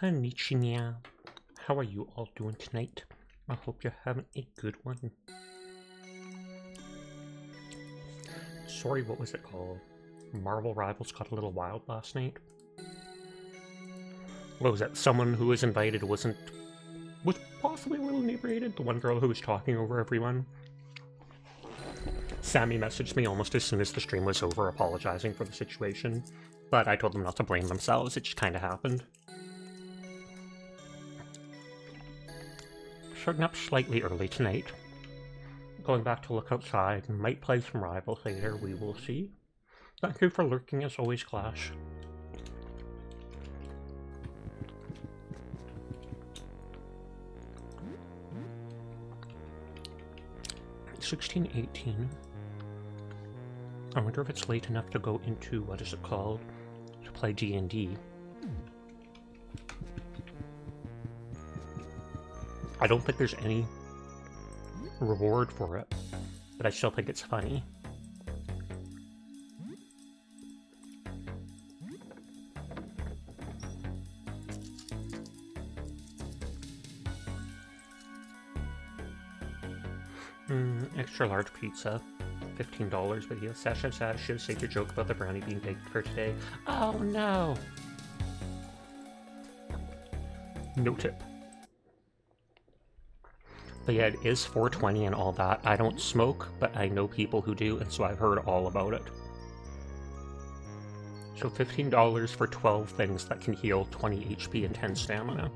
Konnichiwa. How are you all doing tonight? I hope you're having a good one. Sorry, what was it called? Marvel Rivals got a little wild last night. What was that? Someone who was invited was possibly a little inebriated. The one girl who was talking over everyone. Sammy messaged me almost as soon as the stream was over, apologizing for the situation. But I told them not to blame themselves, it just kind of happened. Starting up slightly early tonight. Going back to look outside, might play some Rivals later, we will see. Thank you for lurking as always, Clash. $16.18. I wonder if it's late enough to go into, what is it called, to play D&D. I don't think there's any reward for it, but I still think it's funny. Extra large pizza, $15 video. Sasha should have saved your joke about the brownie being baked for today. Oh no! No tip. But yeah, it is 420 and all that. I don't smoke, but I know people who do, and so I've heard all about it. So $15 for 12 things that can heal 20 HP and 10 stamina.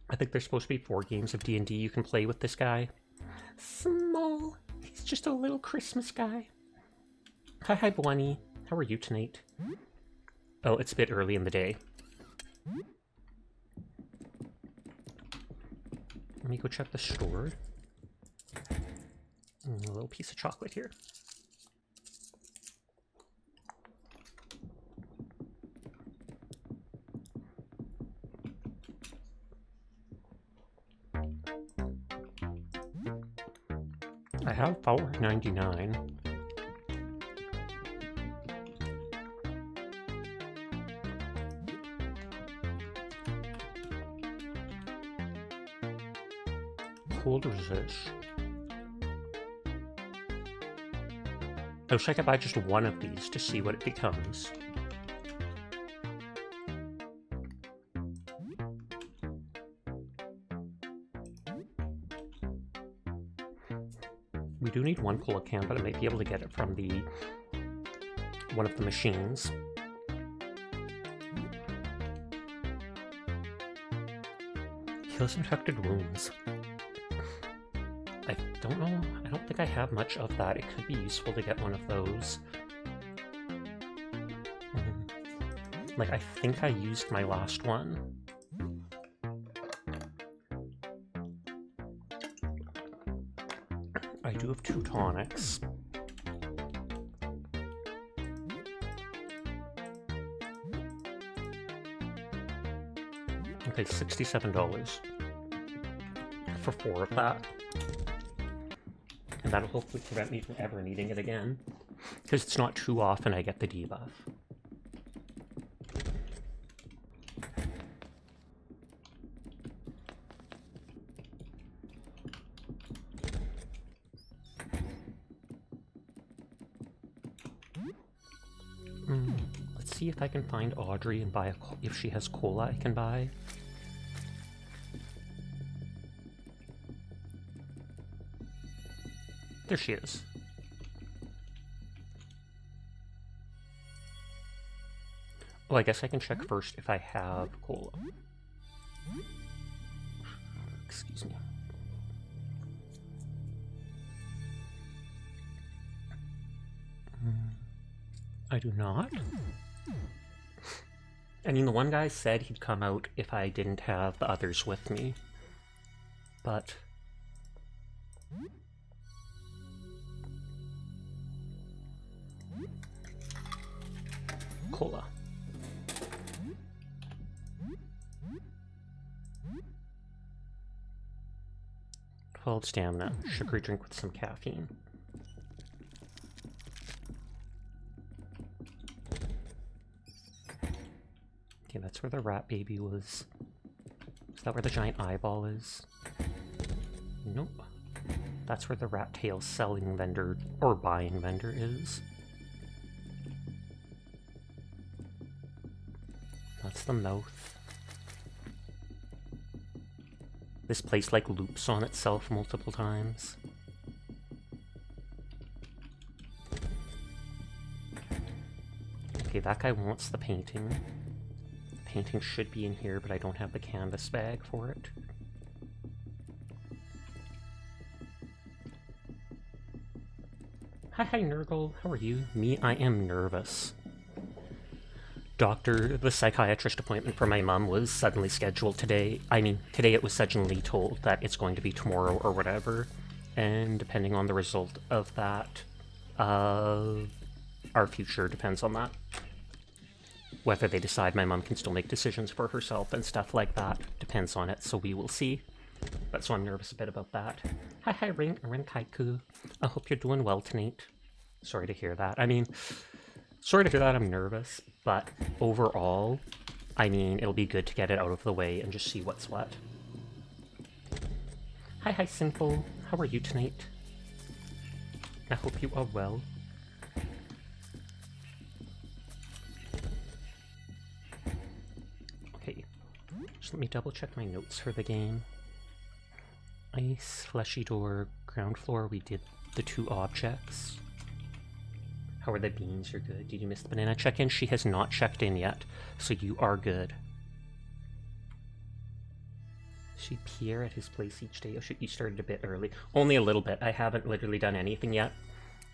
I think there's supposed to be 4 games of D&D you can play with this guy. Small. He's just a little Christmas guy. Hi, Bunny. How are you tonight? Oh, it's a bit early in the day. Let me go check the store. A little piece of chocolate here. I have $4.99. Cold resist. I wish I could buy just one of these to see what it becomes. We do need one pull can, but I might be able to get it from one of the machines. Heals infected wounds. I don't know. I don't think I have much of that. It could be useful to get one of those. Like, I think I used my last one. I do have 2 tonics. Okay, $67 for 4 of that. And that'll hopefully prevent me from ever needing it again, because it's not too often I get the debuff. Let's see if I can find Audrey and buy if she has cola I can buy. There she is. Well, I guess I can check first if I have cola. Excuse me. I do not. I mean, the one guy said he'd come out if I didn't have the others with me. But Cola. 12 stamina. Sugary drink with some caffeine. Okay, that's where the rat baby was. Is that where the giant eyeball is? Nope. That's where the rat tail selling vendor, or buying vendor, is. That's the mouth. This place, like, loops on itself multiple times. Okay, that guy wants the painting. The painting should be in here, but I don't have the canvas bag for it. Hi, Nurgle. How are you? Me, I am nervous. The psychiatrist appointment for my mum was suddenly scheduled today. I mean, today it was suddenly told that it's going to be tomorrow or whatever. And depending on the result of that, our future depends on that. Whether they decide my mum can still make decisions for herself and stuff like that depends on it, so we will see. But so I'm nervous a bit about that. Hi, Renkaiku. I hope you're doing well tonight. Sorry to hear that. I mean, sorry to hear that I'm nervous, but overall, I mean, it'll be good to get it out of the way and just see what's what. Hi, Simple. How are you tonight? I hope you are well. Okay, just let me double check my notes for the game. Ice, fleshy door, ground floor, we did the 2 objects. How are the beans? You're good. Did you miss the banana check-in? She has not checked in yet, so you are good. She Pierre at his place each day. Oh shit, you started a bit early. Only a little bit. I haven't literally done anything yet.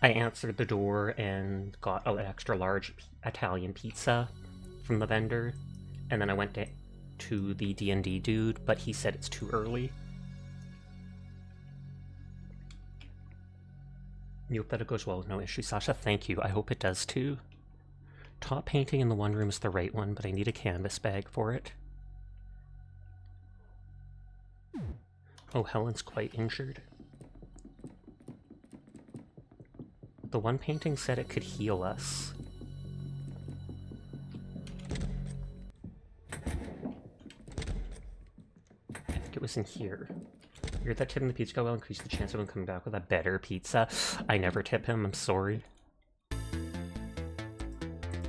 I answered the door and got an extra large Italian pizza from the vendor, and then I went to the D&D dude, but he said it's too early. You hope that it goes well with no issue, Sasha. Thank you. I hope it does too. Top painting in the one room is the right one, but I need a canvas bag for it. Oh, Helen's quite injured. The one painting said it could heal us. I think it was in here. You heard that tipping the pizza guy will increase the chance of him coming back with a better pizza. I never tip him, I'm sorry.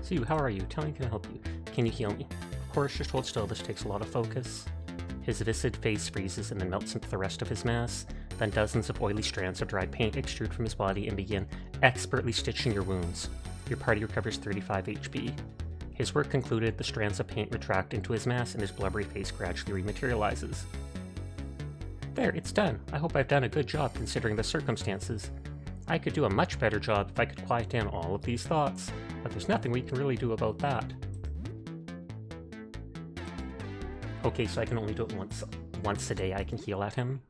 So, how are you? Tell me, can I help you? Can you heal me? Of course, just hold still, this takes a lot of focus. His viscid face freezes and then melts into the rest of his mass. Then dozens of oily strands of dried paint extrude from his body and begin expertly stitching your wounds. Your party recovers 35 HP. His work concluded, the strands of paint retract into his mass and his blubbery face gradually rematerializes. There, it's done. I hope I've done a good job considering the circumstances. I could do a much better job if I could quiet down all of these thoughts, but there's nothing we can really do about that. Okay, so I can only do it once a day. I can heal at him.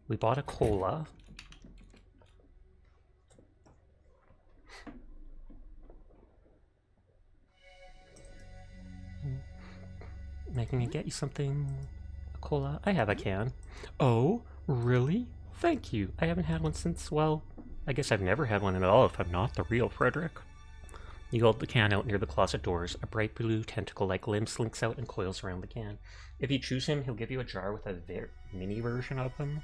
We bought a cola. Can I get you something? A cola? I have a can. Oh, really? Thank you. I haven't had one since, well, I guess I've never had one at all if I'm not the real Frederick. You hold the can out near the closet doors. A bright blue tentacle-like limb slinks out and coils around the can. If you choose him, he'll give you a jar with a mini version of him.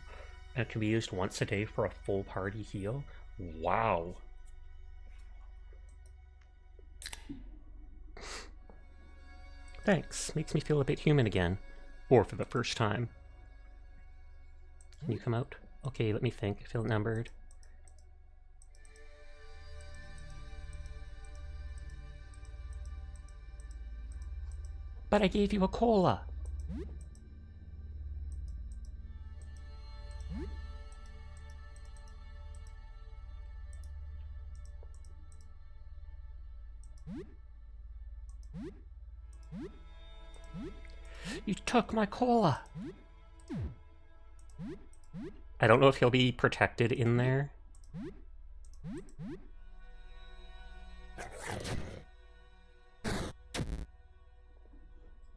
And it can be used once a day for a full party heal. Wow. Thanks. Makes me feel a bit human again. Or for the first time. Can you come out? Okay, let me think. I feel outnumbered. But I gave you a cola. You took my cola! I don't know if he'll be protected in there.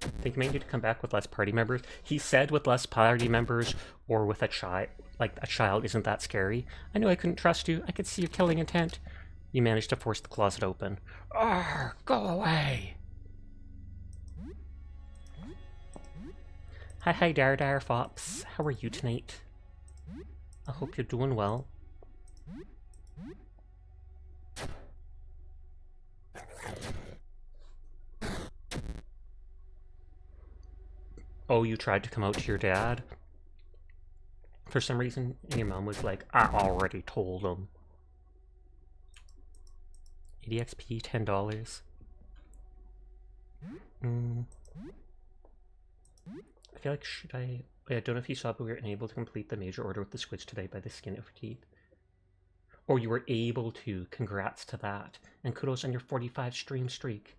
I think he may need to come back with less party members. He said with less party members or with a child. Like, a child isn't that scary. I knew I couldn't trust you. I could see your killing intent. You managed to force the closet open. Arrgh, go away! Hi, Dar Fops. How are you tonight? I hope you're doing well. Oh, you tried to come out to your dad? For some reason, and your mom was like, I already told him. 80 XP, $10. I feel like, should I... I don't know if you saw, but we were unable to complete the major order with the squids today by the skin of her teeth. Or you were able to. Congrats to that. And kudos on your 45 stream streak.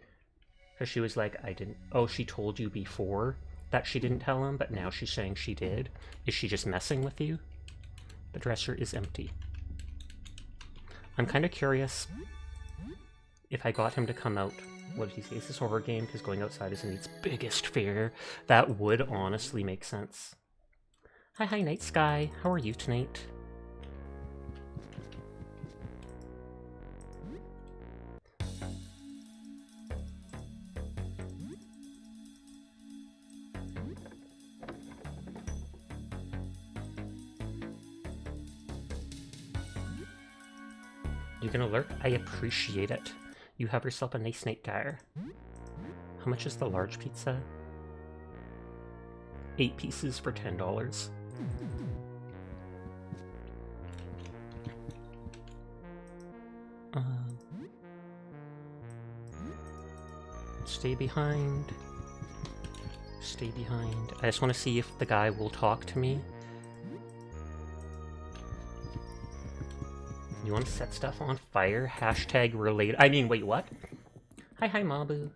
Because she was like, I didn't... Oh, she told you before that she didn't tell him, but now she's saying she did. Is she just messing with you? The dresser is empty. I'm kind of curious if I got him to come out. What did he say? Is this a horror game? Because going outside isn't its biggest fear. That would honestly make sense. Hi, Night Sky. How are you tonight? You can alert? I appreciate it. You have yourself a nice night, Dar. How much is the large pizza? 8 pieces for $10. Stay behind. Stay behind. I just want to see if the guy will talk to me. You want to set stuff on fire? Hashtag related. I mean, wait, what? Hi, Mabu.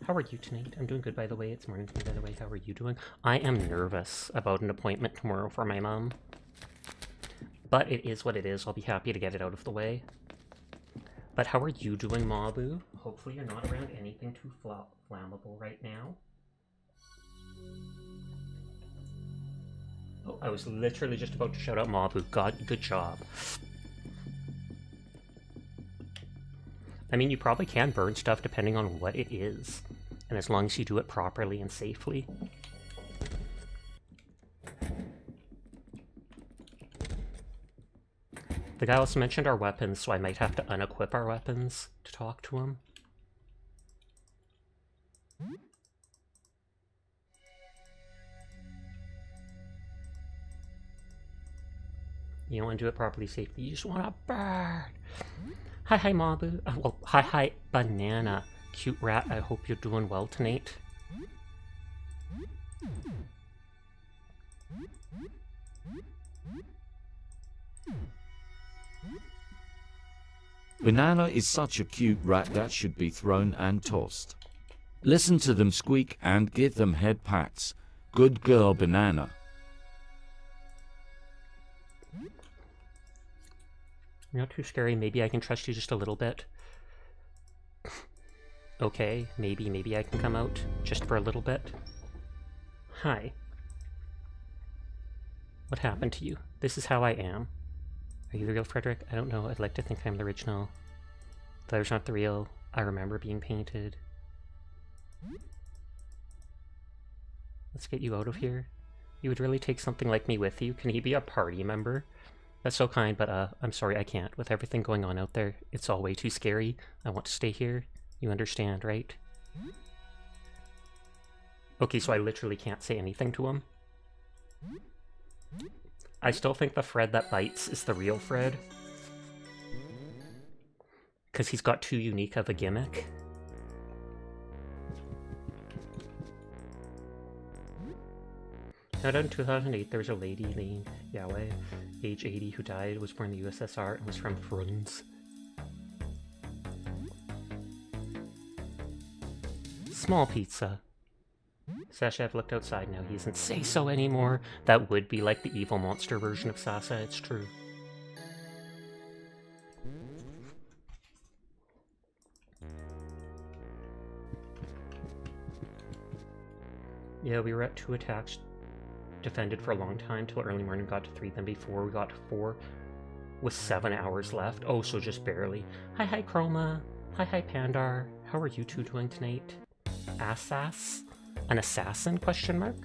How are you tonight? I'm doing good, by the way. It's morning to me, by the way. How are you doing? I am nervous about an appointment tomorrow for my mom. But it is what it is. I'll be happy to get it out of the way. But how are you doing, Mabu? Hopefully you're not around anything too flammable right now. Oh, I was literally just about to shout out Mabu. God, good job. I mean, you probably can burn stuff depending on what it is. And as long as you do it properly and safely. The guy also mentioned our weapons, so I might have to unequip our weapons to talk to him. You don't want to do it properly safely, you just want to burn! Hi, Mabu. Well, hi, Banana. Cute rat, I hope you're doing well tonight. Banana is such a cute rat that should be thrown and tossed. Listen to them squeak and give them head pats. Good girl, Banana. You're not too scary. Maybe I can trust you just a little bit. Okay, maybe I can come out just for a little bit. Hi. What happened to you? This is how I am. Are you the real Frederick? I don't know. I'd like to think I'm the original. The other's not the real. I remember being painted. Let's get you out of here. You would really take something like me with you? Can he be a party member? That's so kind, but I'm sorry, I can't. With everything going on out there, it's all way too scary. I want to stay here. You understand, right? Okay, so I literally can't say anything to him. I still think the Fred that bites is the real Fred. Because he's got too unique of a gimmick. Now, in 2008, there was a lady named Yahweh, age 80, who died, was born in the USSR, and was from Frunz. Small pizza. Sasha, I've looked outside now. He doesn't say so anymore. That would be like the evil monster version of Sasa, it's true. Yeah, we were at 2 attacks, defended for a long time till early morning, got to 3, then before we got to 4 with 7 hours left. Oh, so just barely. Hi Chroma. Hi Pandar. How are you two doing tonight? Assas? An assassin, question mark?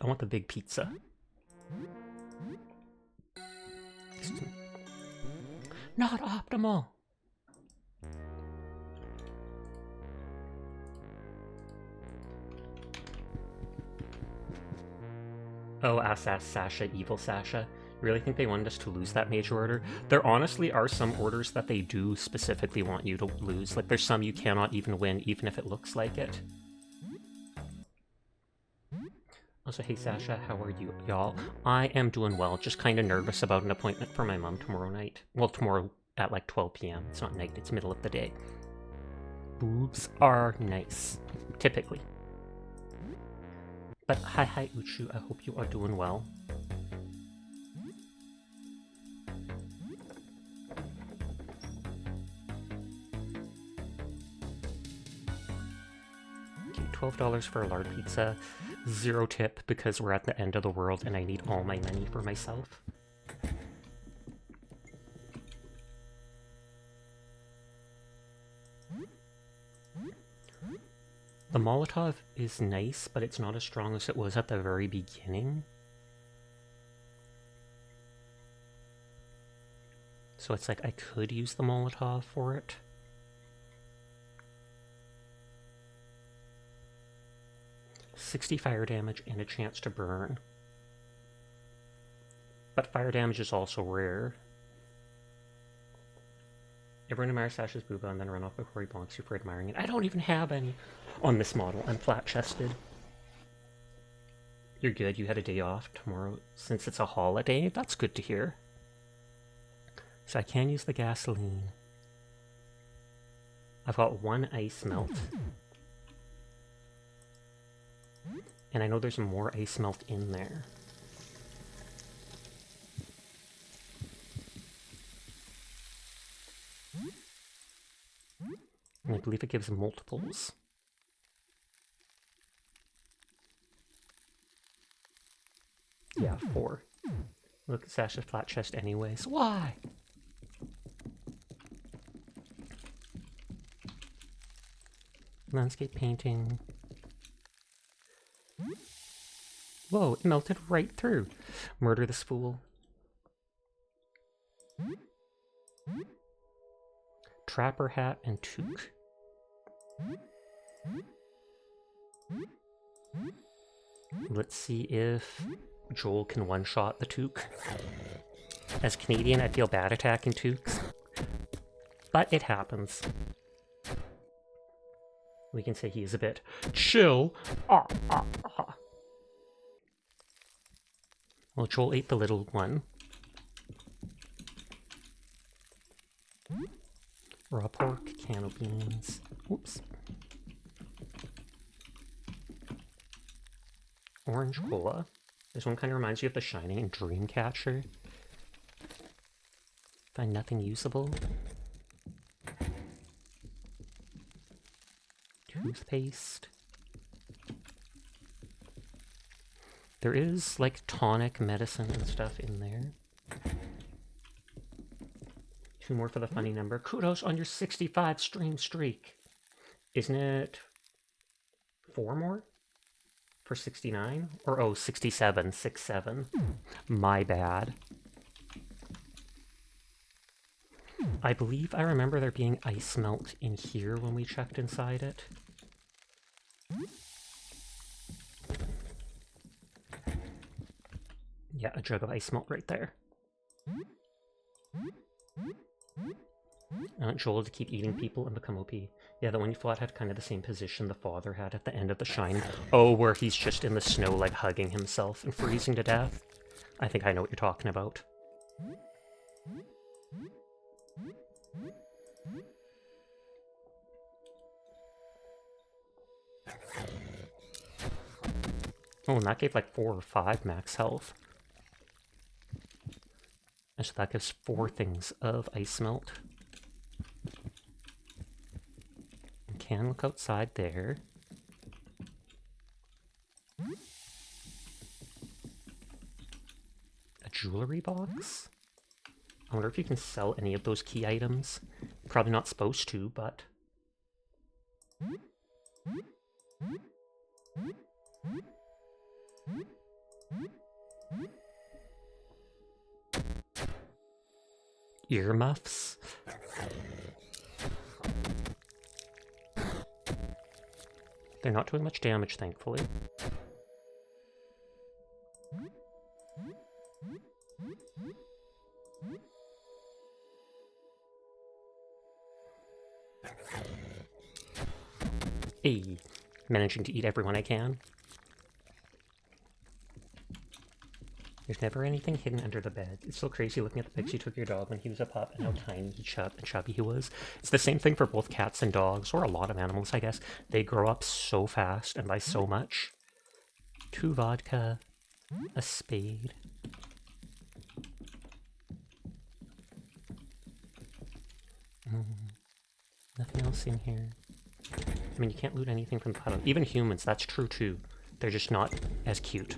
I want the big pizza. Not optimal! Oh, Assas Sasha, evil Sasha. Really think they wanted us to lose that major order? There honestly are some orders that they do specifically want you to lose. Like, there's some you cannot even win, even if it looks like it. Also, hey Sasha, how are you, y'all? I am doing well, just kind of nervous about an appointment for my mom tomorrow night. Well, tomorrow at like 12 p.m. It's not night, it's middle of the day. Boobs are nice, typically. But hi Uchu, I hope you are doing well. Okay, $12 for a large pizza. 0 tip because we're at the end of the world and I need all my money for myself. The Molotov is nice, but it's not as strong as it was at the very beginning. So it's like I could use the Molotov for it. $60 fire damage and a chance to burn. But fire damage is also rare. Everyone admires Sasha's booba and then run off before he bonks you for admiring it. I don't even have any on this model. I'm flat-chested. You're good. You had a day off tomorrow since it's a holiday. That's good to hear. So I can use the gasoline. I've got 1 ice melt. And I know there's more ice melt in there. And I believe it gives multiples. Yeah, 4. Look at Sasha's flat chest anyways. Why? Landscape painting. Whoa, it melted right through. Murder this fool. Trapper hat and toque. Let's see if Joel can one-shot the toque. As Canadian, I feel bad attacking toques. But it happens. We can say he is a bit chill. Well, Joel ate the little one. Raw pork, can of beans. Oops. Orange cola. This one kind of reminds you of The Shining and Dreamcatcher. Find nothing usable. Toothpaste. There is, like, tonic medicine and stuff in there. 2 more for the funny number. Kudos on your 65 stream streak. Isn't it 4 more? For 69? Or, oh, 67. 6-7. My bad. I believe I remember there being ice melt in here when we checked inside it. Yeah, a jug of ice melt right there. I want Joel to keep eating people and become OP. Yeah, the one you fought had kind of the same position the father had at the end of The Shining. Oh, where he's just in the snow, like, hugging himself and freezing to death. I think I know what you're talking about. Oh, and that gave like 4 or 5 max health. And so that gives 4 things of ice melt. You can look outside there. A jewelry box? I wonder if you can sell any of those key items. Probably not supposed to, but... Earmuffs? They're not doing much damage, thankfully. Hey, managing to eat everyone I can. There's never anything hidden under the bed. It's so crazy looking at the pics you took your dog when he was a pup and how tiny and chubby he was. It's the same thing for both cats and dogs, or a lot of animals, I guess. They grow up so fast and by so much. 2 vodka, a spade. Nothing else in here. I mean, you can't loot anything from the puddle. Even humans, that's true too. They're just not as cute.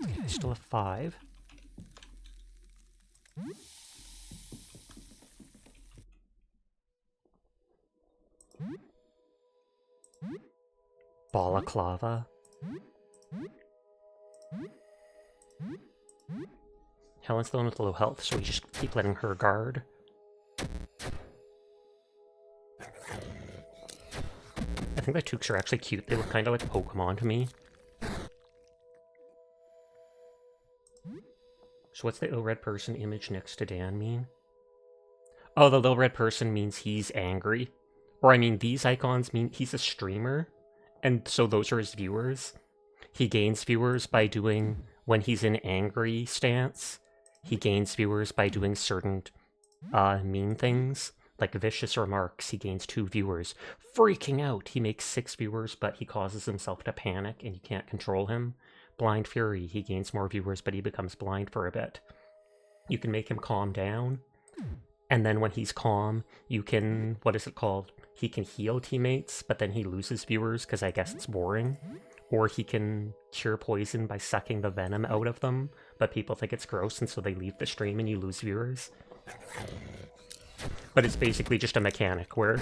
I still have 5. Balaclava. Helen's the one with low health, so we just keep letting her guard. I think the Toques are actually cute. They look kind of like Pokemon to me. So what's the little red person image next to Dan mean? Oh, the little red person means he's angry. Or I mean, these icons mean he's a streamer. And so those are his viewers. He gains viewers by doing, when he's in angry stance, he gains viewers by doing certain mean things. Like vicious remarks, he gains 2 viewers. Freaking out, he makes 6 viewers, but he causes himself to panic and you can't control him. Blind Fury, he gains more viewers, but he becomes blind for a bit. You can make him calm down. And then when he's calm, you can, what is it called? He can heal teammates, but then he loses viewers because I guess it's boring. Or he can cure poison by sucking the venom out of them, but people think it's gross and so they leave the stream and you lose viewers. But it's basically just a mechanic where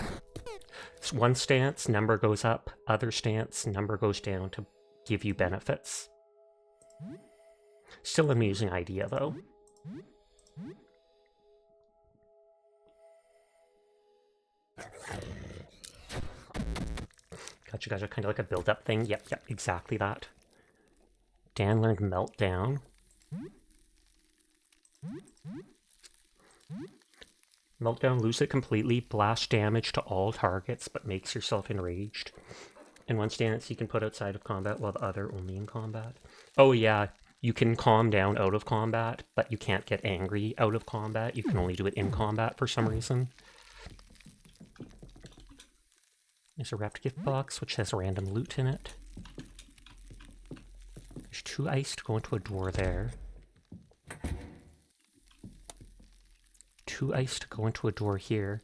one stance, number goes up, other stance, number goes down to give you benefits. Still an amusing idea, though. Gotcha, kind of like a build-up thing. Yep, exactly that. Dan learned Meltdown. Meltdown, lose it completely, blast damage to all targets, but makes yourself enraged. And one stance you can put outside of combat, while the other only in combat. Oh yeah, you can calm down out of combat, but you can't get angry out of combat. You can only do it in combat for some reason. There's a wrapped gift box, which has random loot in it. There's 2 ice to go into a door there. 2 ice to go into a door here,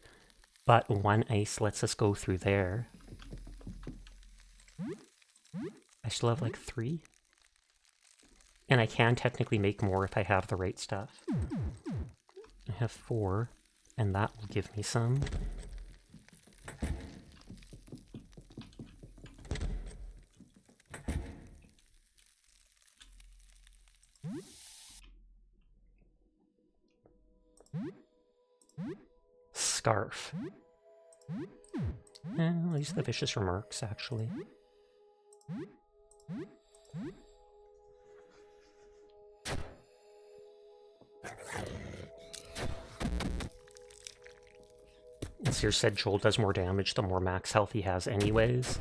but 1 ice lets us go through there. I still have like 3. And I can technically make more if I have the right stuff. I have 4, and that will give me some. Scarf. I'll use the vicious remarks, actually. And Seer said Joel does more damage the more max health he has anyways.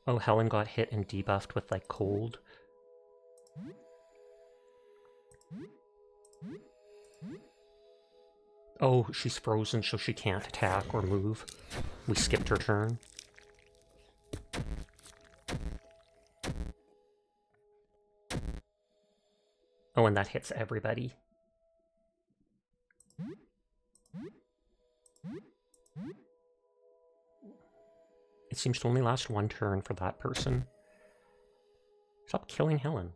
Oh, Helen got hit and debuffed with, like, cold. Oh, she's frozen, so she can't attack or move. We skipped her turn. Oh, and that hits everybody. It seems to only last one turn for that person. Stop killing Helen.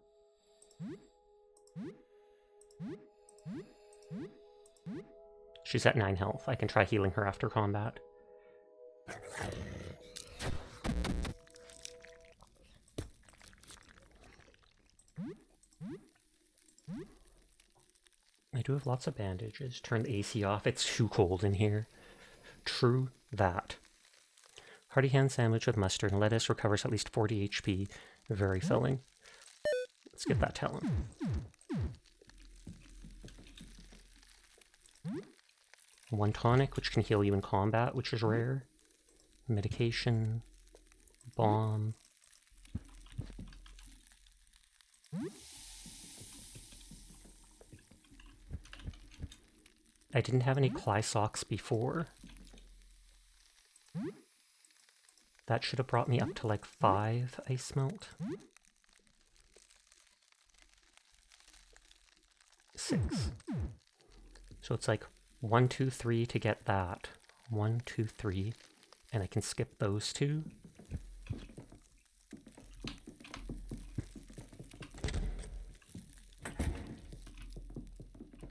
She's at 9 health. I can try healing her after combat. I do have lots of bandages. Turn the AC off. It's too cold in here. True that. Hearty hand sandwich with mustard and lettuce recovers at least 40 HP. Very filling. Let's get that talent. One tonic, which can heal you in combat, which is rare. Medication. Bomb. I didn't have any Clysocks before. That should have brought me up to like 5 ice melt. 6. So it's like 1, 2, 3 to get that. 1, 2, 3. And I can skip those two.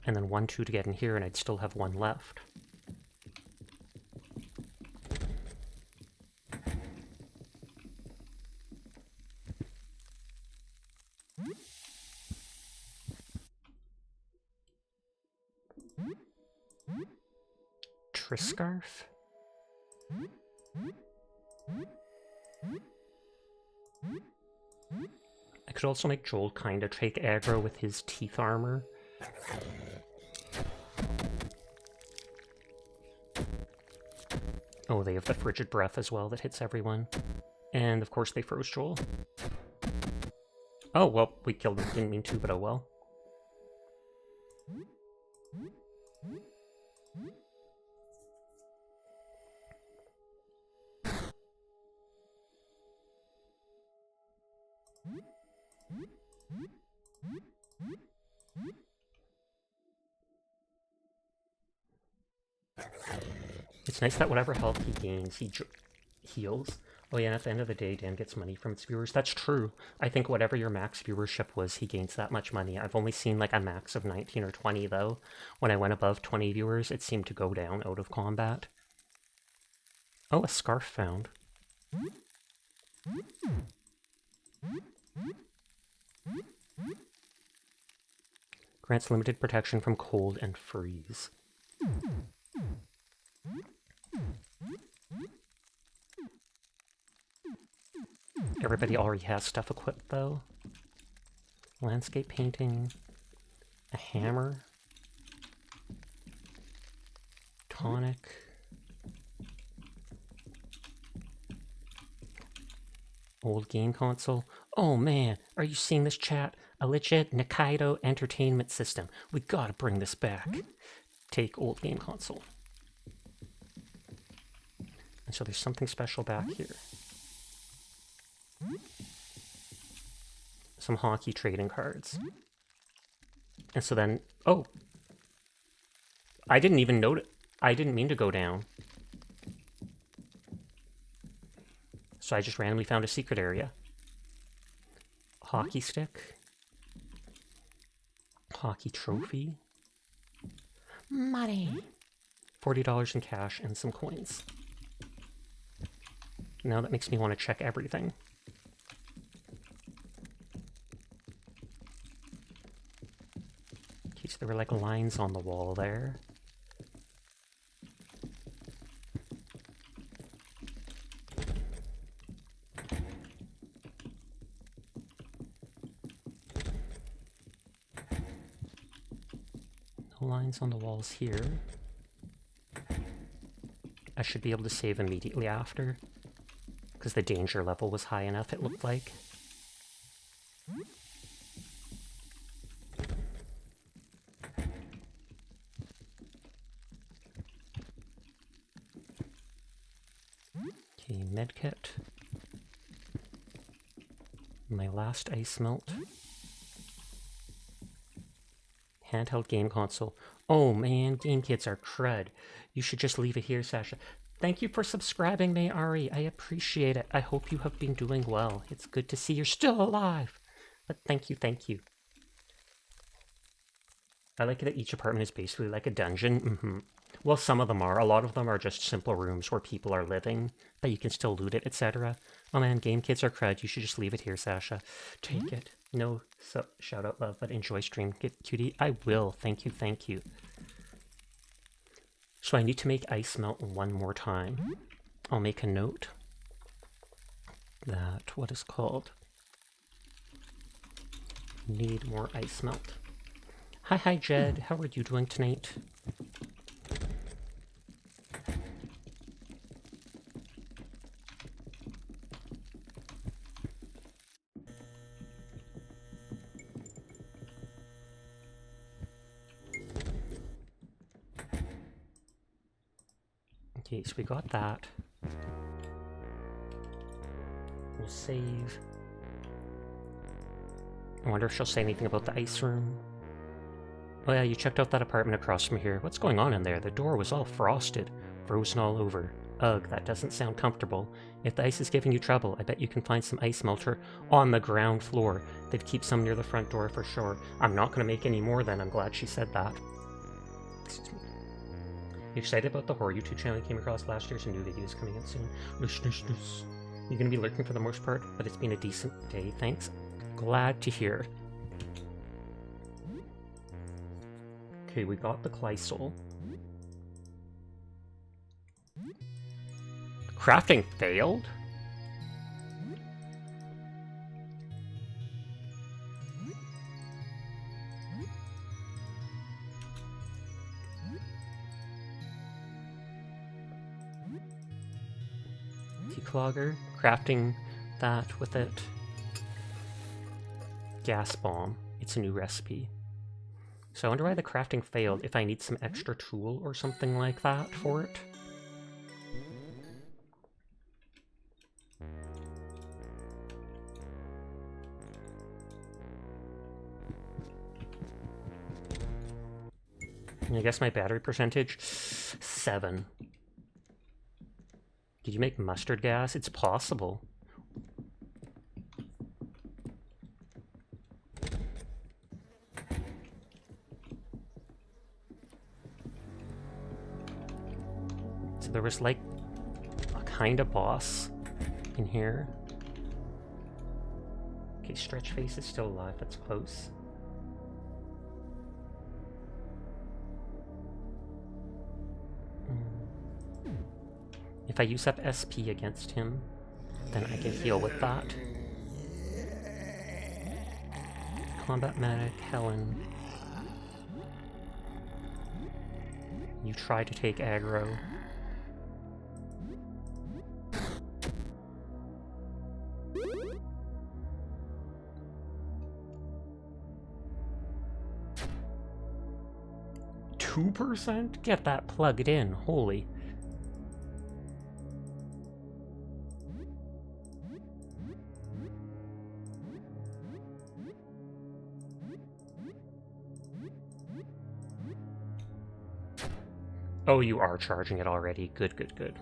And then 1, 2 to get in here, and I'd still have 1 left. Triscarf? I could also make Joel kinda take aggro with his teeth armor. Oh, they have the frigid breath as well that hits everyone. And of course they froze Joel. Oh, well, we killed him. Didn't mean to, but oh well. It's nice that whatever health he gains, he heals. Oh yeah, and at the end of the day, Dan gets money from its viewers. That's true. I think whatever your max viewership was, he gains that much money. I've only seen like a max of 19 or 20 though. When I went above 20 viewers, it seemed to go down out of combat. Oh, a scarf found. Grants limited protection from cold and freeze. Everybody already has stuff equipped, though. Landscape painting. A hammer. Tonic. Old game console. Oh man, are you seeing this, chat? A legit Nikaido entertainment system. We gotta bring this back. Take old game console. And so there's something special back here. Some hockey trading cards. And so then, oh. I didn't even notice. I didn't mean to go down. So I just randomly found a secret area. Hockey stick. Hockey trophy. Money. $40 in cash and some coins. Now that makes me want to check everything. In case there were like lines on the wall there. No lines on the walls here. I should be able to save immediately after. Because the danger level was high enough, it looked like. medkit. My last ice melt. Handheld game console. Oh man, game kits are crud. You should just leave it here, Sasha. Thank you for subscribing, Mayari. I appreciate it. I hope you have been doing well. It's good to see you're still alive. But thank you, thank you. I like it that each apartment is basically like a dungeon. Well, some of them are. A lot of them are just simple rooms where people are living, but you can still loot it, etc. Oh man, game kits are crud. You should just leave it here, Sasha. Take it. No shout out love, but enjoy stream. Get cutie. I will. Thank you, thank you. So I need to make ice melt one more time. I'll make a note that what is called need more ice melt. Hi Jed, how are you doing tonight? Okay, so we got that. We'll save. I wonder if she'll say anything about the ice room. Oh yeah, you checked out that apartment across from here. What's going on in there? The door was all frosted, frozen all over. Ugh, that doesn't sound comfortable. If the ice is giving you trouble, I bet you can find some ice melter on the ground floor. They'd keep some near the front door for sure. I'm not going to make any more then. I'm glad she said that. Excuse me. You excited about the horror YouTube channel you came across last year? Some new videos coming out soon. You're going to be lurking for the most part, but it's been a decent day, thanks. Glad to hear. Okay, we got the Kleisel. Crafting failed? Declogger, crafting that with it. Gas bomb. It's a new recipe. So I wonder why the crafting failed, if I need some extra tool or something like that for it. I guess my battery percentage? 7. Did you make mustard gas? It's possible. So there was like a kind of boss in here. Okay, Stretch Face is still alive. That's close. If I use up SP against him, then I can heal with that. Combat Medic, Helen. You try to take aggro. %? Get that plugged in, holy. Oh, you are charging it already. Good, good, good.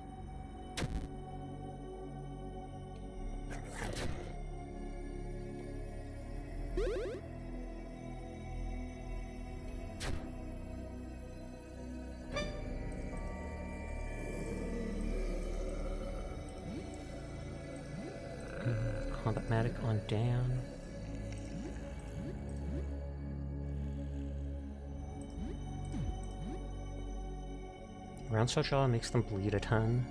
Combat Medic on Dan. Round Jaw makes them bleed a ton.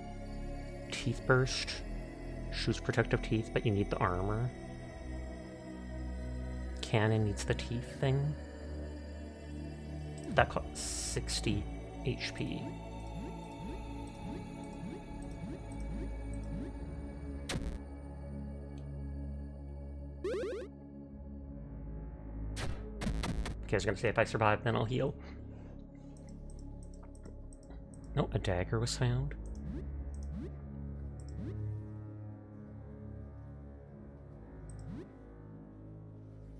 Teeth Burst shoots protective teeth, but you need the armor. Cannon needs the teeth thing. That costs 60 HP. Okay, I was gonna say if I survive, then I'll heal. Oh, a dagger was found.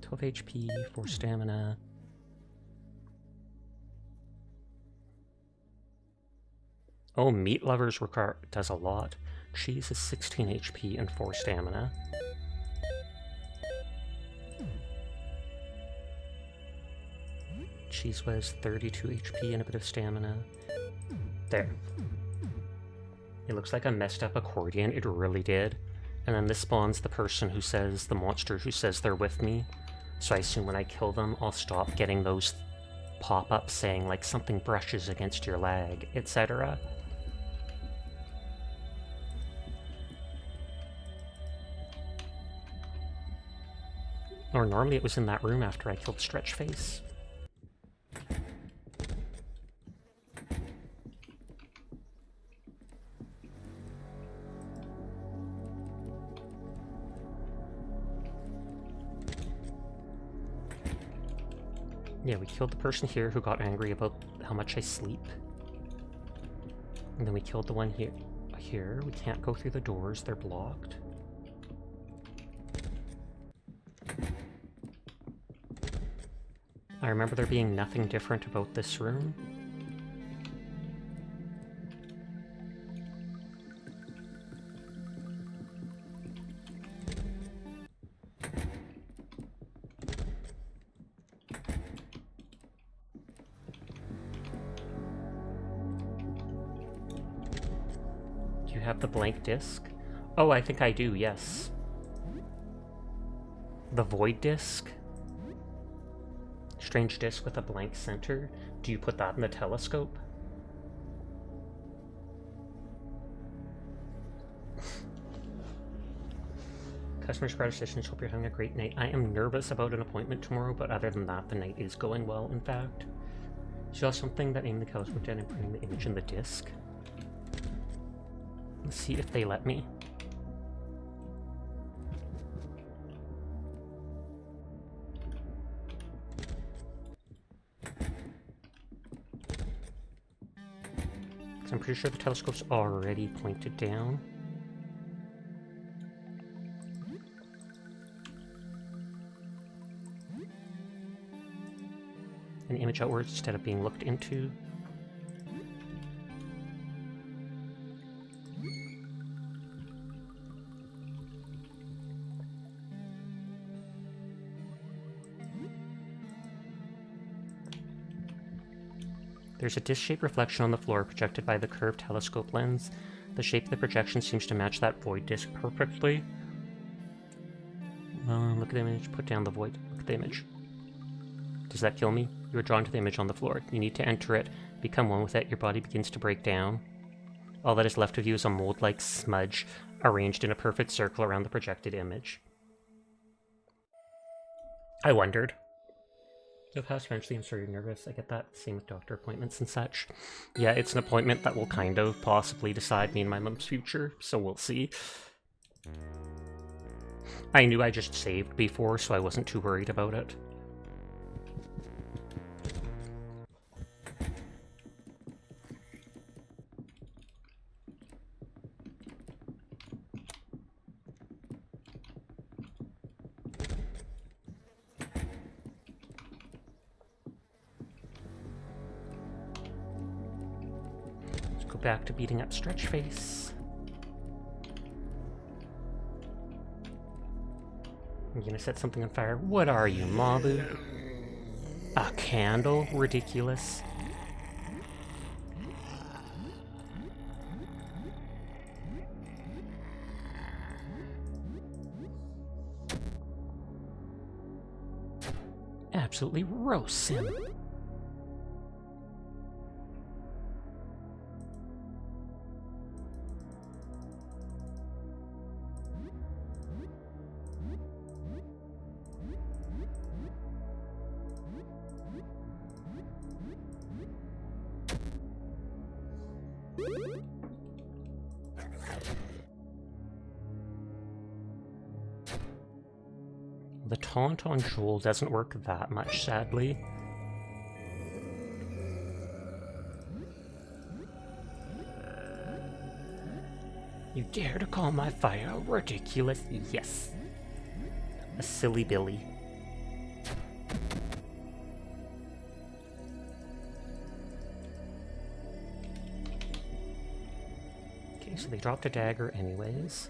12 HP, 4 stamina. Oh, Meat Lovers does a lot. Cheese is 16 HP and 4 stamina. Cheese was 32 HP and a bit of stamina. There. It looks like a messed up accordion, it really did. And then this spawns the person who says, the monster who says they're with me. So I assume when I kill them, I'll stop getting those pop-ups saying like something brushes against your leg, etc. Or normally it was in that room after I killed Stretchface. Yeah, we killed the person here who got angry about how much I sleep. And then we killed the one here. Here, we can't go through the doors, they're blocked. I remember there being nothing different about this room. Do you have the blank disc? Oh, I think I do, yes. The void disc? Strange disc with a blank center. Do you put that in the telescope? Customers, congratulations, hope you're having a great night. I am nervous about an appointment tomorrow, but other than that, the night is going well, in fact. Saw something that aimed the telescope down and putting the image in the disc. Let's see if they let me. I'm pretty sure the telescope's already pointed down. An image outwards instead of being looked into. There's a disc-shaped reflection on the floor projected by the curved telescope lens. The shape of the projection seems to match that void disc perfectly. Look at the image, put down the void. Look at the image. Does that kill me? You are drawn to the image on the floor. You need to enter it, become one with it, your body begins to break down. All that is left of you is a mold-like smudge arranged in a perfect circle around the projected image. I wondered. You'll pass eventually, I'm sorry you're nervous. I get that. Same with doctor appointments and such. Yeah, it's an appointment that will kind of possibly decide me and my mom's future, so we'll see. I knew I just saved before, so I wasn't too worried about it. Back to beating up Stretchface. I'm gonna set something on fire. What are you, Mabu? A candle? Ridiculous. Absolutely roast him. The taunt on Joel doesn't work that much, sadly. You dare to call my fire ridiculous? Yes. A silly Billy. Okay, so they dropped a dagger anyways.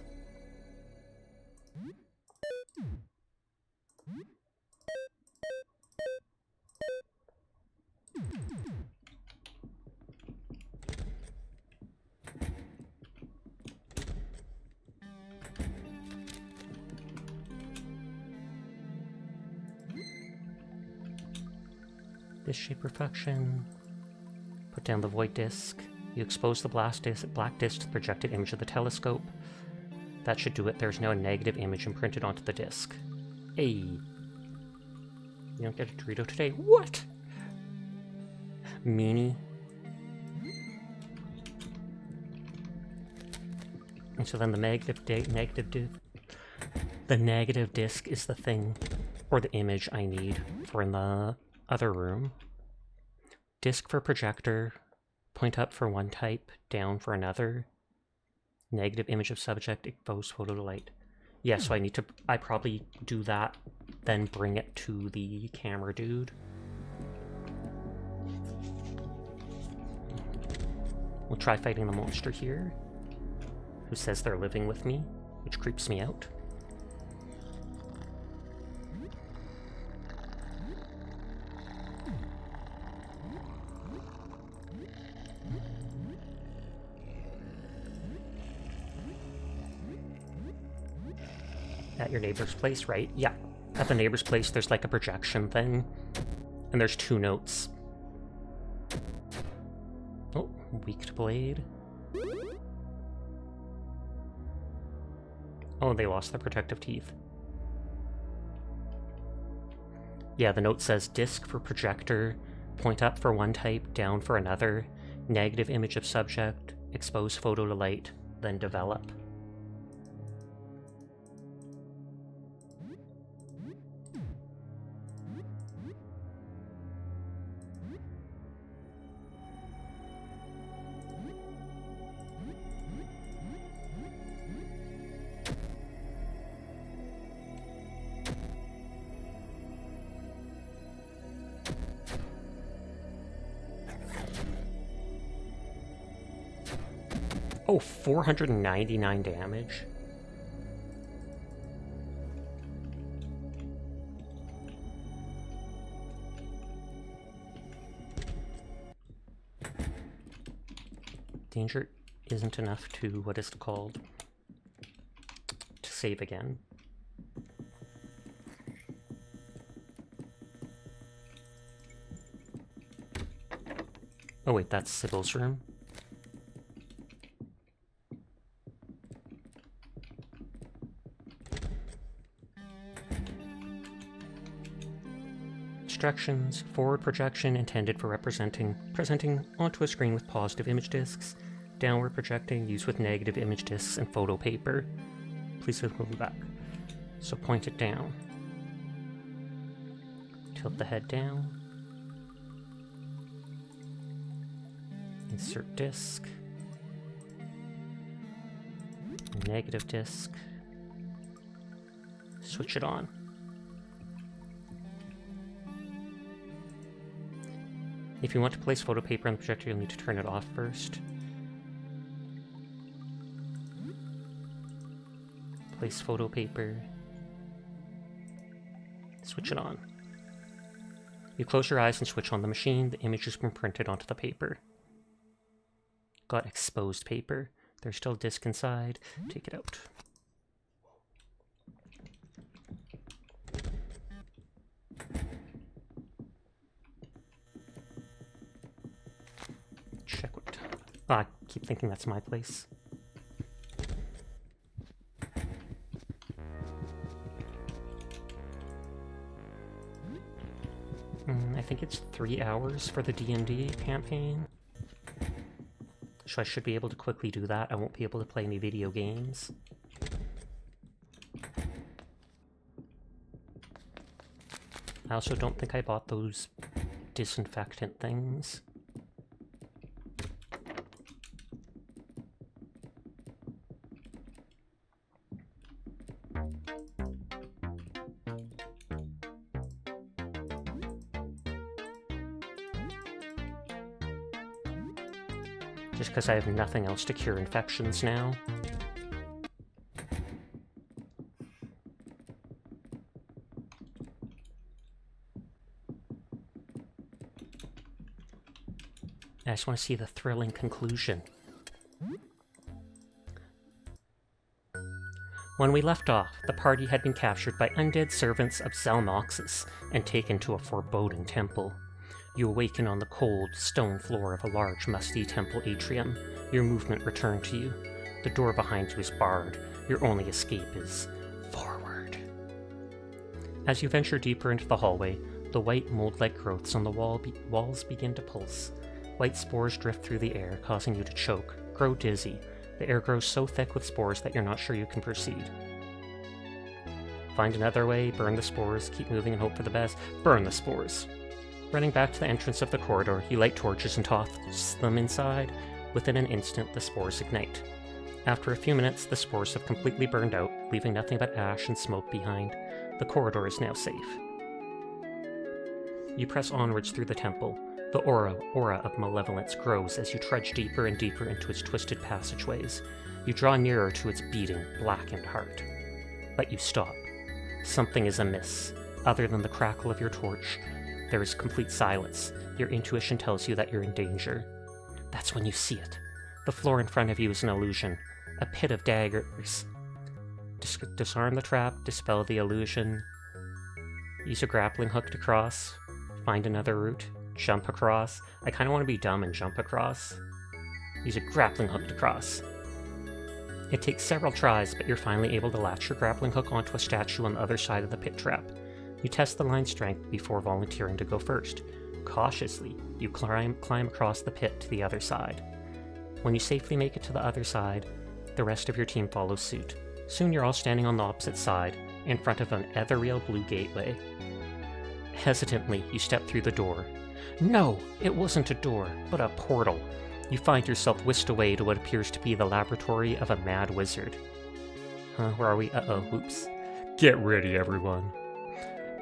This shape reflection. Put down the void disc. You expose the black disc to the projected image of the telescope. That should do it. There's now a negative image imprinted onto the disc. Hey. You don't get a Dorito today? What? Meanie. And so then the negative disc is the thing, or the image I need for in the other room. Disc for projector, point up for one type, down for another. Negative image of subject, expose photo to light. Yeah, so I probably do that, then bring it to the camera dude. We'll try fighting the monster here, who says they're living with me, which creeps me out. At your neighbor's place, right? Yeah. At the neighbor's place, there's like a projection thing, and there's 2 notes. Oh, weak to blade. Oh, they lost their protective teeth. Yeah, the note says disc for projector, point up for one type, down for another, negative image of subject, expose photo to light, then develop. Oh, 499 damage. Danger isn't enough to, what is it called? To save again. Oh wait, that's Sybil's room. Instructions: forward projection intended for presenting onto a screen with positive image discs. Downward projecting used with negative image discs and photo paper. Please move back. So point it down. Tilt the head down. Insert disc. Negative disc. Switch it on. If you want to place photo paper on the projector, you'll need to turn it off first. Place photo paper. Switch it on. You close your eyes and switch on the machine. The image has been printed onto the paper. Got exposed paper. There's still a disc inside. Take it out. Check what... I keep thinking that's my place. I think it's 3 hours for the D&D campaign. So I should be able to quickly do that. I won't be able to play any video games. I also don't think I bought those disinfectant things. just because I have nothing else to cure infections now. I just want to see the thrilling conclusion. When we left off, the party had been captured by undead servants of Zalmoxis and taken to a foreboding temple. You awaken on the cold, stone floor of a large, musty temple atrium. Your movement returned to you. The door behind you is barred. Your only escape is forward. As you venture deeper into the hallway, the white mold-like growths on the walls begin to pulse. White spores drift through the air, causing you to choke, grow dizzy. The air grows so thick with spores that you're not sure you can proceed. Find another way, burn the spores, keep moving and hope for the best. Burn the spores. Running back to the entrance of the corridor, you light torches and toss them inside. Within an instant, the spores ignite. After a few minutes, the spores have completely burned out, leaving nothing but ash and smoke behind. The corridor is now safe. You press onwards through the temple. The aura of malevolence grows as you trudge deeper and deeper into its twisted passageways. You draw nearer to its beating, blackened heart. But you stop. Something is amiss. Other than the crackle of your torch, there is complete silence. Your intuition tells you that you're in danger. That's when you see it. The floor in front of you is an illusion. A pit of daggers. Disarm the trap, dispel the illusion. Use a grappling hook to cross. Find another route. Jump across. I kind of want to be dumb and jump across. Use a grappling hook to cross. It takes several tries, but you're finally able to latch your grappling hook onto a statue on the other side of the pit trap. You test the line's strength before volunteering to go first. Cautiously, you climb across the pit to the other side. When you safely make it to the other side, the rest of your team follows suit. Soon you're all standing on the opposite side, in front of an ethereal blue gateway. Hesitantly, you step through the door. No, it wasn't a door, but a portal. You find yourself whisked away to what appears to be the laboratory of a mad wizard. Where are we? Uh-oh, whoops. Get ready, everyone.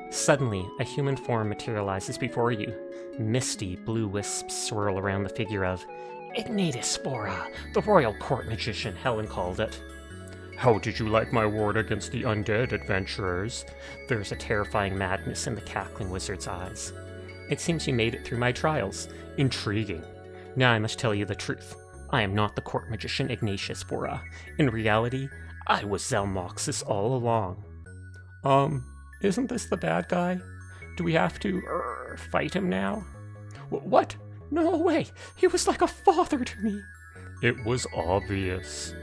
Suddenly, a human form materializes before you. Misty blue wisps swirl around the figure of Ignatispora, the royal court magician, Helen called it. How did you like my ward against the undead, adventurers? There's a terrifying madness in the cackling wizard's eyes. It seems you made it through my trials. Intriguing. Now I must tell you the truth. I am not the court magician Ignatispora. In reality, I was Zalmoxis all along. Isn't this the bad guy? Do we have to, fight him now? What? No way! He was like a father to me! It was obvious.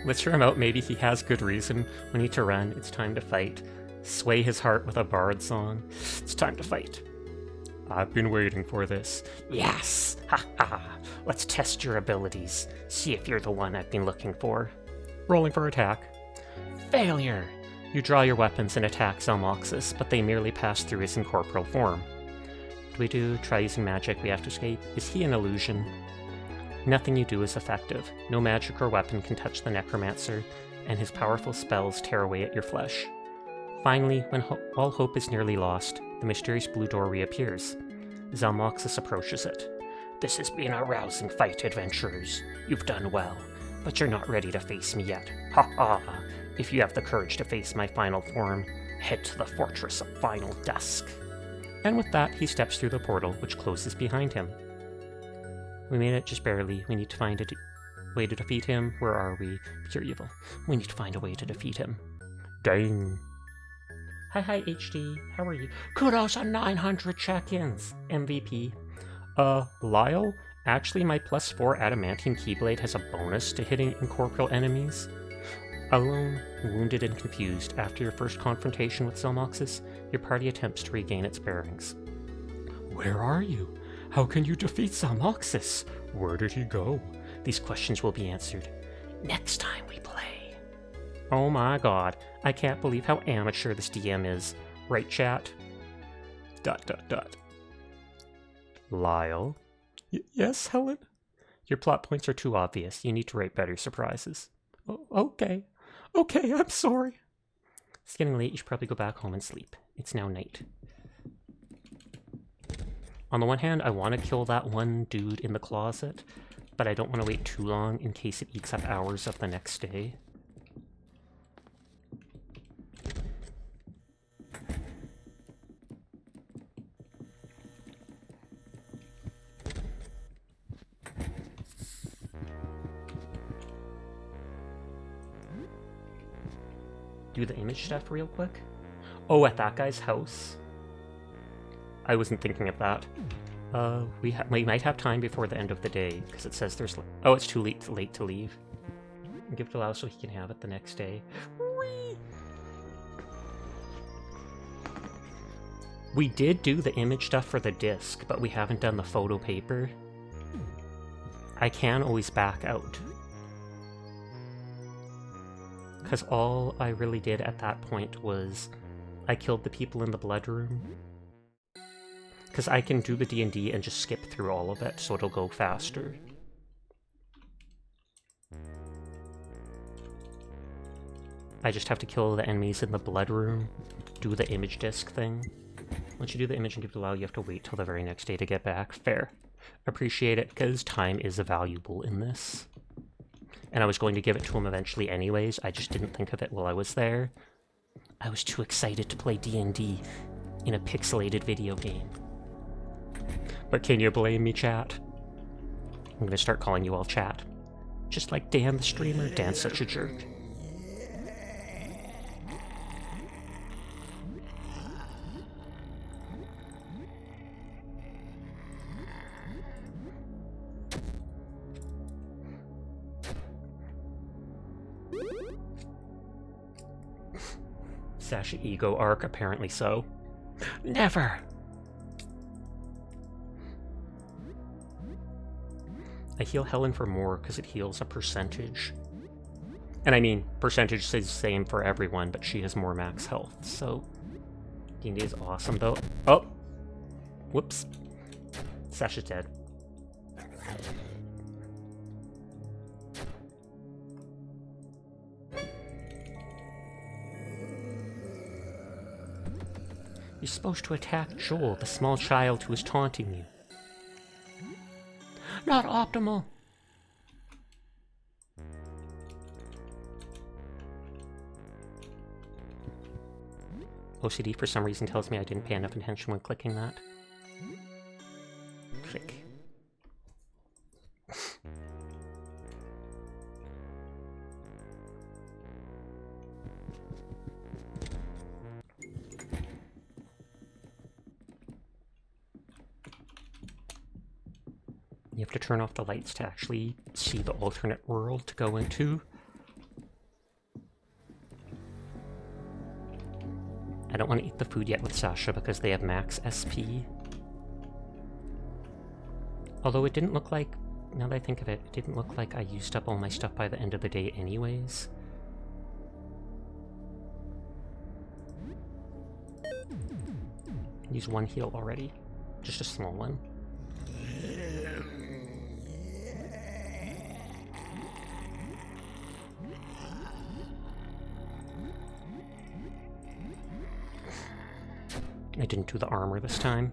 Let's hear him out. Maybe he has good reason. We need to run. It's time to fight. Sway his heart with a bard song. It's time to fight. I've been waiting for this. Yes! Ha ha! Let's test your abilities. See if you're the one I've been looking for. Rolling for attack. Failure! You draw your weapons and attack Zalmoxis, but they merely pass through his incorporeal form. Try using magic, we have to escape. Is he an illusion? Nothing you do is effective. No magic or weapon can touch the necromancer, and his powerful spells tear away at your flesh. Finally, when all hope is nearly lost, the mysterious blue door reappears. Zalmoxis approaches it. This has been a rousing fight, adventurers. You've done well, but you're not ready to face me yet. Ha ha! If you have the courage to face my final form, head to the Fortress of Final Dusk. And with that, he steps through the portal, which closes behind him. We made it just barely. We need to find a way to defeat him. Where are we? Pure evil. We need to find a way to defeat him. Dang. Hi, HD. How are you? Kudos on 900 check-ins. MVP. Lyle? Actually, my +4 Adamantium Keyblade has a bonus to hitting incorporeal enemies. Alone, wounded and confused, after your first confrontation with Zalmoxis, your party attempts to regain its bearings. Where are you? How can you defeat Zalmoxis? Where did he go? These questions will be answered next time we play. Oh my god, I can't believe how amateur this DM is. Right, chat? ... Lyle? Yes, Helen? Your plot points are too obvious. You need to write better surprises. Okay, I'm sorry. It's getting late. You should probably go back home and sleep. It's now night. On the one hand, I want to kill that one dude in the closet, but I don't want to wait too long in case it eats up hours of the next day. Do the image stuff real quick. Oh, at that guy's house? I wasn't thinking of that. We might have time before the end of the day, because it says there's... Oh, it's too late to leave. Give it to Lau so he can have it the next day. Whee! We did do the image stuff for the disc, but we haven't done the photo paper. I can always back out. Because all I really did at that point was I killed the people in the blood room. Because I can do the D&D and just skip through all of it, so it'll go faster. I just have to kill the enemies in the blood room, do the image disc thing. Once you do the image and give it to Lau, you have to wait till the very next day to get back. Fair. Appreciate it, because time is valuable in this. And I was going to give it to him eventually anyways, I just didn't think of it while I was there. I was too excited to play D&D in a pixelated video game. But can you blame me, chat? I'm gonna start calling you all chat. Just like Dan the streamer. Dan's such a jerk. Sasha ego arc, apparently so. Never! I heal Helen for more because it heals a percentage. And I mean, percentage is the same for everyone, but she has more max health, so... D&D is awesome, though. Oh! Whoops. Sasha's dead. You're supposed to attack Joel, the small child who is taunting you. Not optimal! OCD for some reason tells me I didn't pay enough attention when clicking that. Click. You have to turn off the lights to actually see the alternate world to go into. I don't want to eat the food yet with Sasha because they have max SP. Although it didn't look like, now that I think of it, it didn't look like I used up all my stuff by the end of the day anyways. Use one heal already. Just a small one. I didn't do the armor this time.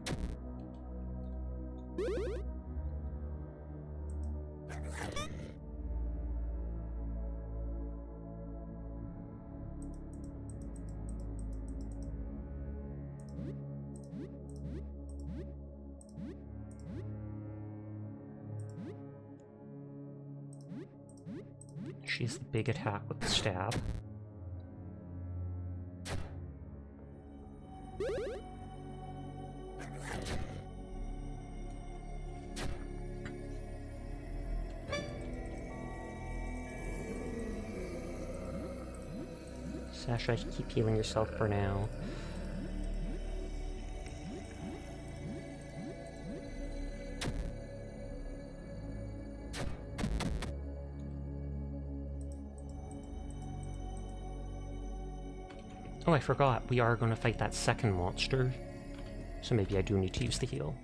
She's the big attack with the stab. Sasha, keep healing yourself for now. Oh, I forgot. We are going to fight that second monster. So maybe I do need to use the heal.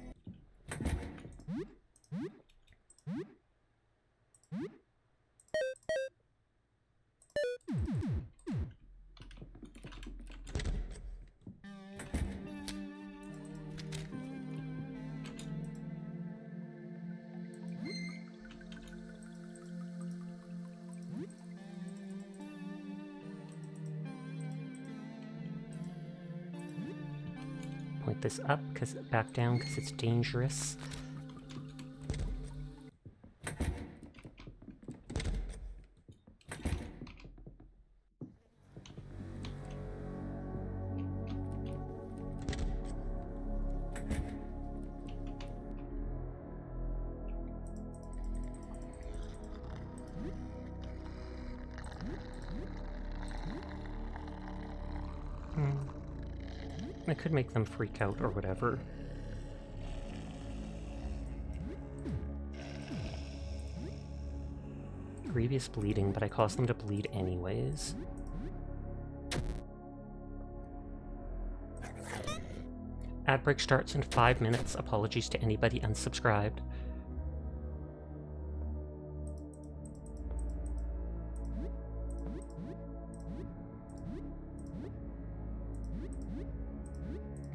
this up, back down, because it's dangerous. I could make them freak out or whatever. Grievous bleeding, but I caused them to bleed anyways. Ad break starts in 5 minutes. Apologies to anybody unsubscribed.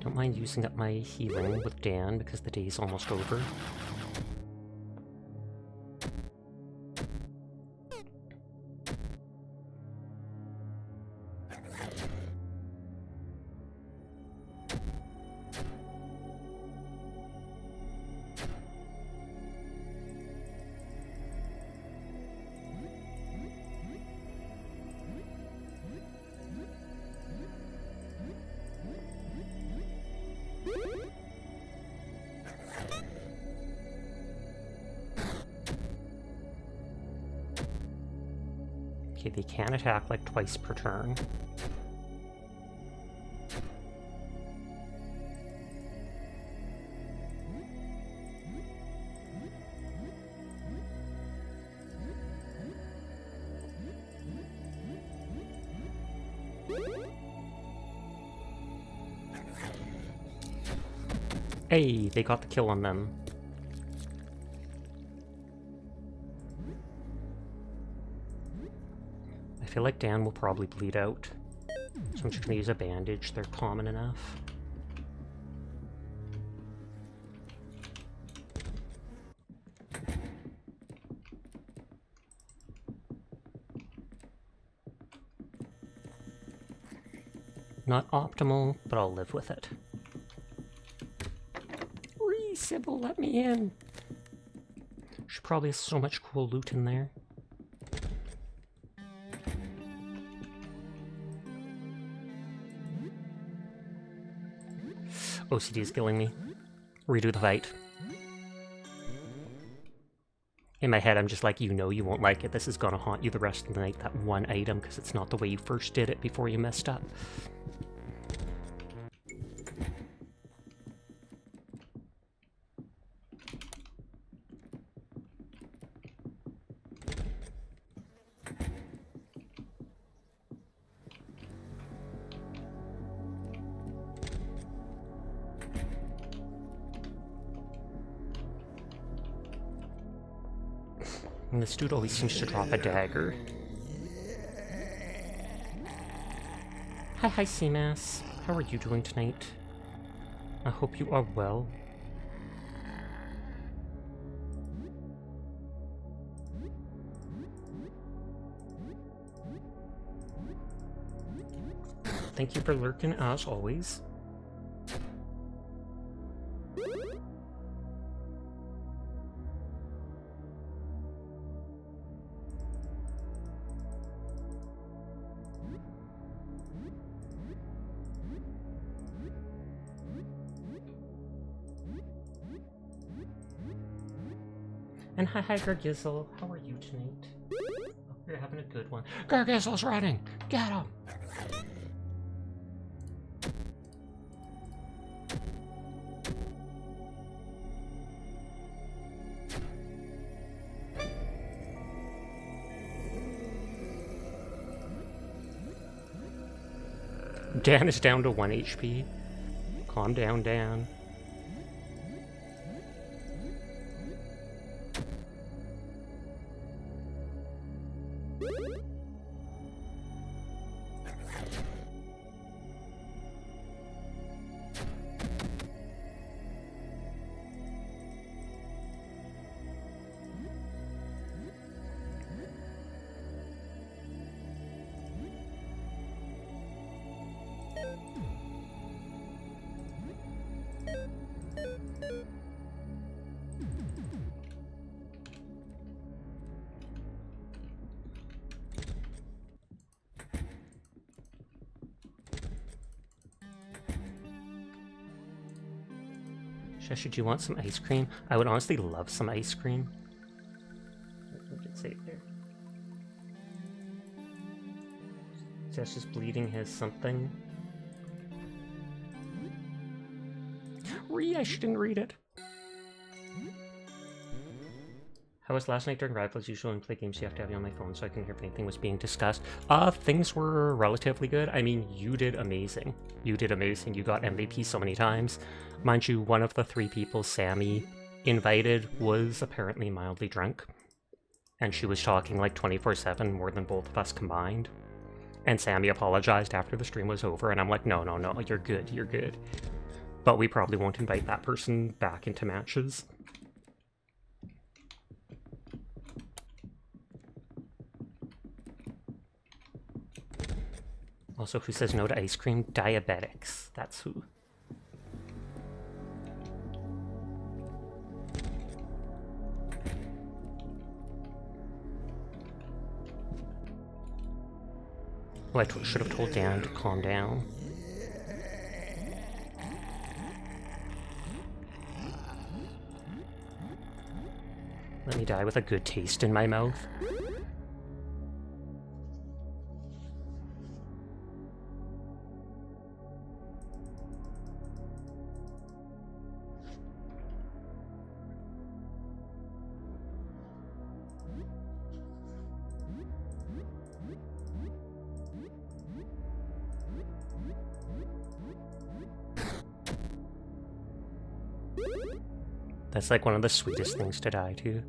Don't mind using up my healing with Dan because the day's almost over. Okay, they can attack like twice per turn. Hey, they got the kill on them. I feel like Dan will probably bleed out, so I'm just gonna use a bandage. They're common enough. Not optimal, but I'll live with it. Sybil, let me in. She probably has so much cool loot in there. OCD is killing me. Redo the fight. In my head, I'm just like, you know you won't like it. This is gonna haunt you the rest of the night, that one item, because it's not the way you first did it before you messed up. And this dude always seems to drop a dagger. Hi, Seamass. How are you doing tonight? I hope you are well. Thank you for lurking, as always. And hi, Gargizzle. How are you tonight? Hope you're having a good one. Gargizzle's running! Get him! Dan is down to 1 HP. Calm down, Dan. Should you want some ice cream? I would honestly love some ice cream. What did it say there? Jess is bleeding has something. I shouldn't read it. How was last night during Rivals? Usually when I play games you have to have me on my phone so I can hear if anything was being discussed. Things were relatively good. I mean, you did amazing. You did amazing. You got MVP so many times. Mind you, one of the 3 people Sammy invited was apparently mildly drunk. And she was talking like 24/7 more than both of us combined. And Sammy apologized after the stream was over, and I'm like, no, you're good, you're good. But we probably won't invite that person back into matches. Also, who says no to ice cream? Diabetics. That's who. Well, I should have told Dan to calm down. Let me die with a good taste in my mouth. That's like one of the sweetest things to die to.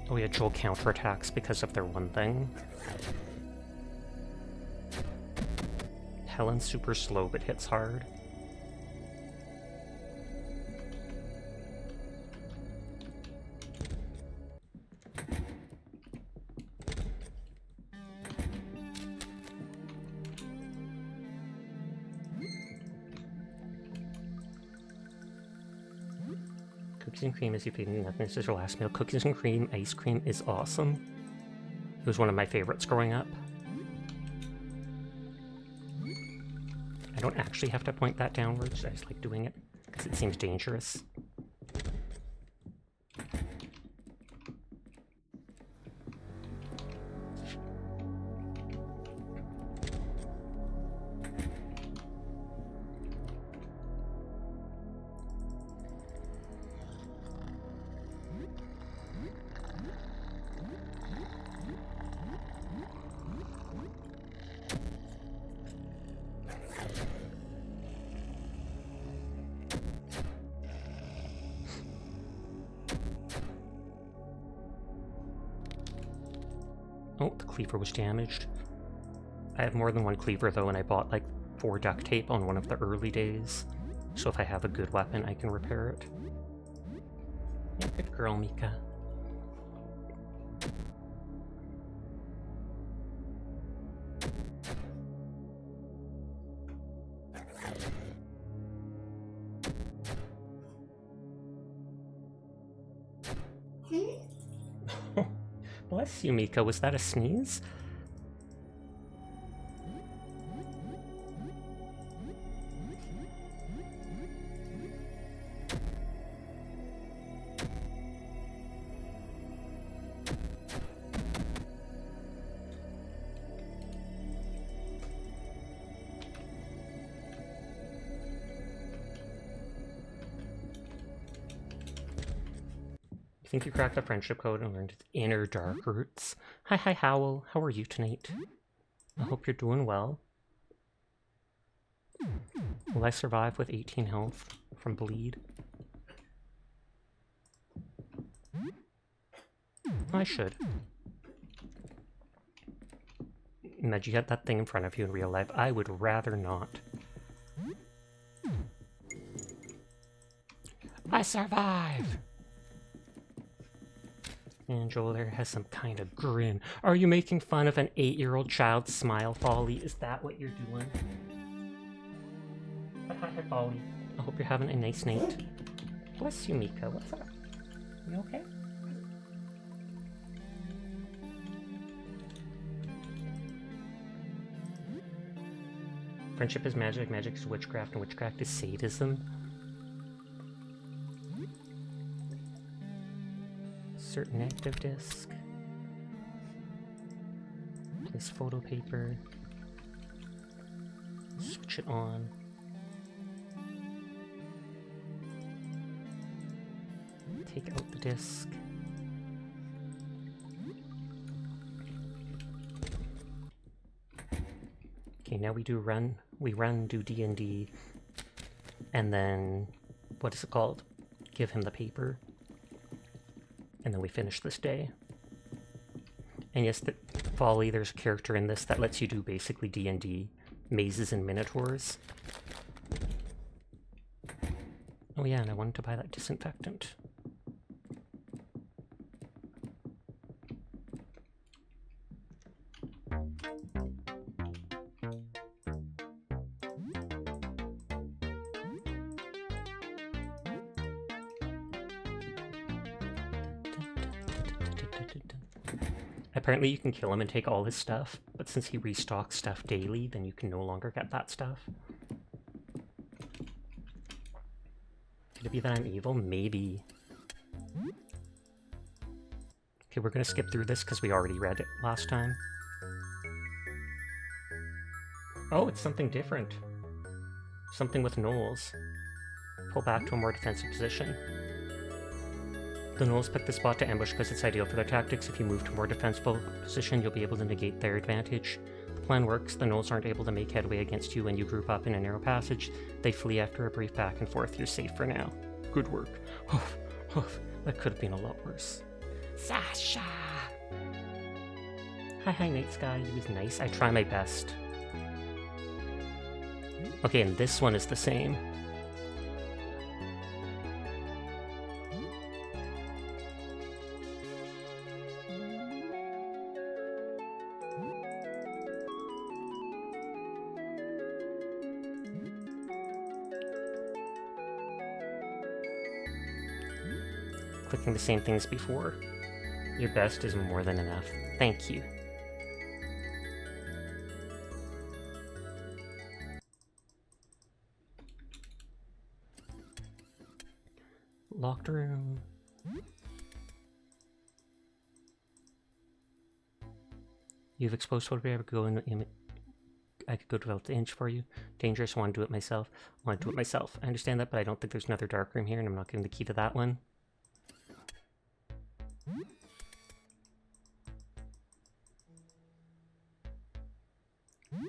Oh yeah, Joel counterattacks because of their one thing. Helen's super slow but hits hard. Cookies and cream is your favorite. Nothing. This is your last meal. Cookies and cream, ice cream is awesome. It was one of my favorites growing up. I don't actually have to point that downwards, I just like doing it, because it seems dangerous. Oh, the cleaver was damaged. I have more than one cleaver though, and I bought like 4 duct tape on one of the early days. So if I have a good weapon, I can repair it. Yeah, good girl, Mika. Bless you, Mika. Was that a sneeze? I think you cracked the friendship code and learned its inner dark roots. Hi, Howl. How are you tonight? I hope you're doing well. Will I survive with 18 health from bleed? I should. imagine you had that thing in front of you in real life. I would rather not. I survive! And Joel there has some kind of grin. Are you making fun of an 8-year-old child's smile, Folly? Is that what you're doing? Hi, Folly. I hope you're having a nice night. Bless you, Mika. What's up? You okay? Friendship is magic, magic is witchcraft, and witchcraft is sadism. Certain active disk. Place photo paper. Switch it on. Take out the disk. Okay, now we do D&D, and then, what is it called? Give him the paper. And then we finish this day. And yes, Folly, there's a character in this that lets you do basically D&D, mazes and minotaurs. Oh yeah, and I wanted to buy that disinfectant. Apparently you can kill him and take all his stuff, but since he restocks stuff daily, then you can no longer get that stuff. Could it be that I'm evil? Maybe. Okay, we're gonna skip through this because we already read it last time. Oh, it's something different. Something with gnolls. Pull back to a more defensive position. The gnolls pick this spot to ambush because it's ideal for their tactics. If you move to a more defensible position, you'll be able to negate their advantage. The plan works. The gnolls aren't able to make headway against you when you group up in a narrow passage. They flee after a brief back and forth. You're safe for now. Good work. That could have been a lot worse. Sasha! Hi, Night Sky. He was nice. I try my best. Okay, and this one is the same. Clicking the same thing as before. Your best is more than enough. Thank you. Locked room. You've exposed photograph. I could go develop the image for you. Dangerous. I want to do it myself. I want to do it myself. I understand that, but I don't think there's another dark room here, and I'm not giving the key to that one.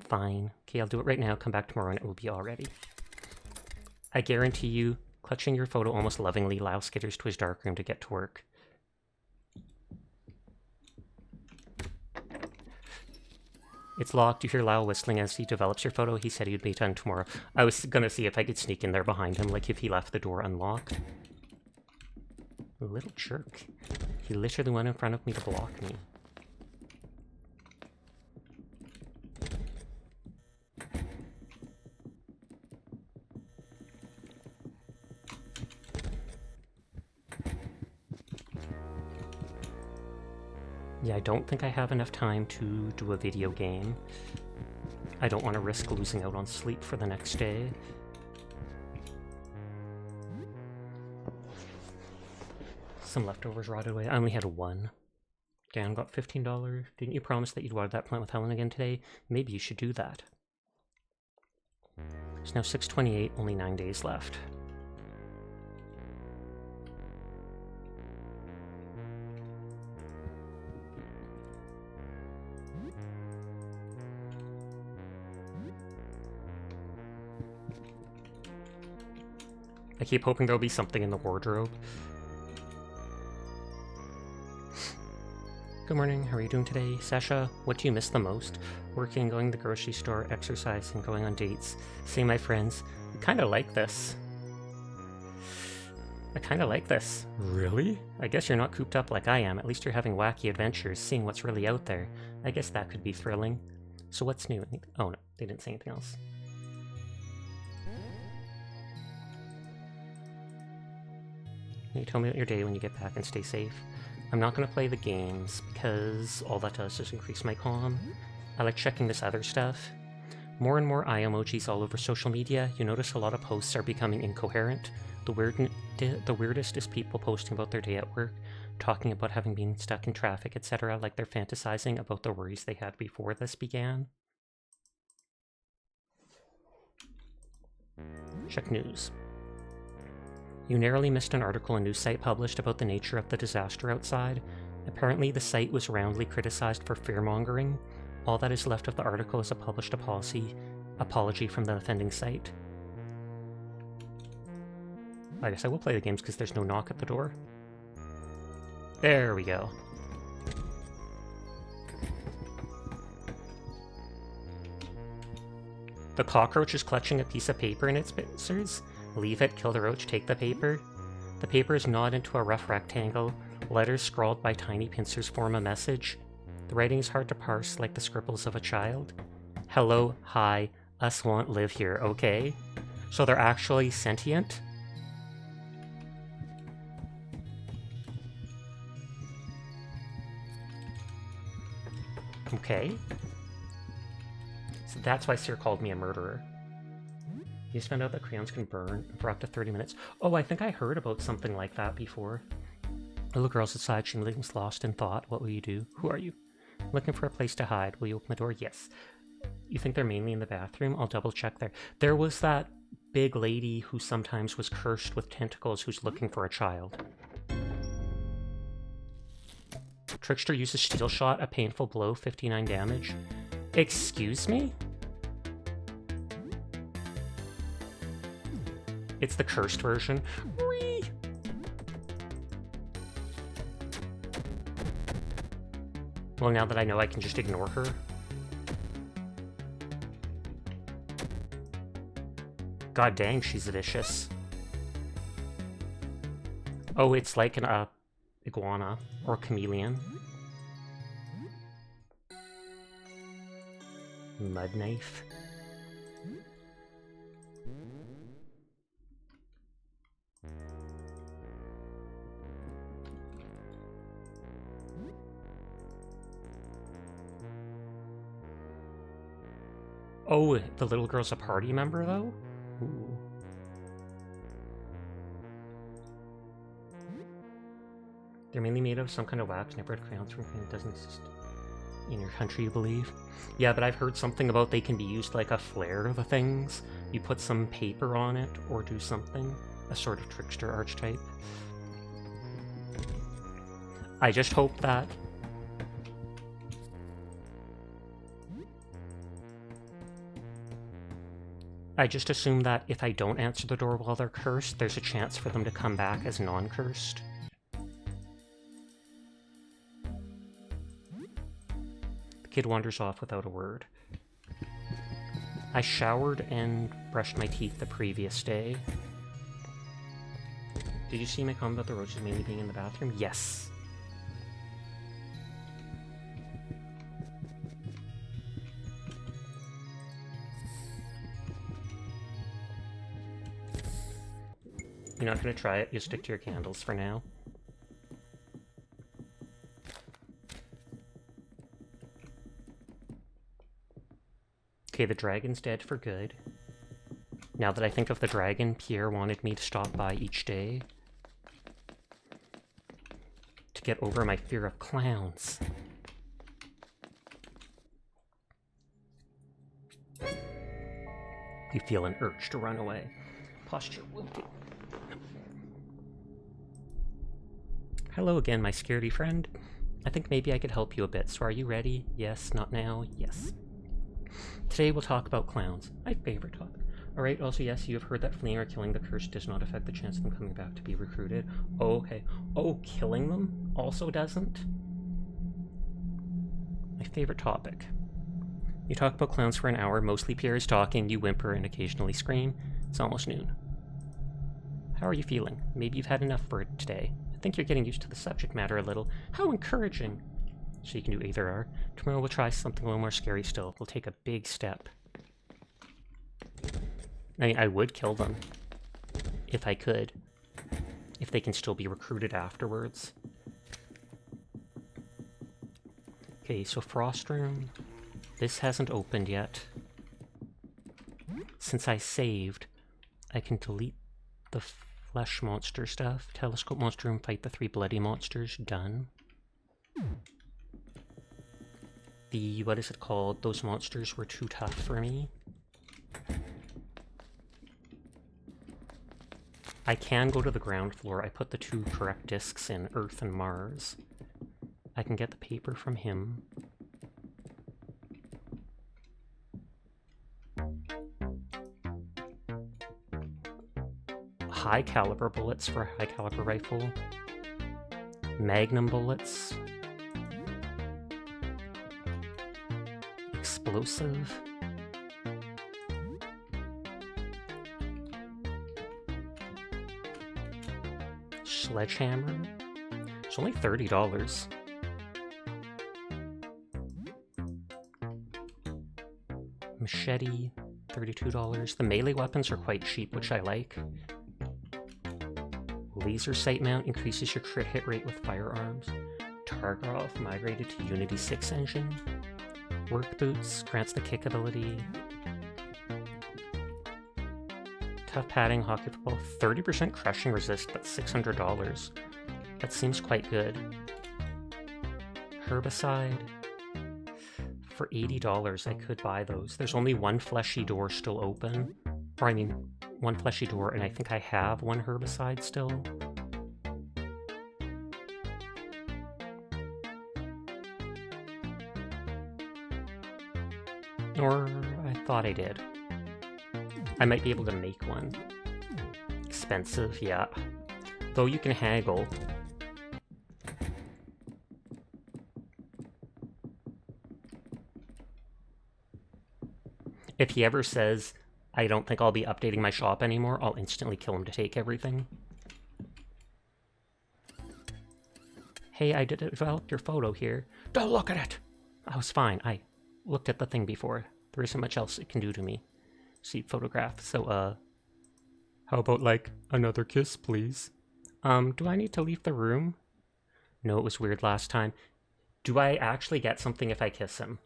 Fine. Okay, I'll do it right now. Come back tomorrow and it will be all ready. I guarantee you, clutching your photo almost lovingly, Lyle skitters to his darkroom to get to work. It's locked. You hear Lyle whistling as he develops your photo. He said he would be done tomorrow. I was gonna see if I could sneak in there behind him, like if he left the door unlocked. Little jerk. He literally went in front of me to block me. Yeah, I don't think I have enough time to do a video game. I don't want to risk losing out on sleep for the next day. Some leftovers rotted away. I only had one. Dan got $15. Didn't you promise that you'd water that plant with Helen again today? Maybe you should do that. It's now 6:28, only 9 days left. I keep hoping there'll be something in the wardrobe. Good morning, how are you doing today? Sasha, what do you miss the most? Working, going to the grocery store, exercising, going on dates, seeing my friends. I kinda like this. Really? I guess you're not cooped up like I am. At least you're having wacky adventures, seeing what's really out there. I guess that could be thrilling. So what's new? Oh no, they didn't say anything else. You tell me about your day when you get back and stay safe. I'm not going to play the games because all that does is increase my calm. I like checking this other stuff. More and more eye emojis all over social media. You notice a lot of posts are becoming incoherent. The weirdest is people posting about their day at work, talking about having been stuck in traffic, etc., like they're fantasizing about the worries they had before this began. Check news. You narrowly missed an article a news site published about the nature of the disaster outside. Apparently, the site was roundly criticized for fear-mongering. All that is left of the article is a published apology from the offending site. I guess I will play the games because there's no knock at the door. There we go. The cockroach is clutching a piece of paper in its pincers. Leave it, kill the roach, take the paper. The paper is gnawed into a rough rectangle. Letters scrawled by tiny pincers form a message. The writing is hard to parse, like the scribbles of a child. Hello, hi, us won't live here, okay? So they're actually sentient? Okay. So that's why Sir called me a murderer. You just found out that crayons can burn for up to 30 minutes. Oh, I think I heard about something like that before. Little girl's outside, she looks lost in thought. What will you do? Who are you? Looking for a place to hide. Will you open the door? Yes. You think they're mainly in the bathroom? I'll double check there. There was that big lady who sometimes was cursed with tentacles who's looking for a child. Trickster uses steel shot, a painful blow, 59 damage. Excuse me? It's the cursed version. Whee! Well, now that I know I can just ignore her. God dang, she's vicious. Oh, it's like an iguana or chameleon. Mud knife. Oh, the little girl's a party member, though? Ooh. They're mainly made of some kind of wax, never had crayons from it doesn't exist in your country, you believe? Yeah, but I've heard something about they can be used like a flare of the things. You put some paper on it, or do something. A sort of trickster archetype. I just hope that... I just assume that if I don't answer the door while they're cursed, there's a chance for them to come back as non-cursed. The kid wanders off without a word. I showered and brushed my teeth the previous day. Did you see my comment about the roaches mainly being in the bathroom? Yes. You're not going to try it, you'll stick to your candles for now. Okay, the dragon's dead for good. Now that I think of the dragon, Pierre wanted me to stop by each day to get over my fear of clowns. You feel an urge to run away. Posture will do. Hello again, my scaredy friend. I think maybe I could help you a bit, so are you ready? Yes, not now, yes. Today we'll talk about clowns, my favorite topic. Alright, also yes, you have heard that fleeing or killing the cursed does not affect the chance of them coming back to be recruited. Oh, okay. Oh, killing them also doesn't? My favorite topic. You talk about clowns for an hour, mostly Pierre is talking, you whimper and occasionally scream. It's almost noon. How are you feeling? Maybe you've had enough for today. I think you're getting used to the subject matter a little. How encouraging! So you can do either or. Tomorrow we'll try something a little more scary still. We'll take a big step. I mean, I would kill them. If I could. If they can still be recruited afterwards. Okay, so Frost Room. This hasn't opened yet. Since I saved, I can delete the flesh monster stuff. Telescope monster room, fight the 3 bloody monsters. Done. The, what is it called? Those monsters were too tough for me. I can go to the ground floor. I put the 2 correct discs in, Earth and Mars. I can get the paper from him. High caliber bullets for a high caliber rifle. Magnum bullets. Explosive. Sledgehammer. It's only $30. Machete, $32. The melee weapons are quite cheap, which I like. Laser sight mount increases your crit hit rate with firearms. Tarkov migrated to Unity 6 engine. Work boots grants the kick ability. Tough padding, hockey football, 30% crushing resist, but $600. That seems quite good. Herbicide. For $80, I could buy those. There's only one fleshy door still open. Or I mean, one fleshy door, and I think I have one herbicide still. Or I thought I did. I might be able to make one. Expensive, yeah. Though you can haggle. If he ever says, I don't think I'll be updating my shop anymore, I'll instantly kill him to take everything. Hey, I developed your photo here. Don't look at it! I was fine. I looked at the thing before. There isn't much else it can do to me. See, photograph. So, how about, like, another kiss, please? Do I need to leave the room? No, it was weird last time. Do I actually get something if I kiss him?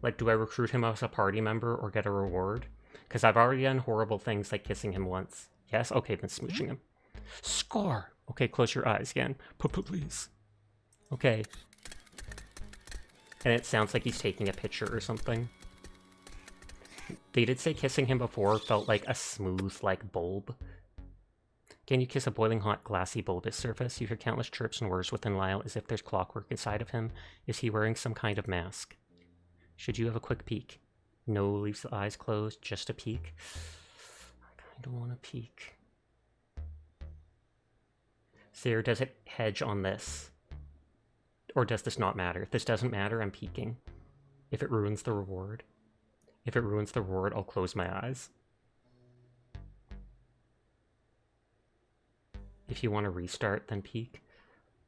Like, do I recruit him as a party member or get a reward? Because I've already done horrible things like kissing him once. Yes? Okay, been smooching him. Score! Okay, close your eyes again. Please. Okay. And it sounds like he's taking a picture or something. They did say kissing him before felt like a smooth, like, bulb. Can you kiss a boiling hot, glassy, bulbous surface? You hear countless chirps and whirs within Lyle as if there's clockwork inside of him. Is he wearing some kind of mask? Should you have a quick peek? No, leaves the eyes closed, just a peek. I kind of want to peek. Sarah, does it hedge on this? Or does this not matter? If this doesn't matter, I'm peeking. If it ruins the reward. If it ruins the reward, I'll close my eyes. If you want to restart, then peek.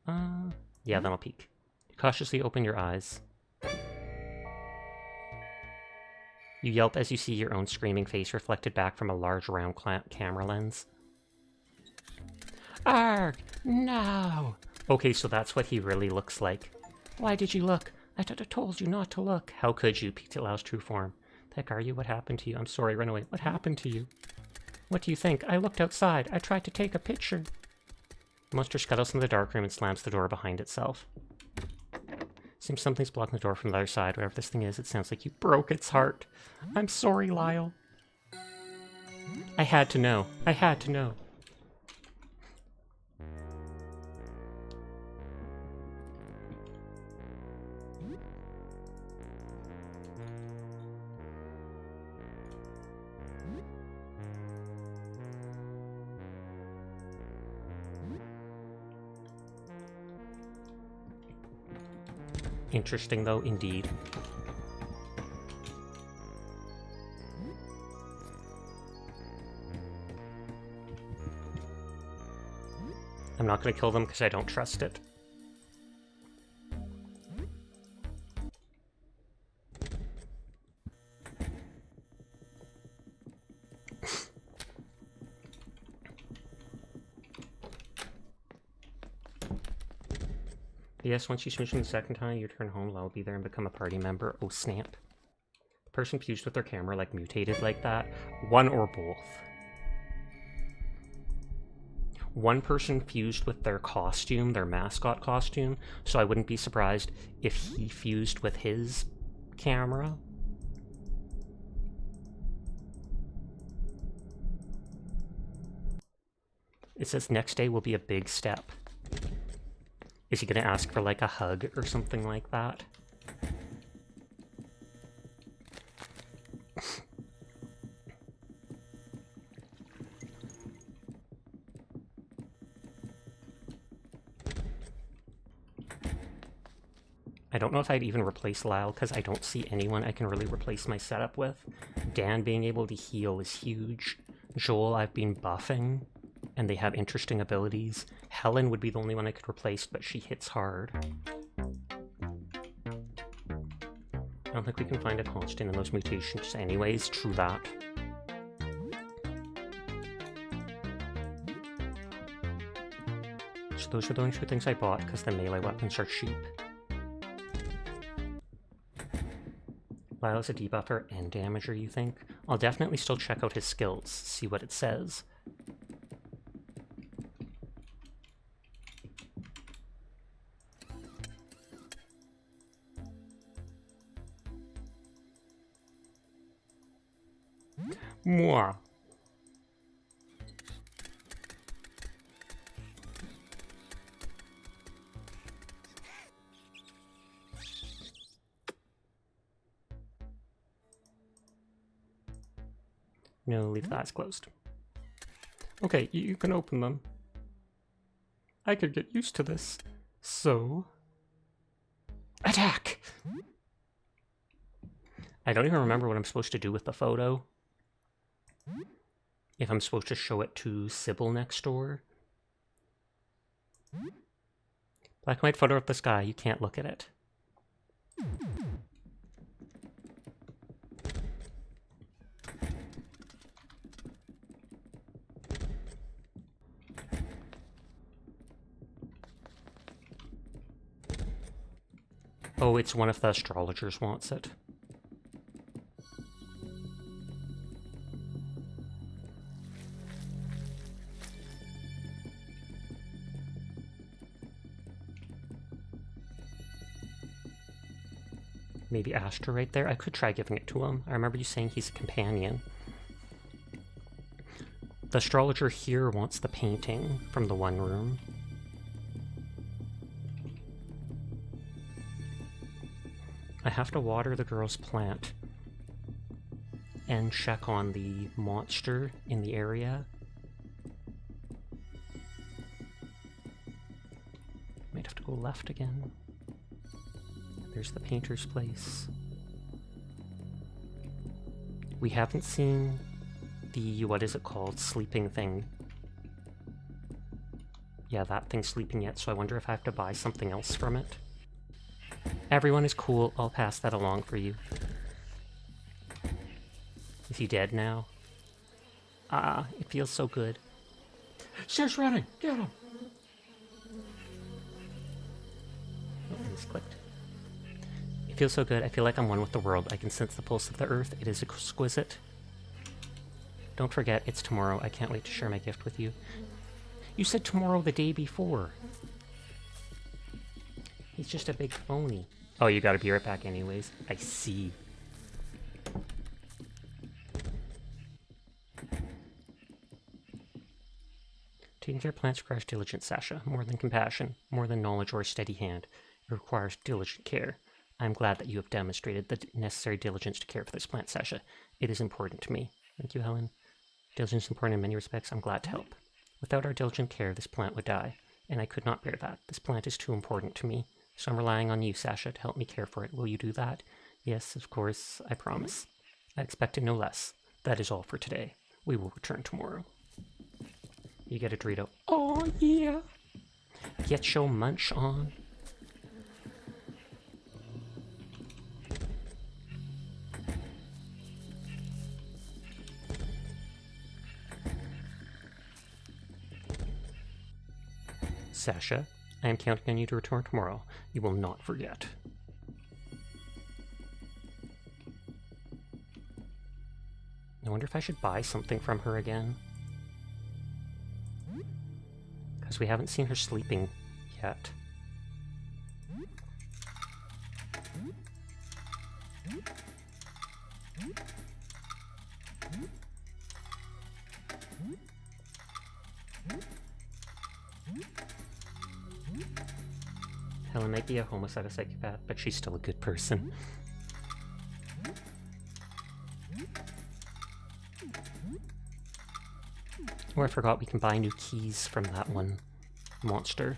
Yeah, then I'll peek. Cautiously open your eyes. You yelp as you see your own screaming face reflected back from a large round camera lens. Arg! No! Okay, so that's what he really looks like. Why did you look? I told you not to look. How could you? Peeked at Lao's true form. The heck are you? What happened to you? I'm sorry, run away. What happened to you? What do you think? I looked outside. I tried to take a picture. The monster scuttles in the dark room and slams the door behind itself. Seems something's blocking the door from the other side. Whatever this thing is, it sounds like you broke its heart. I'm sorry, Lyle. I had to know. I had to know. Interesting, though, indeed. I'm not going to kill them because I don't trust it. Yes, once you switch them the second time, you turn home, I'll be there and become a party member. Oh, snap. The person fused with their camera, like, mutated like that. One or both. One person fused with their costume, their mascot costume, so I wouldn't be surprised if he fused with his camera. It says next day will be a big step. Is he going to ask for, like, a hug or something like that? I don't know if I'd even replace Lyle, because I don't see anyone I can really replace my setup with. Dan being able to heal is huge. Joel I've been buffing, and they have interesting abilities. Helen would be the only one I could replace, but she hits hard. I don't think we can find a constant in those mutations anyways, true that. So those are the only two things I bought, because the melee weapons are cheap. Lyle's a debuffer and damager, you think? I'll definitely still check out his skills, see what it says. Moi. No, leave the eyes closed. Okay, you can open them. I could get used to this. So... attack! I don't even remember what I'm supposed to do with the photo. If I'm supposed to show it to Sybil next door. Black and white photo of the sky, you can't look at it. Oh, it's one of the astrologers wants it. Maybe Astra right there? I could try giving it to him. I remember you saying he's a companion. The astrologer here wants the painting from the one room. I have to water the girl's plant and check on the monster in the area. Might have to go left again. There's the painter's place. We haven't seen the, what is it called, sleeping thing. Yeah, that thing's sleeping yet, so I wonder if I have to buy something else from it. Everyone is cool, I'll pass that along for you. Is he dead now? Ah, it feels so good. She's running! Get him! Oh, I just clicked. It feels so good, I feel like I'm one with the world. I can sense the pulse of the earth, it is exquisite. Don't forget, it's tomorrow. I can't wait to share my gift with you. You said tomorrow the day before. He's just a big phony. Oh, you gotta be right back anyways. I see. Taking care of plants requires diligent, Sasha. More than compassion, more than knowledge or a steady hand. It requires diligent care. I am glad that you have demonstrated the necessary diligence to care for this plant, Sasha. It is important to me. Thank you, Helen. Diligence is important in many respects. I'm glad to help. Without our diligent care, this plant would die, and I could not bear that. This plant is too important to me. So I'm relying on you, Sasha, to help me care for it. Will you do that? Yes, of course, I promise. I expected no less. That is all for today. We will return tomorrow. You get a Dorito. Oh, yeah. Get your munch on. Sasha, I am counting on you to return tomorrow. You will not forget. I wonder if I should buy something from her again. Because we haven't seen her sleeping yet. Helen might be a homicidal psychopath, but she's still a good person. Oh, I forgot we can buy new keys from that one monster.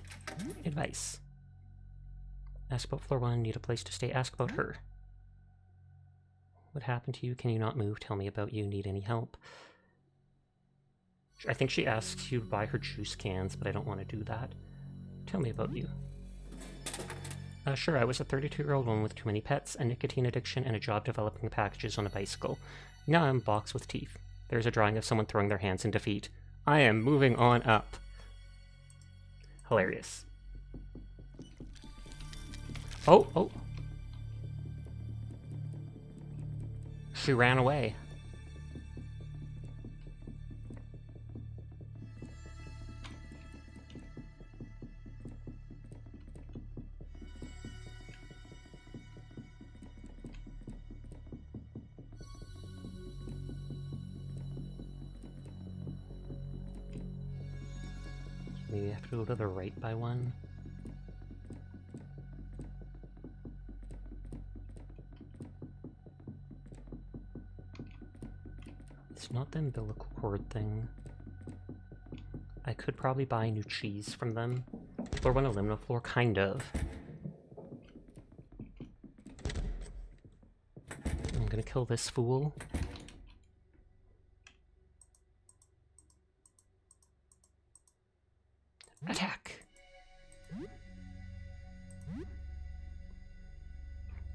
Advice. Ask about floor 1, need a place to stay, ask about her. What happened to you? Can you not move? Tell me about you. Need any help? I think she asks you to buy her juice cans, but I don't want to do that. Tell me about you. Sure, I was a 32-year-old woman with too many pets, a nicotine addiction, and a job developing packages on a bicycle. Now I'm a box with teeth. There's a drawing of someone throwing their hands in defeat. I am moving on up. Hilarious. Oh. She ran away. Maybe I have to go to the right by one. It's not the umbilical cord thing. I could probably buy new cheese from them. Floor 1 aluminum floor, kind of. I'm gonna kill this fool. Attack!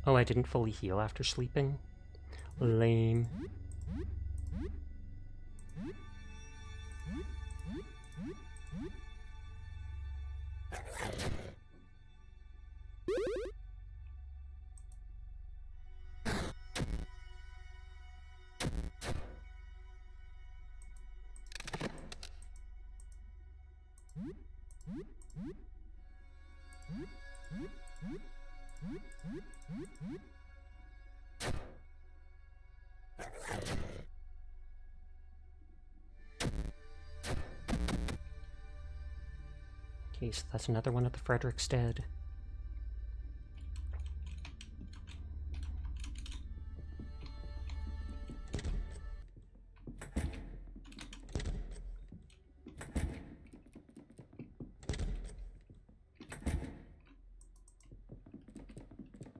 Oh, I didn't fully heal after sleeping? Lame. Okay, so that's another one at the Frederickstead.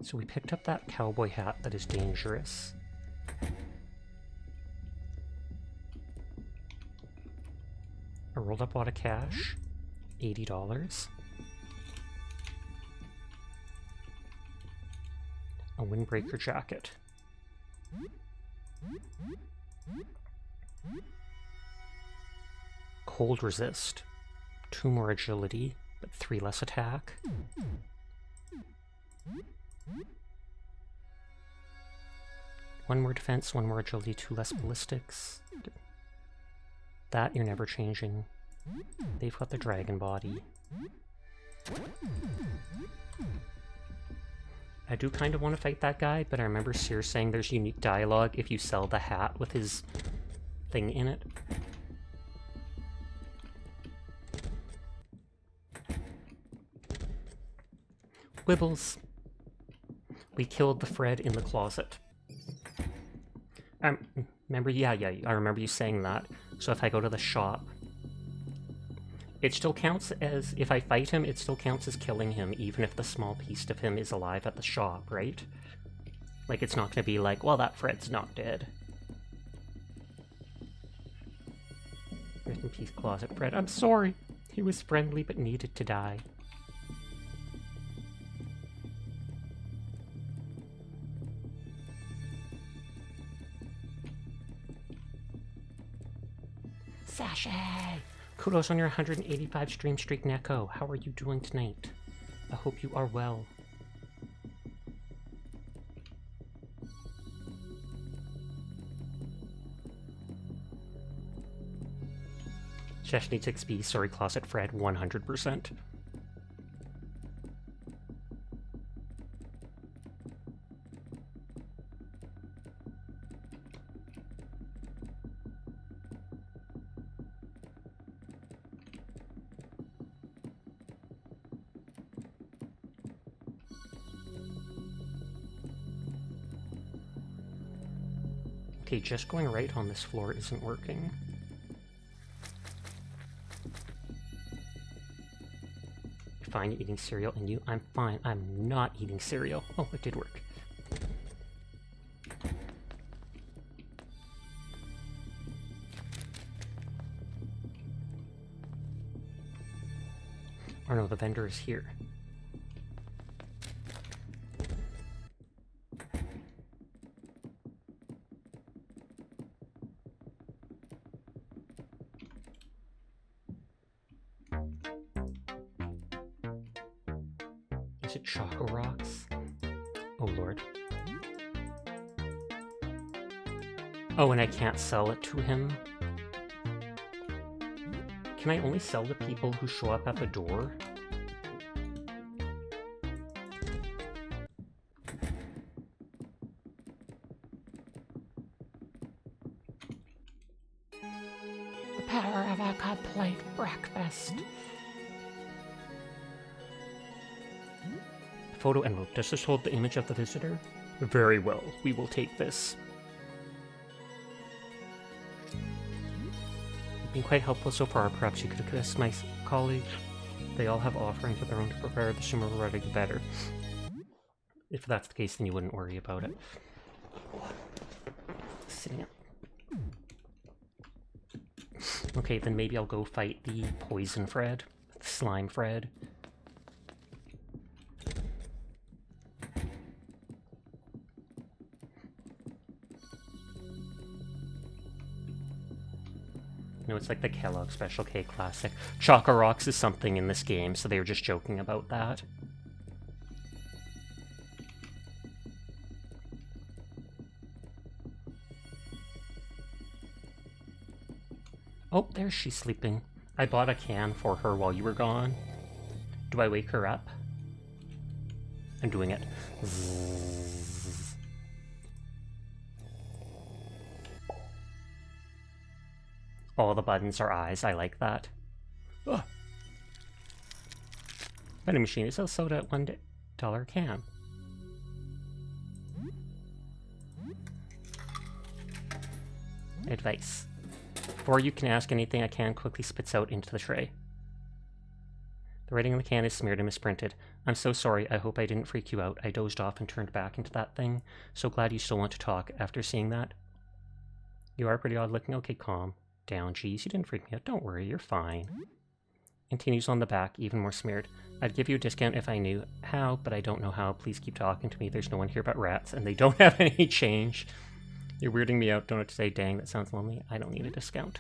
So we picked up that cowboy hat that is dangerous. A rolled up wad of cash. $80. A windbreaker jacket. Cold resist. 2 more agility, but 3 less attack. One more defense, 1 more agility, 2 less ballistics. That you're never changing. They've got the dragon body. I do kind of want to fight that guy, but I remember Sears saying there's unique dialogue if you sell the hat with his thing in it. Wibbles. We killed the Fred in the closet. Remember, yeah, I remember you saying that. So if I go to the shop, It still counts as, if I fight him, it still counts as killing him, even if the small piece of him is alive at the shop, right? Like, it's not gonna be like, well, that Fred's not dead. Rest in peace, Closet Fred. I'm sorry. He was friendly but needed to die. Sashay! Kudos on your 185 stream streak, Neko. How are you doing tonight? I hope you are well. Shesh needs XP. Sorry, Closet Fred. 100%. Okay, just going right on this floor isn't working. Fine eating cereal, and you? I'm fine. I'm not eating cereal. Oh, it did work. Or no, the vendor is here. Is it Choco Rocks? Oh lord. Oh, and I can't sell it to him? Can I only sell to people who show up at the door? The power of a complete breakfast. Photo envelope. Does this hold the image of the visitor? Very well. We will take this. You've been quite helpful so far. Perhaps you could assist my colleagues. They all have offerings of their own to prepare. The sooner we're ready, the better. If that's the case, then you wouldn't worry about it. Sitting up. Okay, then maybe I'll go fight the Poison Fred. The Slime Fred. No, it's like the Kellogg Special K Classic. Choco Rocks is something in this game, so they were just joking about that. Oh, there she's sleeping. I bought a can for her while you were gone. Do I wake her up? I'm doing it. Zzz. All the buttons are eyes. I like that. Ugh. Vending machine. It sells soda at $1 a can. Advice. Before you can ask anything, a can quickly spits out into the tray. The writing on the can is smeared and misprinted. I'm so sorry. I hope I didn't freak you out. I dozed off and turned back into that thing. So glad you still want to talk after seeing that. You are pretty odd looking. Okay, calm down. Geez, you didn't freak me out. Don't worry, you're fine. Continues on the back, even more smeared. I'd give you a discount if I knew how, but I don't know how. Please keep talking to me. There's no one here but rats, and they don't have any change. You're weirding me out. Don't have to say, dang, that sounds lonely. I don't need a discount.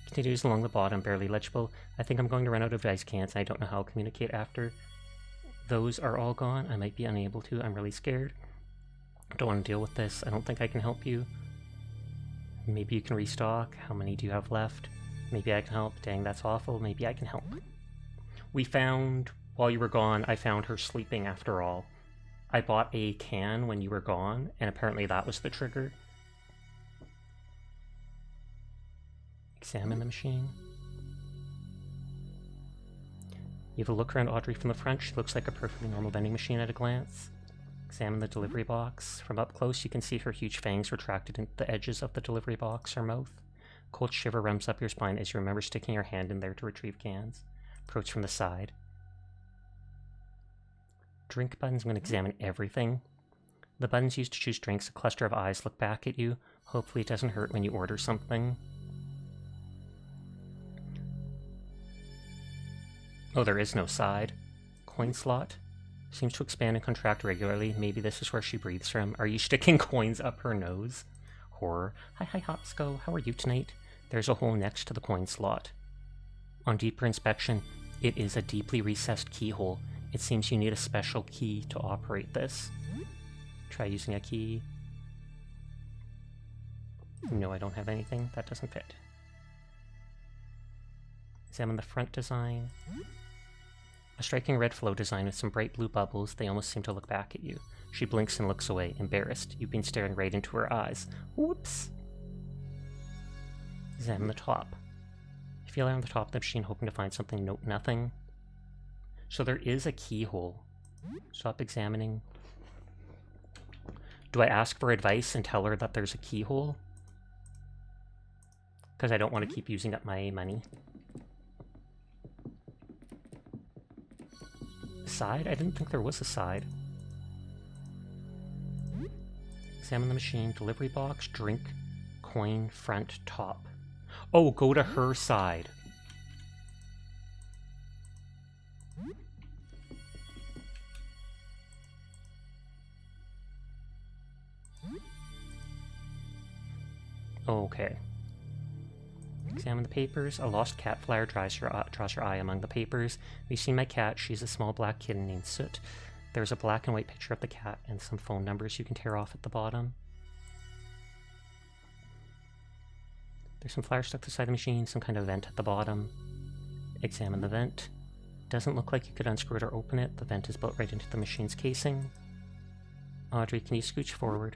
Continues along the bottom, barely legible. I think I'm going to run out of ice cans. I don't know how I'll communicate after those are all gone. I might be unable to. I'm really scared. I don't want to deal with this. I don't think I can help you. Maybe you can restock. How many do you have left? Maybe I can help. Dang, that's awful. Maybe I can help. We found, while you were gone, I found her sleeping after all. I bought a can when you were gone, and apparently that was the trigger. Examine the machine. You have a look around Audrey from the front. She looks like a perfectly normal vending machine at a glance. Examine the delivery box. From up close, you can see her huge fangs retracted into the edges of the delivery box, her mouth. Cold shiver runs up your spine as you remember sticking your hand in there to retrieve cans. Approach from the side. Drink buttons, I'm going to examine everything. The buttons used to choose drinks, a cluster of eyes look back at you. Hopefully it doesn't hurt when you order something. Oh, there is no side. Coin slot. Seems to expand and contract regularly. Maybe this is where she breathes from. Are you sticking coins up her nose? Horror. Hi, Hopsco. How are you tonight? There's a hole next to the coin slot. On deeper inspection, it is a deeply recessed keyhole. It seems you need a special key to operate this. Try using a key. No, I don't have anything. That doesn't fit. Examine the front design. A striking red flow design with some bright blue bubbles. They almost seem to look back at you. She blinks and looks away, embarrassed. You've been staring right into her eyes. Whoops! Examine the top. You feel around the top of the machine, hoping to find something. Nope, nothing. So there is a keyhole. Stop examining. Do I ask for advice and tell her that there's a keyhole? Because I don't want to keep using up my money. Side? I didn't think there was a side. Examine the machine. Delivery box, drink, coin, front, top. Oh, go to her side. Okay. Examine the papers. A lost cat flyer draws your eye among the papers. Have you seen my cat? She's a small black kitten named Soot. There's a black and white picture of the cat and some phone numbers you can tear off at the bottom. There's some flyers stuck to the side of the machine, some kind of vent at the bottom. Examine the vent. Doesn't look like you could unscrew it or open it. The vent is built right into the machine's casing. Audrey, can you scooch forward?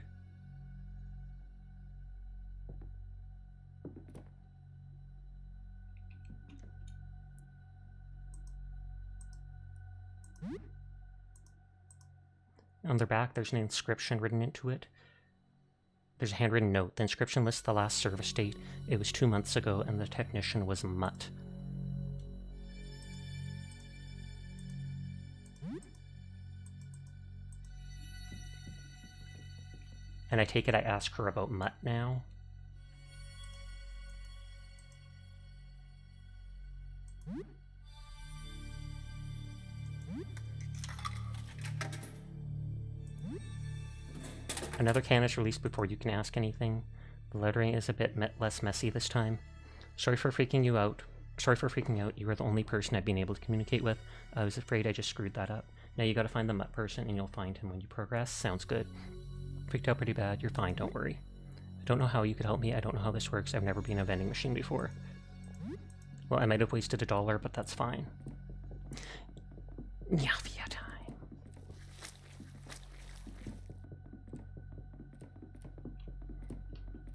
On their back, there's an inscription written into it. There's a handwritten note. The inscription lists the last service date. It was 2 months ago, and the technician was Mutt. And I take it I ask her about Mutt now. Another can is released before you can ask anything. The lettering is a bit less messy this time. Sorry for freaking you out. You are the only person I've been able to communicate with. I was afraid I just screwed that up. Now you gotta find the Mutt person and you'll find him when you progress. Sounds good. Freaked out pretty bad. You're fine, don't worry. I don't know how you could help me. I don't know how this works. I've never been in a vending machine before. Well, I might have wasted $1, but that's fine. Yafia time.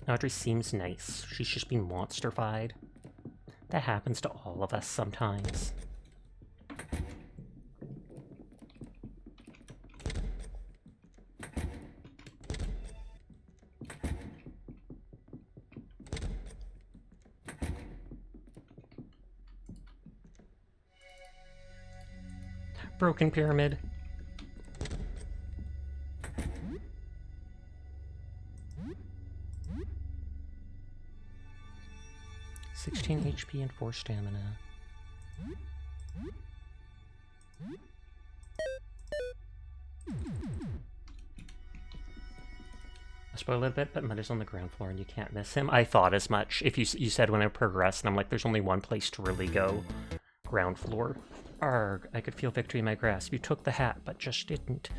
Audrey seems nice. She's just been monsterfied. That happens to all of us sometimes. Broken pyramid. $16 HP and 4 stamina. I'll spoil it a bit, but Mutt is on the ground floor and you can't miss him. I thought as much. If you said when I progressed, and I'm like, there's only one place to really go. Ground floor. Arg, I could feel victory in my grasp. You took the hat, but just didn't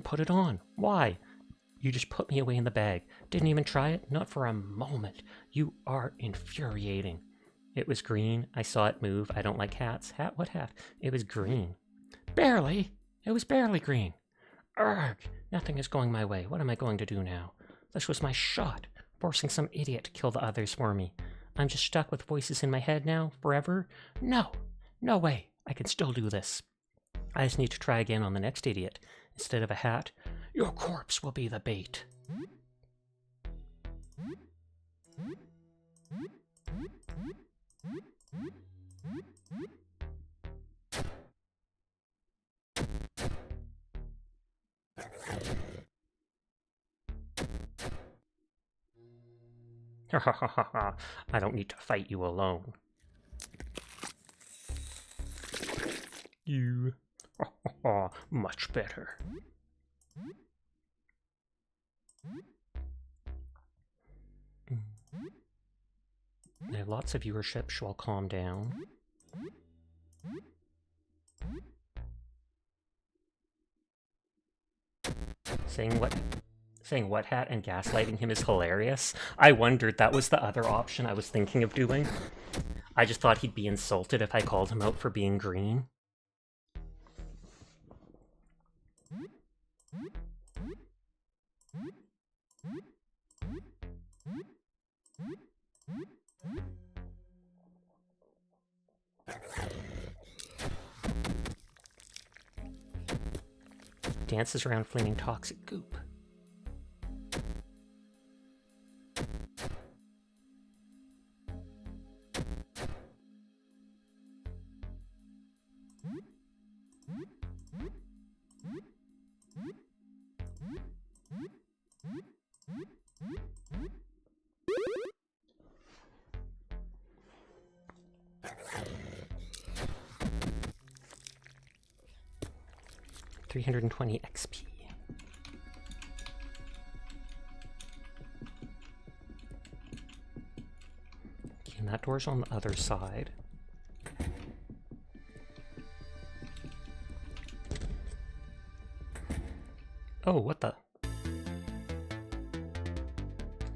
put it on. Why? You just put me away in the bag. Didn't even try it? Not for a moment. You are infuriating. It was green. I saw it move. I don't like hats. Hat? What hat? It was green. Barely. It was barely green. Arg! Nothing is going my way. What am I going to do now? This was my shot. Forcing some idiot to kill the others for me. I'm just stuck with voices in my head now? Forever? No. No way. I can still do this. I just need to try again on the next idiot. Instead of a hat, your corpse will be the bait. Ha ha ha ha ha. I don't need to fight you alone. You. Ha ha ha. Much better. I have lots of viewership, so I'll calm down. Saying what hat and gaslighting him is hilarious. I wondered that was the other option I was thinking of doing. I just thought he'd be insulted if I called him out for being green. Dances around flaming toxic goop. $320 XP. Okay, and that door's on the other side. Oh, what the?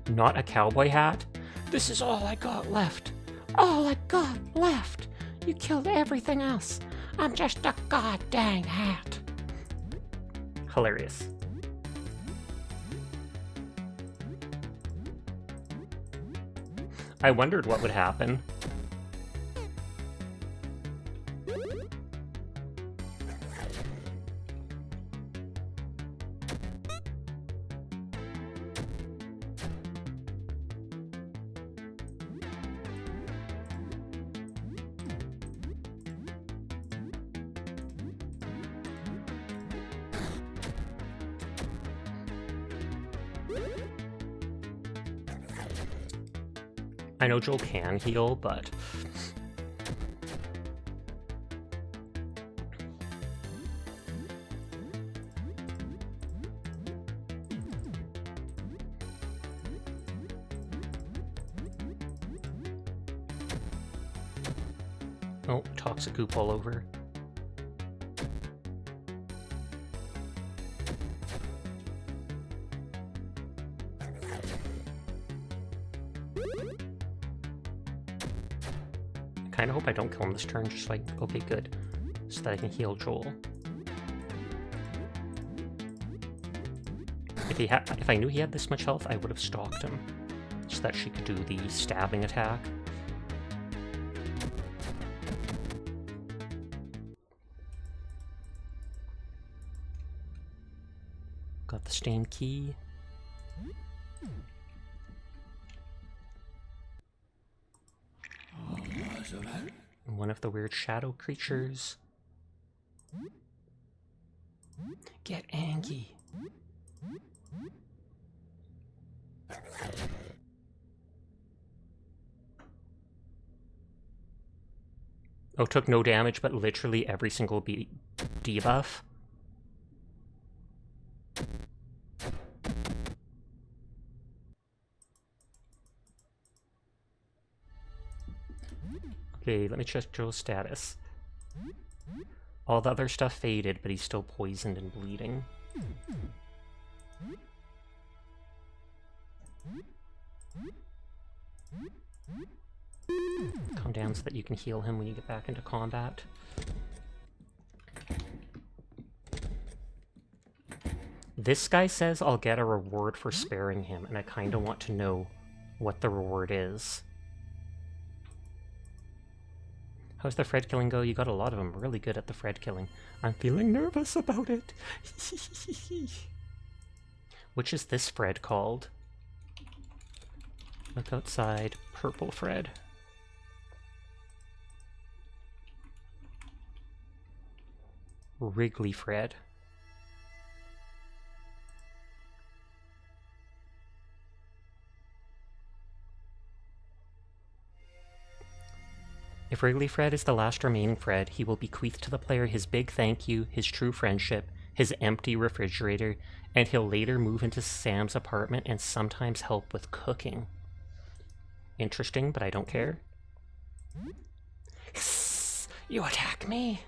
Not a cowboy hat? This is all I got left. All I got left. You killed everything else. I'm just a goddamn hat. Hilarious. I wondered what would happen. I know Joel can heal, but... Oh, toxic goop all over. I kinda hope I don't kill him this turn, just like, okay, good. So that I can heal Joel. If I knew he had this much health, I would have stalked him. So that she could do the stabbing attack. Got the stained key. One of the weird shadow creatures. Get Angie. Oh, took no damage, but literally every single debuff. Okay, let me check Joel's status. All the other stuff faded, but he's still poisoned and bleeding. Calm down so that you can heal him when you get back into combat. This guy says I'll get a reward for sparing him, and I kinda want to know what the reward is. How's the Fred killing go? You got a lot of them. Really good at the Fred killing. I'm feeling nervous about it. Which is this Fred called? Look outside. Purple Fred. Wrigley Fred. If Wrigley Fred is the last remaining Fred, he will bequeath to the player his big thank you, his true friendship, his empty refrigerator, and he'll later move into Sam's apartment and sometimes help with cooking. Interesting, but I don't care. You attack me?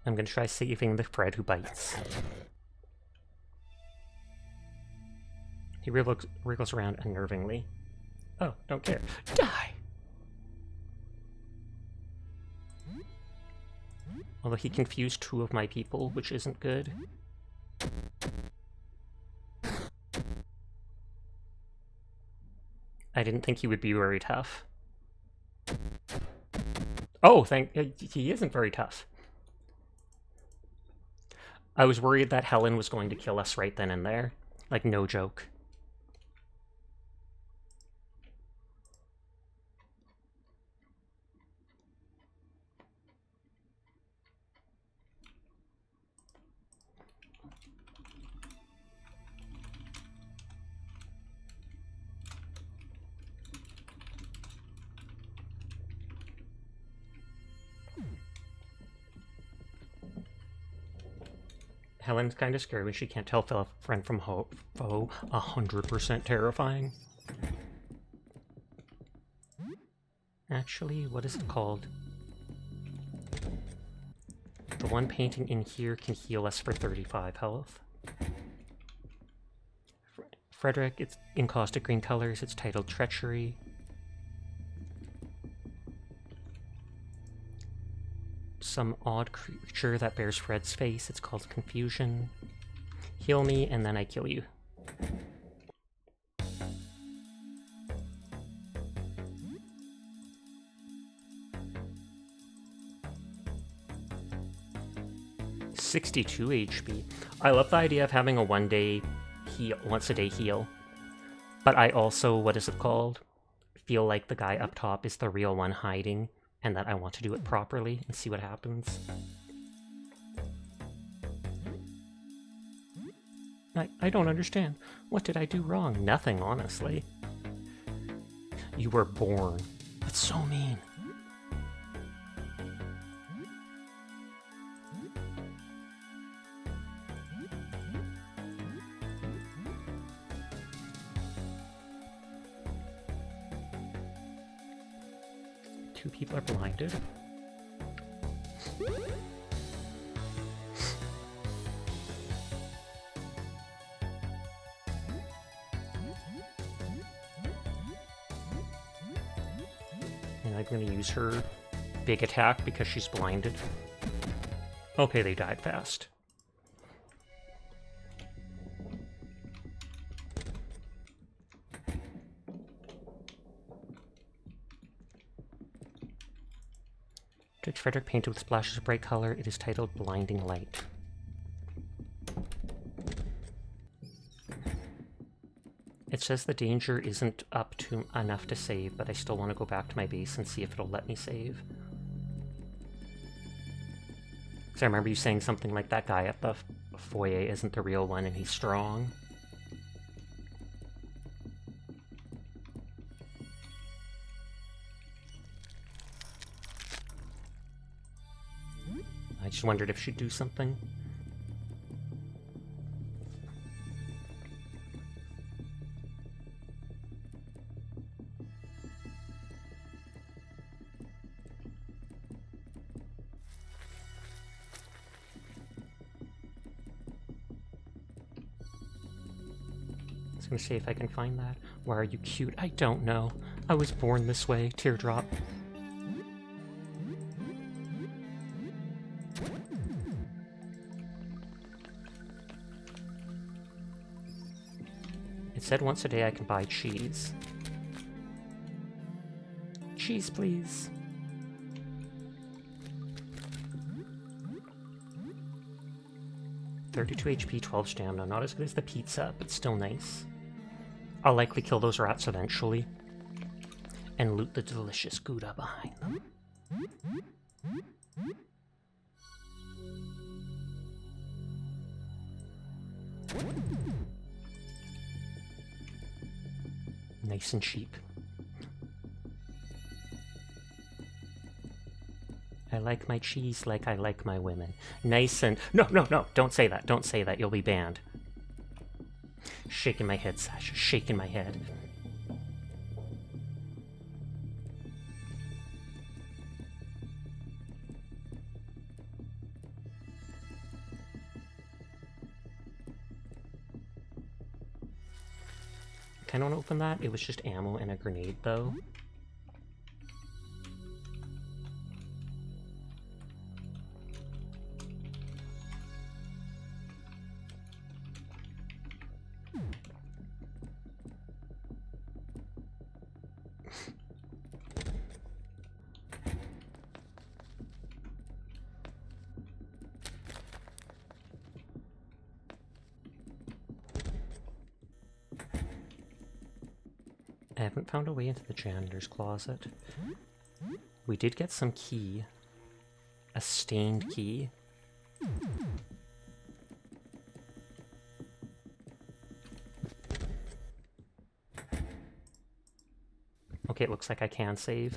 I'm gonna try saving the Fred who bites. He wriggles around unnervingly. Oh, don't care. Die! Although he confused 2 of my people, which isn't good. I didn't think he would be very tough. Oh, he isn't very tough. I was worried that Helen was going to kill us right then and there. Like, no joke. Helen's kind of scary when she can't tell friend from foe. 100% terrifying. Actually, what is it called? The one painting in here can heal us for 35 health. Frederick, it's in caustic green colors. It's titled Treachery. Some odd creature that bears Fred's face. It's called Confusion. Heal me, and then I kill you. $62 HP. I love the idea of having a once a day heal. But I also, what is it called? Feel like the guy up top is the real one hiding, and that I want to do it properly and see what happens. I don't understand. What did I do wrong? Nothing, honestly. You were born. That's so mean. Two people are blinded. And I'm going to use her big attack because she's blinded. Okay, they died fast. Judge Frederick painted with splashes of bright color. It is titled Blinding Light. It says the danger isn't up to enough to save, but I still want to go back to my base and see if it'll let me save. Because I remember you saying something like that guy at the foyer isn't the real one and he's strong. I just wondered if she'd do something. I was gonna see if I can find that. Why are you cute? I don't know. I was born this way. Teardrop. It said once a day I can buy cheese. Cheese, please. $32 HP, 12 stamina. Not as good as the pizza, but still nice. I'll likely kill those rats eventually. And loot the delicious Gouda behind them. nice and cheap. I like my cheese like I like my women. Nice and... No, no, no, don't say that. Don't say that. You'll be banned. Shaking my head, Sasha. Shaking my head. Can I not open that? It was just ammo and a grenade, though. I haven't found a way into the janitor's closet. We did get some key. A stained key. Okay, it looks like I can save.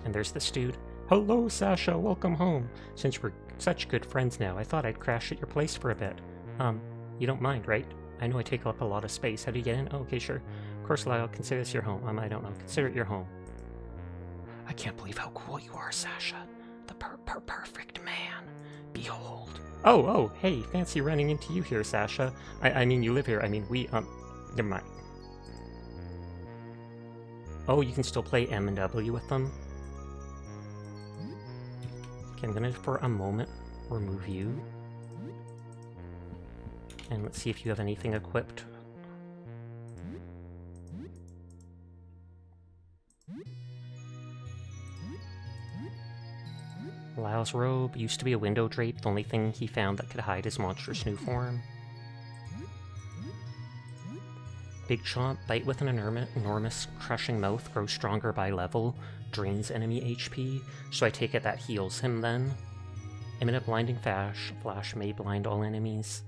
And there's this dude. Hello, Sasha, welcome home. Since we're such good friends now, I thought I'd crash at your place for a bit. You don't mind, right? I know I take up a lot of space. How do you get in? Oh, okay, sure. Of course, Lyle, consider this your home. I don't know. Consider it your home. I can't believe how cool you are, Sasha. The perfect man. Behold. Oh, hey, fancy running into you here, Sasha. I mean, you live here. I mean, never mind. Oh, you can still play M and W with them? Okay, I'm gonna, for a moment, remove you. And let's see if you have anything equipped. Lyle's robe used to be a window drape. The only thing he found that could hide his monstrous new form. Big Chomp, bite with an enormous crushing mouth, grows stronger by level, drains enemy HP, so I take it that heals him then. Emit a blinding flash may blind all enemies.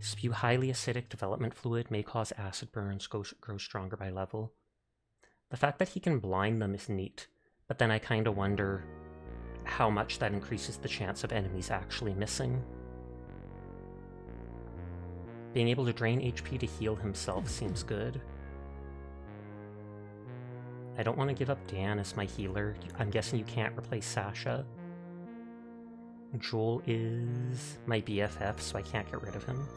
Spew highly acidic development fluid, may cause acid burns, grow stronger by level. The fact that he can blind them is neat, but then I kinda wonder how much that increases the chance of enemies actually missing. Being able to drain HP to heal himself seems good. I don't want to give up Dan as my healer. I'm guessing you can't replace Sasha. Joel is my BFF, so I can't get rid of him.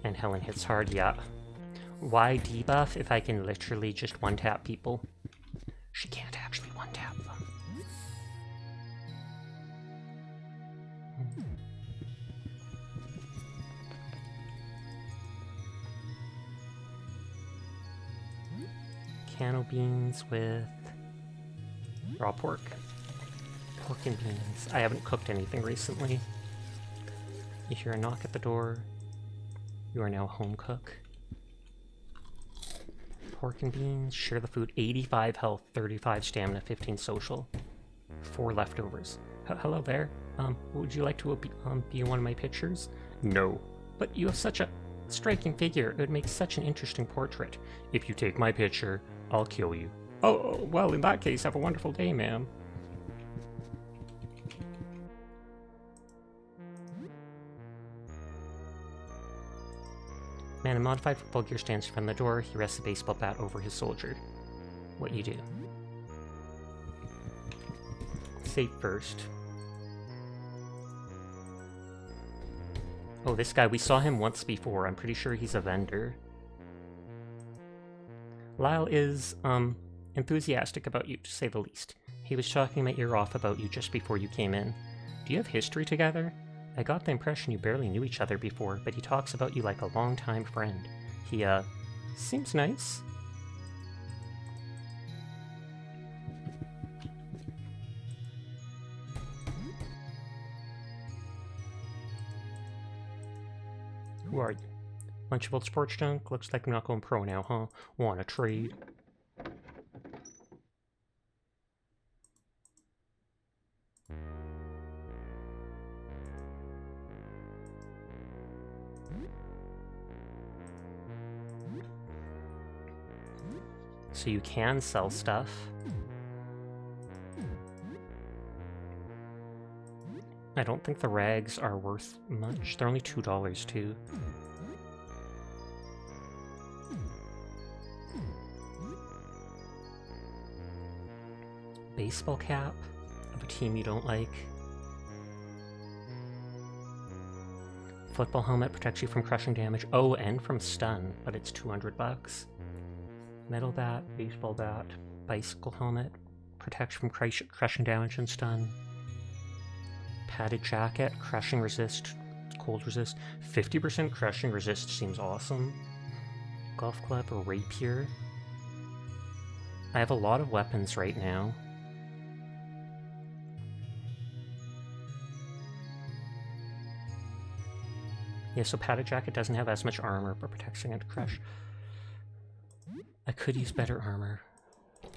And Helen hits hard, yeah. Why debuff if I can literally just one-tap people? She can't actually one-tap them. Cano beans with raw pork. Pork and beans. I haven't cooked anything recently. You hear a knock at the door. You are now home cook. Pork and beans, share the food, 85 health, 35 stamina, 15 social. 4 leftovers. Hello there. Would you like to be in one of my pictures? No. But you have such a striking figure. It would make such an interesting portrait. If you take my picture, I'll kill you. Oh, well, in that case, have a wonderful day, ma'am. Man in modified football gear stands in front of the door. He rests a baseball bat over his soldier. What you do? Save first. Oh, this guy, we saw him once before. I'm pretty sure he's a vendor. Lyle is, enthusiastic about you, to say the least. He was talking my ear off about you just before you came in. Do you have history together? I got the impression you barely knew each other before, but he talks about you like a longtime friend. He, seems nice. Who are you? Bunch of old sports junk. Looks like I'm not going pro now, huh? Wanna trade? So you can sell stuff. I don't think the rags are worth much. They're only $2 too. Baseball cap of a team you don't like. Football helmet protects you from crushing damage. Oh, and from stun, but it's $200. Metal bat, baseball bat, bicycle helmet protects from crushing damage and stun. Padded jacket, crushing resist, cold resist. 50% crushing resist seems awesome. Golf club or rapier. I have a lot of weapons right now. Yeah, so padded jacket doesn't have as much armor, but protects against crush. I could use better armor,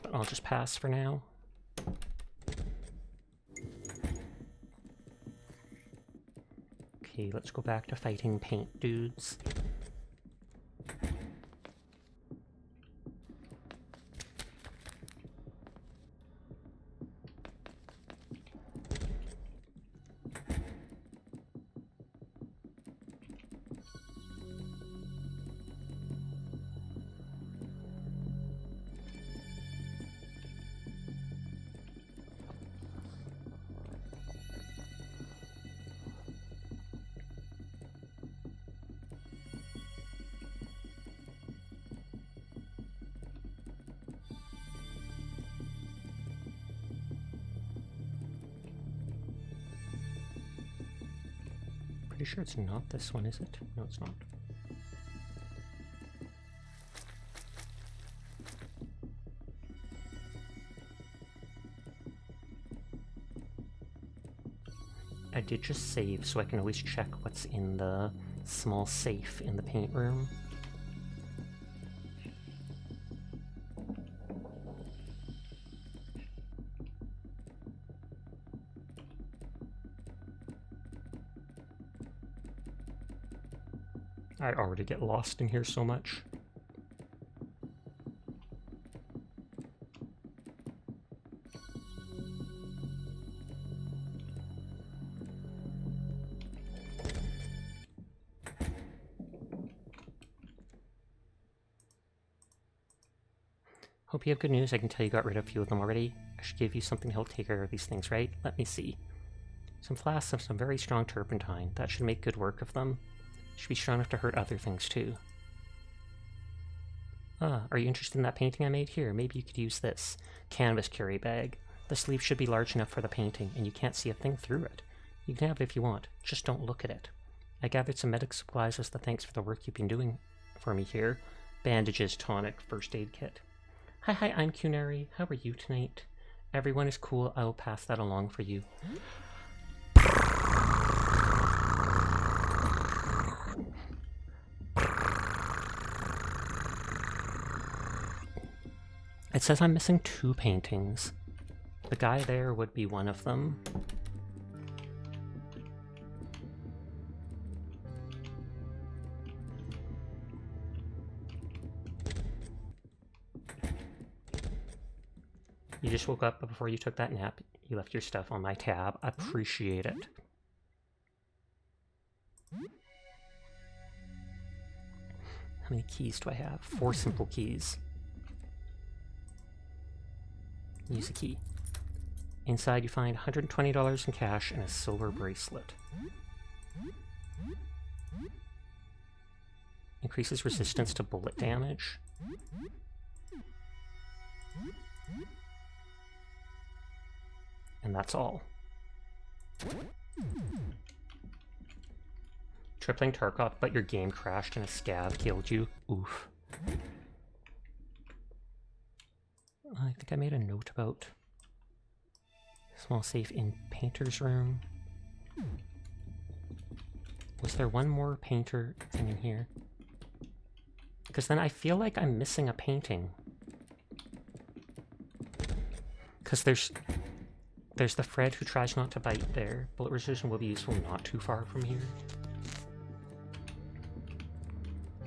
but I'll just pass for now. Okay, let's go back to fighting paint dudes. Pretty sure it's not this one, is it? No, it's not. I did just save, so I can always check what's in the small safe in the paint room. I already get lost in here so much. Hope you have good news. I can tell you got rid of a few of them already. I should give you something to help take care of these things, right? Let me see. Some flasks of some very strong turpentine. That should make good work of them. Should be strong enough to hurt other things too. Ah, are you interested in that painting I made? Here, maybe you could use this. Canvas carry bag. The sleeve should be large enough for the painting, and you can't see a thing through it. You can have it if you want, just don't look at it. I gathered some medical supplies as the thanks for the work you've been doing for me here. Bandages, tonic, first aid kit. Hi, I'm Cunary. How are you tonight? Everyone is cool. I will pass that along for you. It says I'm missing 2 paintings. The guy there would be one of them. You just woke up, but before you took that nap, you left your stuff on my tab. Appreciate it. How many keys do I have? 4 simple keys. Use a key. Inside you find $120 in cash and a silver bracelet. Increases resistance to bullet damage. And that's all. Tripling Tarkov, but your game crashed and a scav killed you. Oof. I think I made a note about small safe in painter's room. Was there one more painter thing in here? because then I feel like I'm missing a painting. Because there's the Fred who tries not to bite there. Bullet resistance will be useful not too far from here.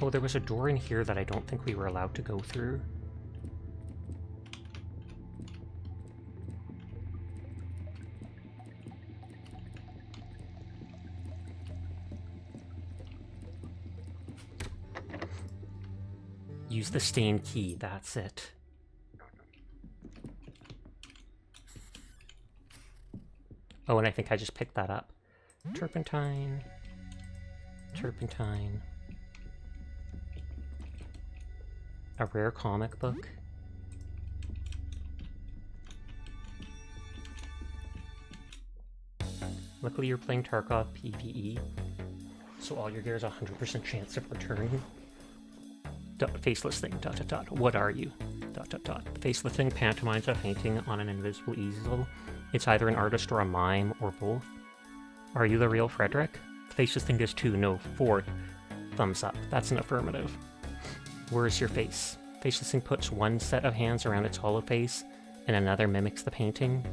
Oh, there was a door in here that I don't think we were allowed to go through. Use the stained key, that's it. Oh, and I think I just picked that up. Turpentine. Turpentine. A rare comic book. Luckily you're playing Tarkov PvE, so all your gear is 100% chance of returning. Faceless thing, ... What are you? ... The faceless thing pantomimes a painting on an invisible easel. It's either an artist or a mime, or both. Are you the real Frederick? The faceless thing does 2, no, 4. Thumbs up. That's an affirmative. Where is your face? Faceless thing puts one set of hands around its hollow face, and another mimics the painting.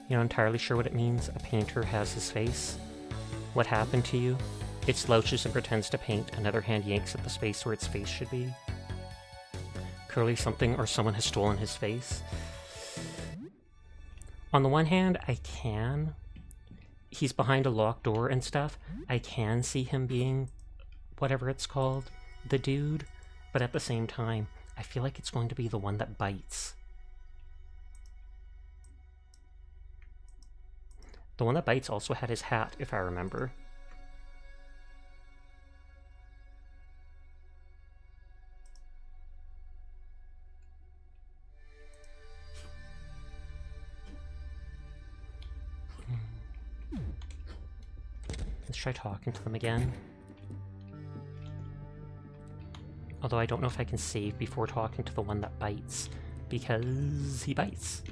You're not entirely sure what it means. A painter has his face. What happened to you? It slouches and pretends to paint. Another hand yanks at the space where its face should be. Clearly something or someone has stolen his face. On the one hand, I can. He's behind a locked door and stuff. I can see him being, whatever it's called, the dude. But at the same time, I feel like it's going to be the one that bites. The one that bites also had his hat, if I remember. Let's try talking to them again. Although I don't know if I can save before talking to the one that bites, because he bites.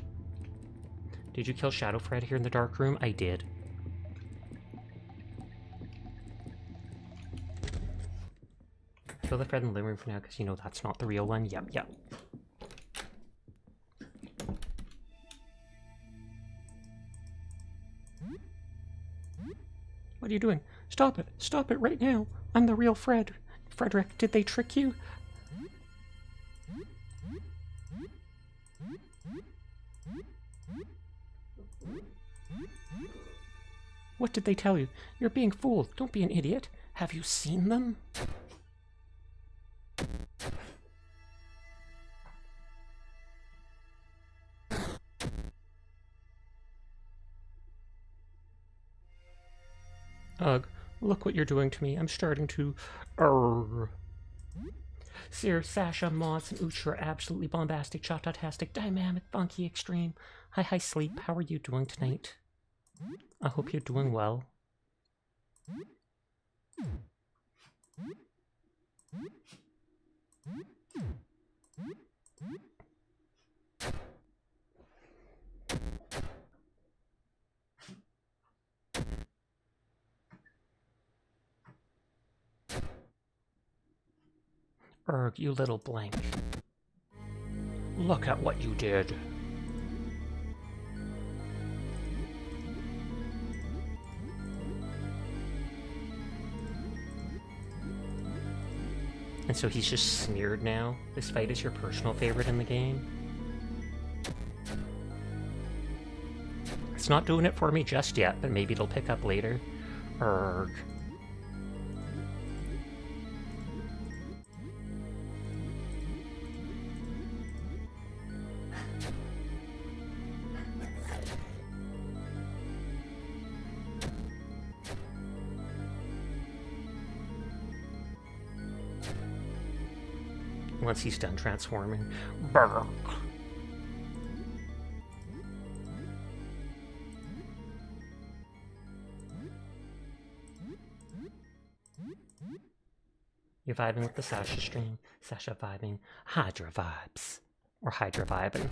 Did you kill Shadow Fred here in the dark room? I did. Kill the Fred in the living room for now, because you know that's not the real one. Yep. What are you doing? Stop it! Stop it right now! I'm the real Fred! Frederick, did they trick you? What did they tell you? You're being fooled. Don't be an idiot. Have you seen them? Ugh, look what you're doing to me. I'm starting to... Sir, Sasha, Mods, and Uch are absolutely bombastic, shot-tastic, dynamic, funky, extreme. Hi, Sleep. How are you doing tonight? I hope you're doing well. Erg, you little blank. Look at what you did. And so he's just smeared now? This fight is your personal favorite in the game? It's not doing it for me just yet, but maybe it'll pick up later. Erg. Once he's done transforming. Brr. You're vibing with the Sasha stream. Sasha vibing. Hydra vibes. Or Hydra vibing.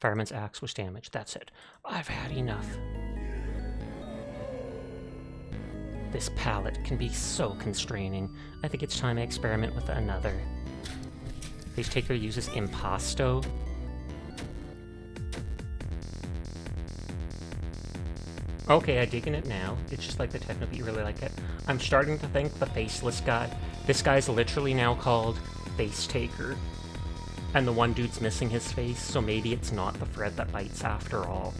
Fireman's axe was damaged. That's it. I've had enough. This palette can be so constraining. I think it's time I experiment with another. Face Taker uses Impasto. Okay, I'm digging it now. It's just like the techno, but you really like it. I'm starting to think the faceless guy, this guy's literally now called Face Taker. And the one dude's missing his face, so maybe it's not the Fred that bites after all.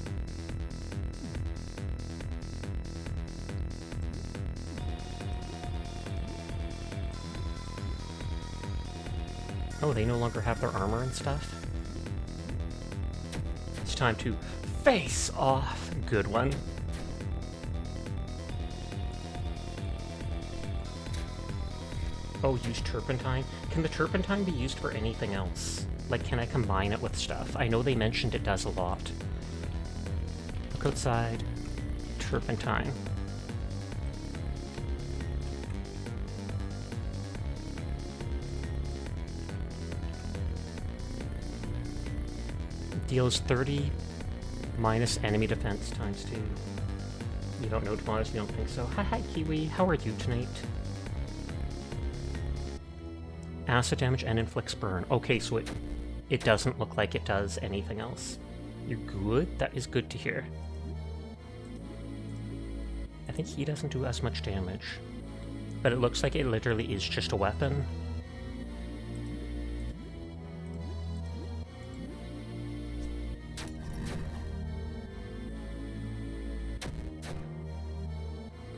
Oh, they no longer have their armor and stuff? It's time to face off. Good one. Oh, use turpentine. Can the turpentine be used for anything else? Like, can I combine it with stuff? I know they mentioned it does a lot. Look outside. Turpentine. Deals 30 minus enemy defense times 2. You don't know Tomas, you don't think so. Hi, Kiwi. How are you tonight? Acid damage and inflicts burn. Okay, so it doesn't look like it does anything else. You're good? That is good to hear. I think he doesn't do as much damage. But it looks like it literally is just a weapon.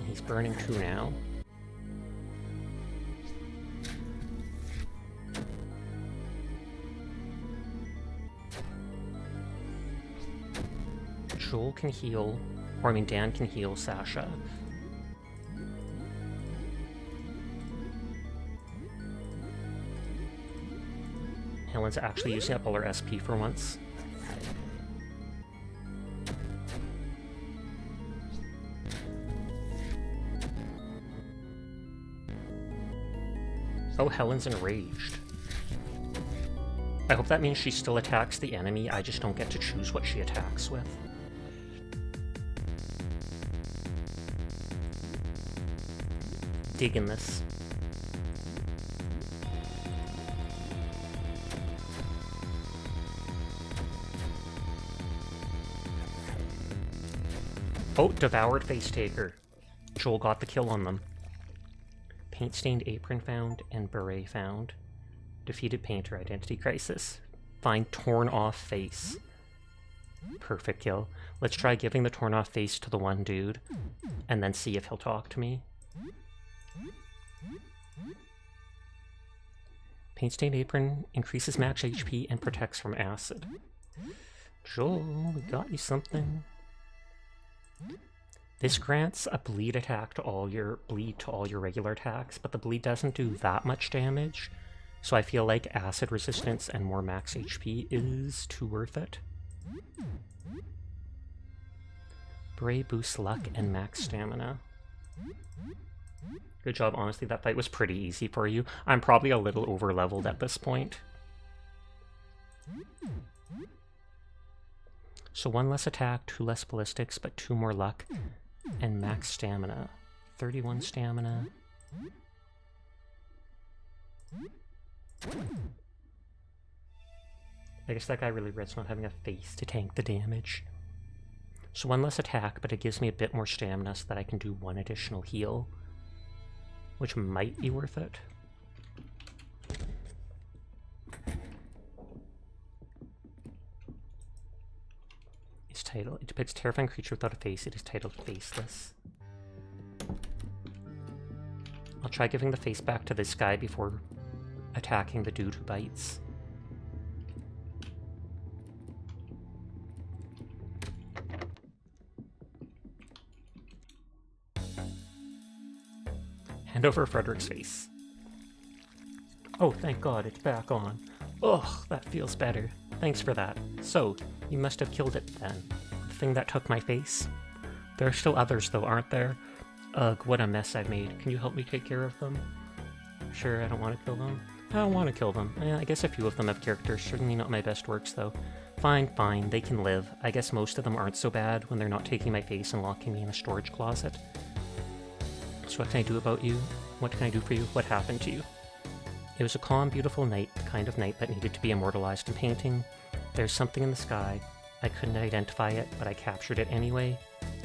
He's burning 2 now. Joel can heal, or I mean Dan can heal Sasha. Helen's actually using up all her SP for once. Oh, Helen's enraged. I hope that means she still attacks the enemy, I just don't get to choose what she attacks with. Digging this. Oh, devoured Face Taker. Joel got the kill on them. Paint-stained apron found and beret found. Defeated painter, identity crisis. Find torn off face. Perfect kill. Let's try giving the torn off face to the one dude, and then see if he'll talk to me. Paint-stained apron increases max HP and protects from acid. Joel, we got you something. This grants a bleed attack to all your regular attacks, but the bleed doesn't do that much damage, so I feel like acid resistance and more max HP is too worth it. Bray boosts luck and max stamina. Good job, honestly, that fight was pretty easy for you. I'm probably a little over-leveled at this point. So 1 less attack, 2 less ballistics, but 2 more luck, and max stamina. 31 stamina. I guess that guy really regrets not having a face to tank the damage. So 1 less attack, but it gives me a bit more stamina so that I can do 1 additional heal, which might be worth it. Its title, it depicts terrifying creature without a face. It is titled Faceless. I'll try giving the face back to this guy before attacking the dude who bites. Hand over Frederick's face. Oh, thank God, it's back on. Ugh, that feels better. Thanks for that. So, you must have killed it then. The thing that took my face? There are still others though, aren't there? Ugh, what a mess I've made. Can you help me take care of them? Sure, I don't want to kill them. I don't want to kill them. I guess a few of them have characters. Certainly not my best works though. Fine, they can live. I guess most of them aren't so bad when they're not taking my face and locking me in a storage closet. what can I do about you? What can I do for you? What happened to you? It was a calm, beautiful night, the kind of night that needed to be immortalized in painting. There's something in the sky. I couldn't identify it, but I captured it anyway.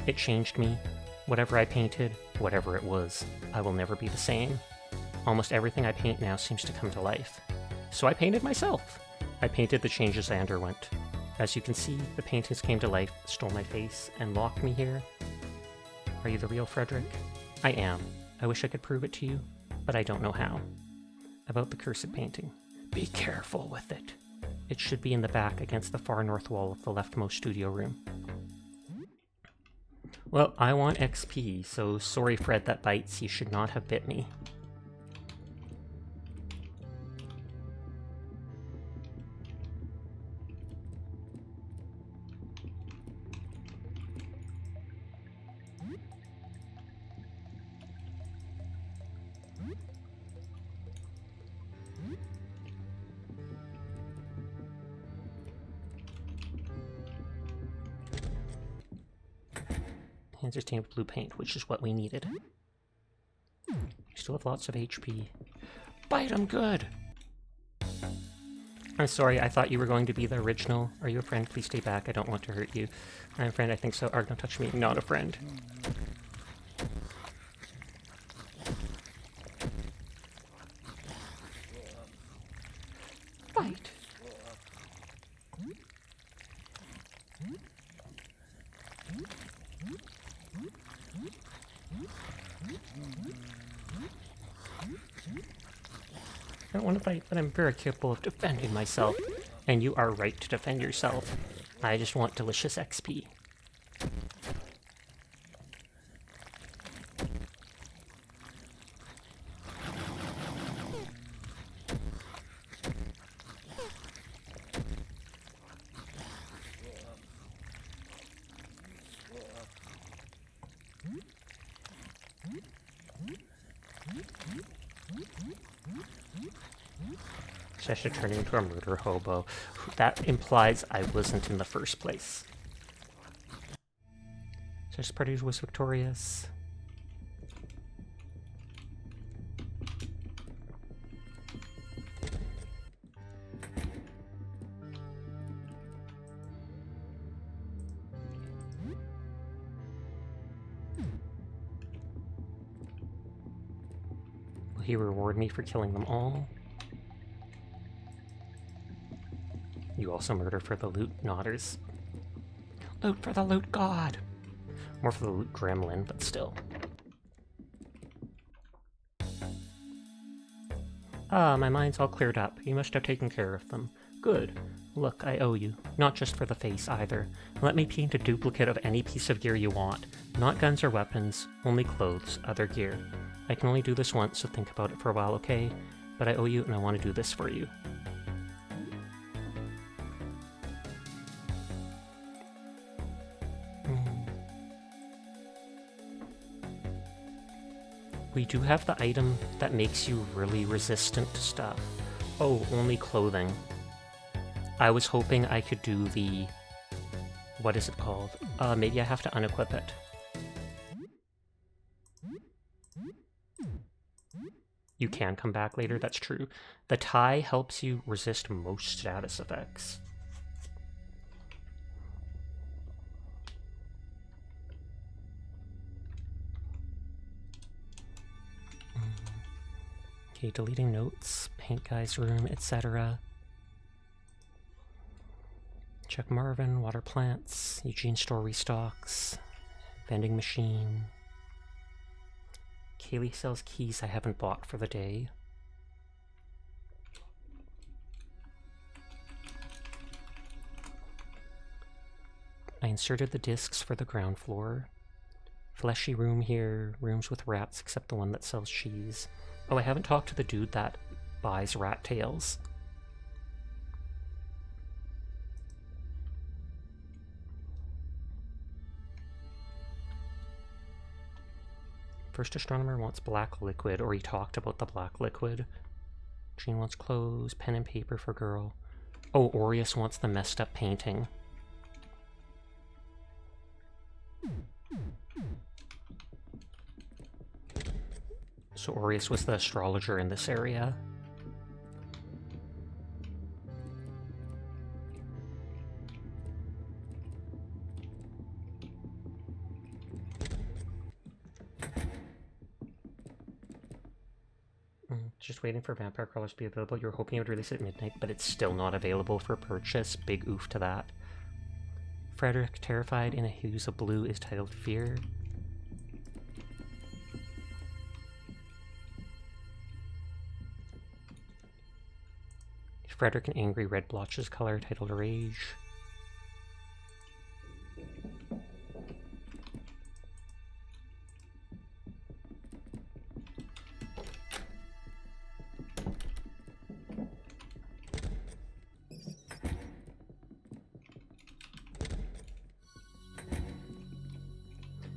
It changed me. Whatever I painted, whatever it was, I will never be the same. Almost everything I paint now seems to come to life. So I painted myself. I painted the changes I underwent. As you can see, the paintings came to life, stole my face, and locked me here. Are you the real Frederick? I am. I wish I could prove it to you, but I don't know how. About the cursed painting. Be careful with it. It should be in the back against the far north wall of the leftmost studio room. Well, I want XP, so sorry Fred that bites, you should not have bit me. Hands are stained with blue paint, which is what we needed. We still have lots of HP. Bite him good! I'm sorry, I thought you were going to be the original. Are you a friend? Please stay back, I don't want to hurt you. I'm a friend, I think so. Arg, don't touch me. Not a friend. Bite! I don't want to fight, but I'm very capable of defending myself. And you are right to defend yourself. I just want delicious XP. So I should turn into a murder hobo. That implies I wasn't in the first place. Search party was victorious. Will he reward me for killing them all? You also murder for the loot, Nodders. Loot for the loot god! More for the loot gremlin, but still. Ah, my mind's all cleared up. You must have taken care of them. Good. Look, I owe you. Not just for the face, either. Let me paint a duplicate of any piece of gear you want. Not guns or weapons, only clothes, other gear. I can only do this once, so think about it for a while, okay? But I owe you and I want to do this for you. We do have the item that makes you really resistant to stuff. Oh, only clothing. I was hoping I could do the... What is it called? Maybe I have to unequip it. You can come back later, that's true. The tie helps you resist most status effects. Okay, deleting notes, paint guy's room, etc. Check Marvin, water plants, Eugene store restocks, vending machine. Kaylee sells keys I haven't bought for the day. I inserted the discs for the ground floor. Fleshy room here, rooms with rats except the one that sells cheese. Oh, I haven't talked to the dude that buys rat tails. First astronomer wants black liquid, or he talked about the black liquid. Jean wants clothes, pen and paper for girl. Oh, Aureus wants the messed up painting. So Aureus was the astrologer in this area. Just waiting for Vampire Crawlers to be available. You're hoping it would release at midnight, but it's still not available for purchase. Big oof to that. Frederick, terrified in a hues of blue, is titled Fear. Frederick, an angry red blotches color, titled Rage.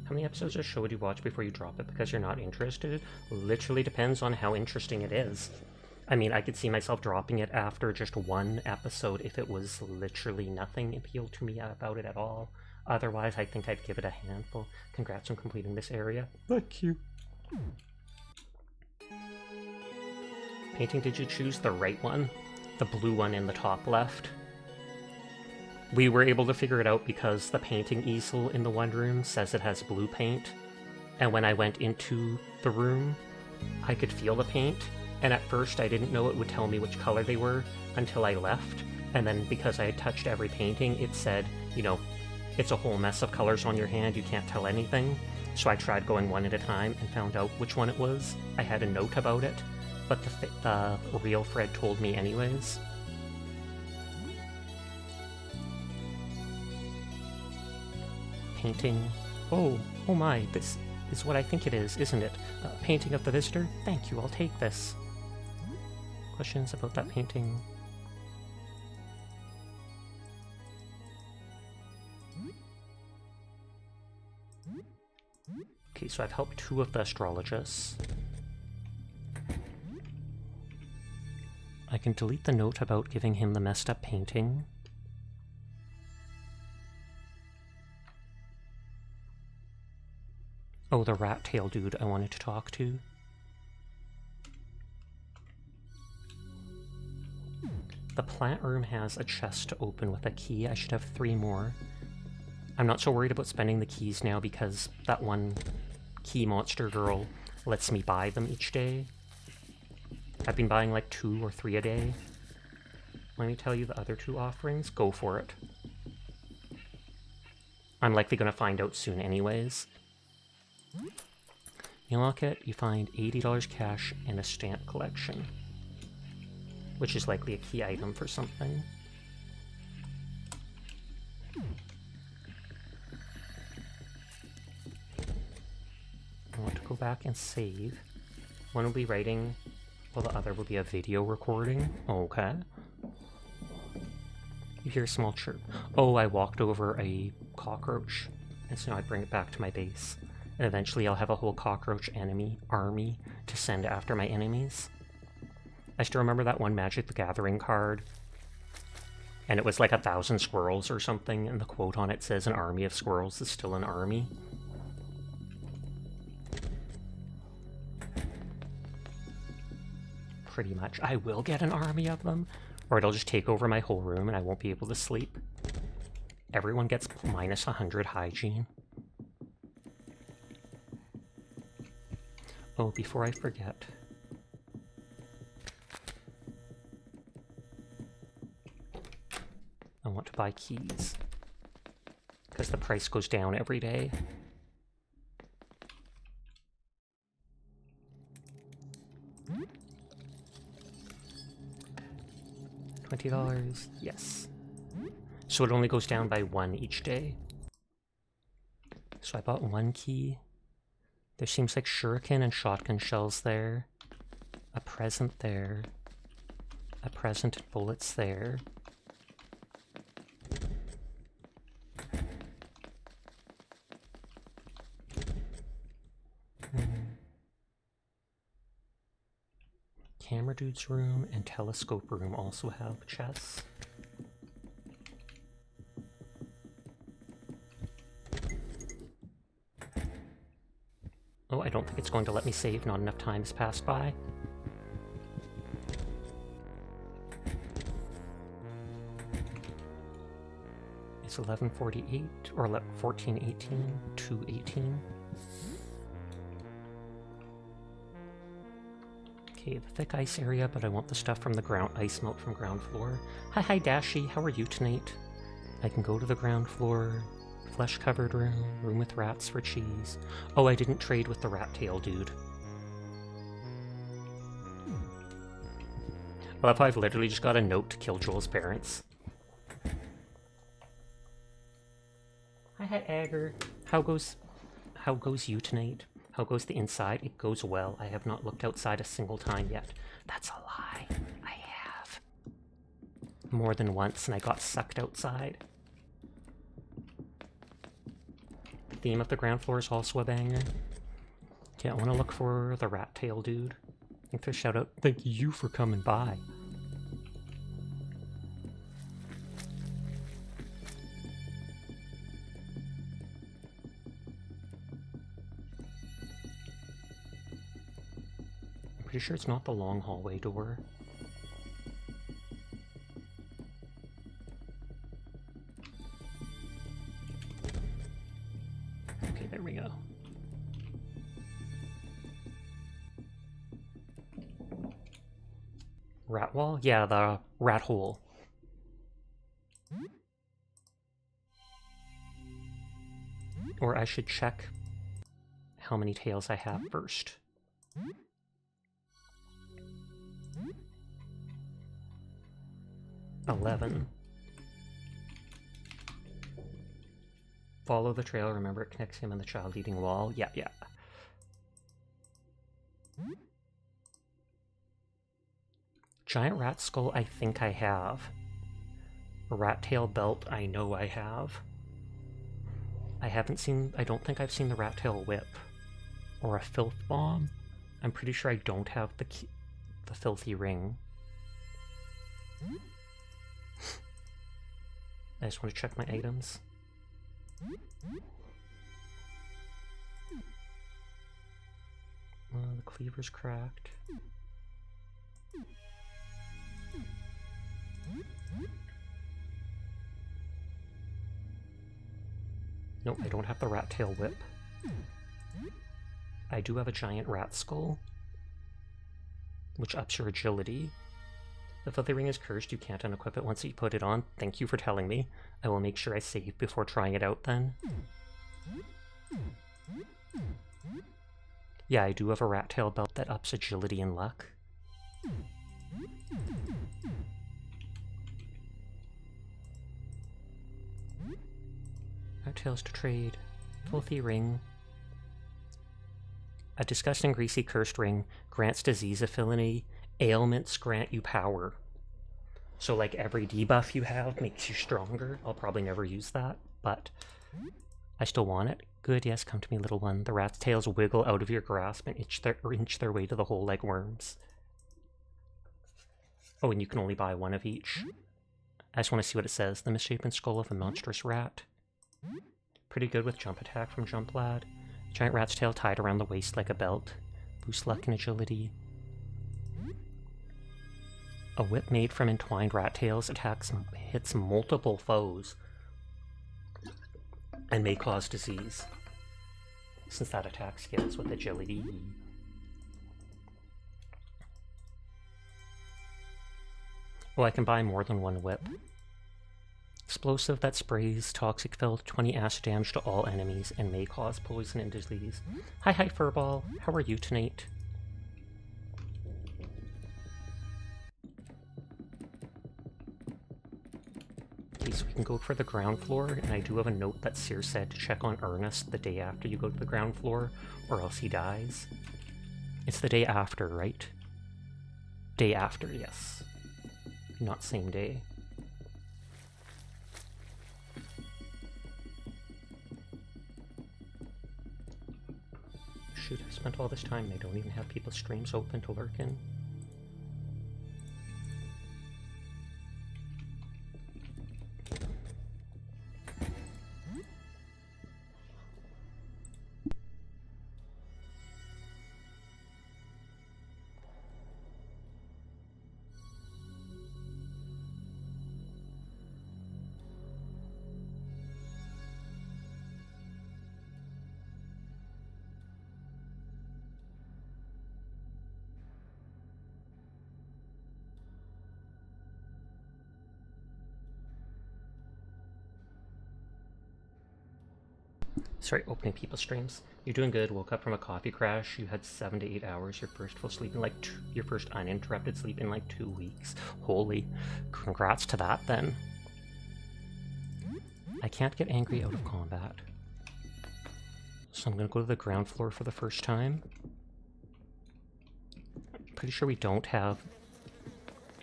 How many episodes of a show would you watch before you drop it because you're not interested? Literally depends on how interesting it is. I mean, I could see myself dropping it after just one episode if it was literally nothing appealed to me about it at all. Otherwise, I think I'd give it a handful. Congrats on completing this area. Thank you. Painting, did you choose the right one? The blue one in the top left? We were able to figure it out because the painting easel in the one room says it has blue paint. And when I went into the room, I could feel the paint. And at first I didn't know it would tell me which color they were until I left. And then because I had touched every painting, it said, you know, it's a whole mess of colors on your hand, you can't tell anything. So I tried going one at a time and found out which one it was. I had a note about it, but the real Fred told me anyways. Painting. Oh my, this is what I think it is, isn't it? Painting of the visitor? Thank you, I'll take this. Questions about that painting? Okay, so I've helped 2 of the astrologists. I can delete the note about giving him the messed up painting. Oh, the rat tail dude I wanted to talk to. The plant room has a chest to open with a key. I should have 3 more. I'm not so worried about spending the keys now because that one key monster girl lets me buy them each day. I've been buying like 2 or 3 a day. Let me tell you the other 2 offerings. Go for it. I'm likely going to find out soon anyways. You unlock it, you find $80 cash and a stamp collection, which is likely a key item for something. I want to go back and save. One will be writing, while the other will be a video recording. Okay. You hear a small chirp. Oh, I walked over a cockroach, and so now I bring it back to my base. And eventually I'll have a whole cockroach army to send after my enemies. I still remember that one Magic the Gathering card. And it was like 1,000 squirrels or something, and the quote on it says, "An army of squirrels is still an army." Pretty much. I will get an army of them, or it'll just take over my whole room and I won't be able to sleep. Everyone gets minus 100 hygiene. Oh, before I forget. I want to buy keys. Because the price goes down every day. $20, yes. So it only goes down by 1 each day. So I bought 1 key. There seems like shuriken and shotgun shells there. A present there. A present and bullets there. Camera dude's room and telescope room also have chests. Oh, No, I don't think it's going to let me save. Not enough time has passed by. It's 11:48 or 14:18, 2:18. Okay, the thick ice area, but I want the stuff from the ground ice melt from ground floor. Hi, Dashi. How are you tonight? I can go to the ground floor. Flesh-covered room with rats for cheese. Oh, I didn't trade with the rat tail dude. Well, if I've literally just got a note to kill Joel's parents. Hi, Agar. How goes you tonight? How goes the inside? It goes well. I have not looked outside a single time yet. That's a lie. I have. More than once, and I got sucked outside. The theme of the ground floor is also a banger. Okay, I want to look for the rat tail dude. I think there's shout out. Thank you for coming by. Pretty sure it's not the long hallway door. Okay, there we go. Rat wall? Yeah, the rat hole. Or I should check how many tails I have first. $11. Follow the trail. Remember, it connects him and the child-eating wall. Yeah. Giant rat skull, I think I have. A rat tail belt, I know I have. I don't think I've seen the rat tail whip. Or a filth bomb. I'm pretty sure I don't have the filthy ring. I just want to check my items. The cleaver's cracked. Nope, I don't have the rat tail whip. I do have a giant rat skull, which ups your agility. The filthy ring is cursed, you can't unequip it once you put it on. Thank you for telling me. I will make sure I save before trying it out then. Yeah, I do have a rat tail belt that ups agility and luck. Rat tails to trade. Filthy ring. A disgusting, greasy, cursed ring grants disease affinity. Ailments grant you power. So like every debuff you have makes you stronger. I'll probably never use that, but I still want it. Good, yes, come to me, little one. The rat's tails wiggle out of your grasp and inch their way to the hole like worms. Oh, and you can only buy one of each. I just want to see what it says. The misshapen skull of a monstrous rat. Pretty good with jump attack from Jump Lad. Giant rat's tail tied around the waist like a belt. Boost luck and agility. A whip made from entwined rat tails hits multiple foes and may cause disease, since that attack scales with agility. Oh, I can buy more than one whip. Explosive that sprays toxic filled 20 acid damage to all enemies and may cause poison and disease. Hi, Furball. How are you tonight? Okay, so we can go for the ground floor, and I do have a note that Seer said to check on Ernest the day after you go to the ground floor, or else he dies. It's the day after, right? Day after, yes. Not same day. Shoot, I spent all this time and I don't even have people's streams open to lurk in. Sorry, opening people's streams. You're doing good. Woke up from a coffee crash. You had 7 to 8 hours. Your first full sleep in like your first uninterrupted sleep in like 2 weeks. Holy, congrats to that then. I can't get angry out of combat. So I'm gonna go to the ground floor for the first time. Pretty sure we don't have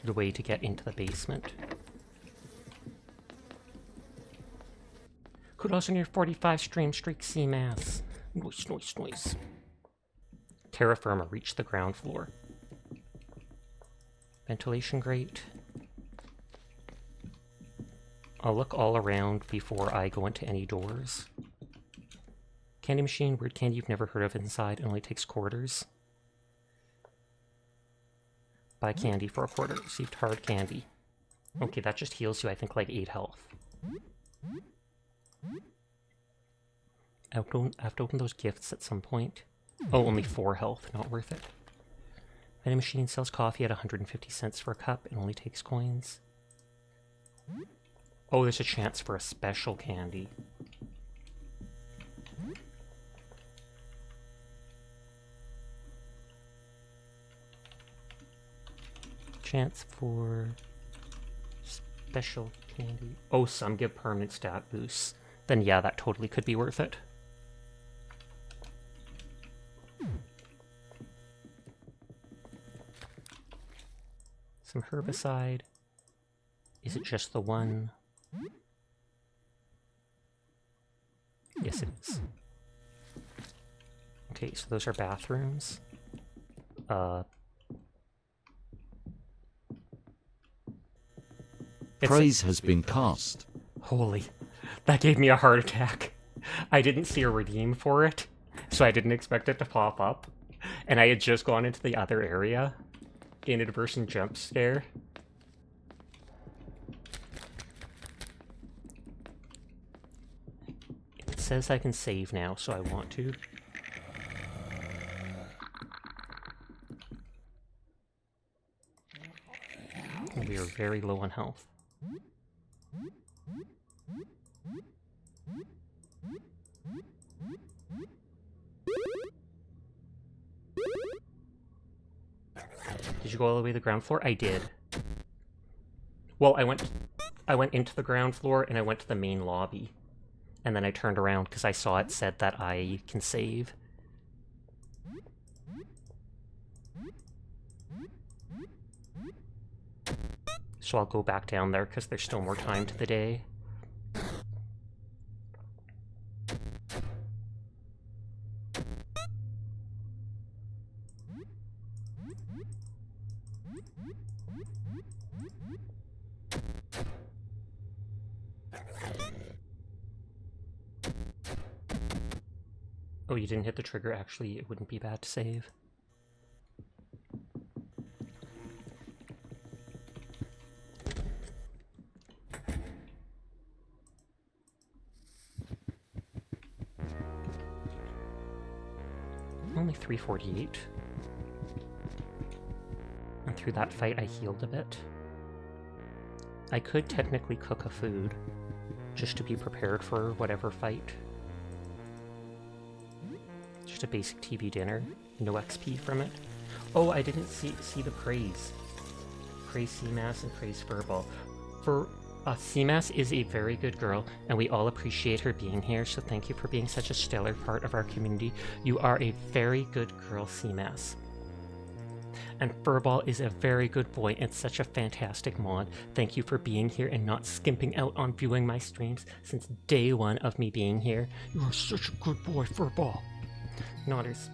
the way to get into the basement. Kudos on your 45 stream streak, CMAS. Noise, noise, noise. Terra Firma, reach the ground floor. Ventilation grate. I'll look all around before I go into any doors. Candy machine, weird candy you've never heard of inside, it only takes quarters. Buy candy for a quarter, received hard candy. Okay, that just heals you, I think, like 8 health. I have to open those gifts at some point. Oh, only 4 health, not worth it. Vending machine sells coffee at 150 cents for a cup, it only takes coins. Oh, there's a chance for a special candy. Chance for special candy. Oh, some give permanent stat boosts. Then yeah, that totally could be worth it. Some herbicide. Is it just the one? Yes, it is. Okay, so those are bathrooms. Praise has been cast. Holy, that gave me a heart attack. I didn't see a redeem for it, so I didn't expect it to pop up. And I had just gone into the other area. Inadvertent jump scare. It says I can save now, so I want to. We are very low on health. Did you go all the way to the ground floor? I did. Well, I went into the ground floor and I went to the main lobby. And then I turned around because I saw it said that I can save. So I'll go back down there because there's still more time to the day. Oh, you didn't hit the trigger? Actually, it wouldn't be bad to save. Only 348. And through that fight, I healed a bit. I could technically cook a food, just to be prepared for whatever fight. Just a basic TV dinner, no XP from it. Oh, I didn't see the praise. Praise CMAS and praise Furball. CMAS is a very good girl, and we all appreciate her being here, so thank you for being such a stellar part of our community. You are a very good girl, CMAS. And Furball is a very good boy and such a fantastic mod. Thank you for being here and not skimping out on viewing my streams since day one of me being here. You are such a good boy, Furball. Nodders.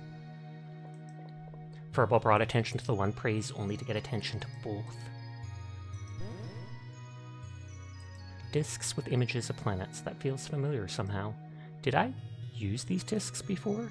Furball brought attention to the one praise only to get attention to both. Discs with images of planets. That feels familiar somehow. Did I use these discs before?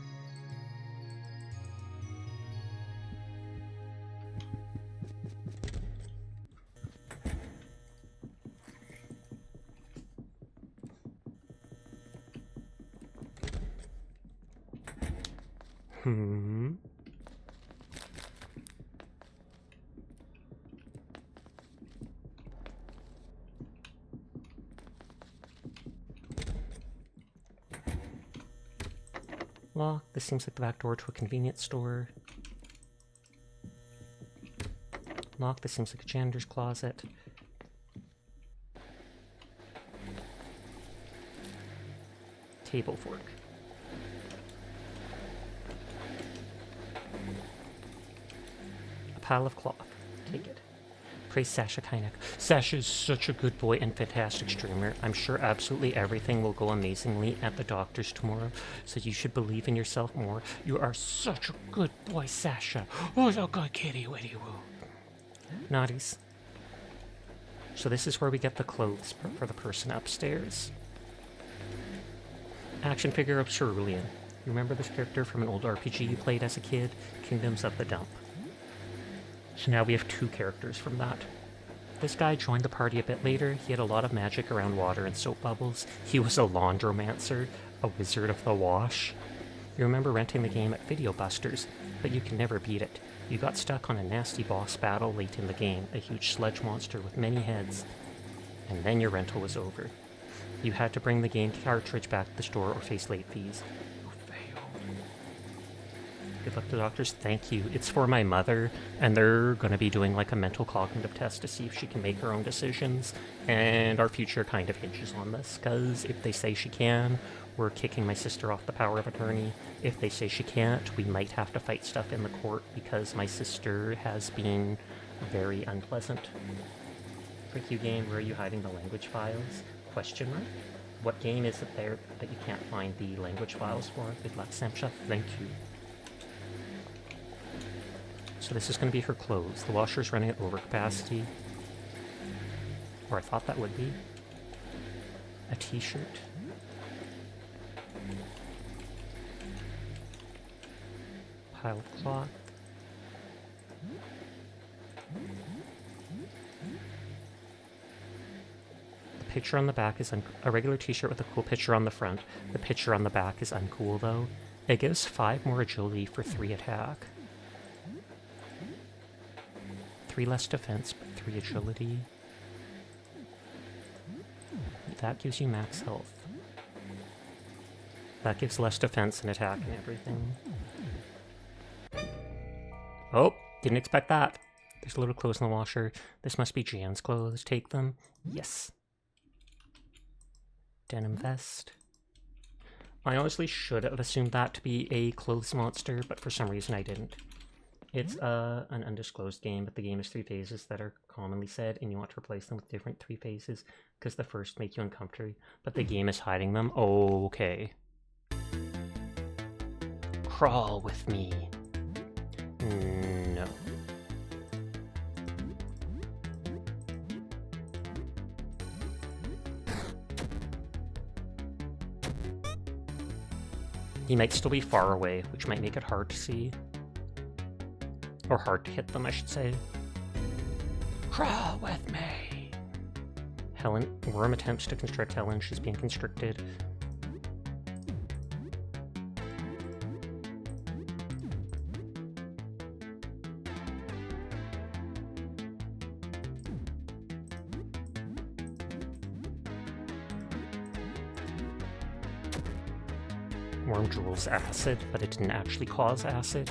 Lock. This seems like the back door to a convenience store. Lock. This seems like a janitor's closet. Table fork. A pile of cloth. Take it. Praise Sasha Kynek. Sasha is such a good boy and fantastic streamer. I'm sure absolutely everything will go amazingly at the doctor's tomorrow, so you should believe in yourself more. You are such a good boy, Sasha. Oh, so good kitty witty woo. Naughties. So this is where we get the clothes for the person upstairs. Action figure of Cerulean. You remember this character from an old RPG you played as a kid? Kingdoms of the Dump. So now we have 2 characters from that. This guy joined the party a bit later. He had a lot of magic around water and soap bubbles. He was a laundromancer, a wizard of the wash. You remember renting the game at Video Busters, but you can never beat it. You got stuck on a nasty boss battle late in the game, a huge sludge monster with many heads, and then your rental was over. You had to bring the game cartridge back to the store or face late fees. Good luck to doctors. Thank you. It's for my mother, and they're going to be doing like a mental cognitive test to see if she can make her own decisions, and our future kind of hinges on this, because if they say she can, we're kicking my sister off the power of attorney. If they say she can't, we might have to fight stuff in the court, because my sister has been very unpleasant. Frick you game, where are you hiding the language files? Question mark? What game is it there that you can't find the language files for? Good luck, Samsha. Thank you. So this is going to be her clothes. The washer's running at overcapacity. Or I thought that would be. A t-shirt. Pile of cloth. The picture on the back is a regular t-shirt with a cool picture on the front. The picture on the back is uncool though. It gives 5 more agility for 3 attack. 3 less defense, but 3 agility. That gives you max health. That gives less defense and attack and everything. Oh, didn't expect that. There's a little clothes in the washer. This must be Jan's clothes. Take them. Yes. Denim vest. I honestly should have assumed that to be a clothes monster, but for some reason I didn't. It's an undisclosed game, but the game has 3 phases that are commonly said, and you want to replace them with different 3 phases, because the first make you uncomfortable, but the game is hiding them. Okay. Crawl with me. No. He might still be far away, which might make it hard to see. Or hard to hit them, I should say. Crawl with me! Helen. Worm attempts to constrict Helen. She's being constricted. Worm drools acid, but it didn't actually cause acid.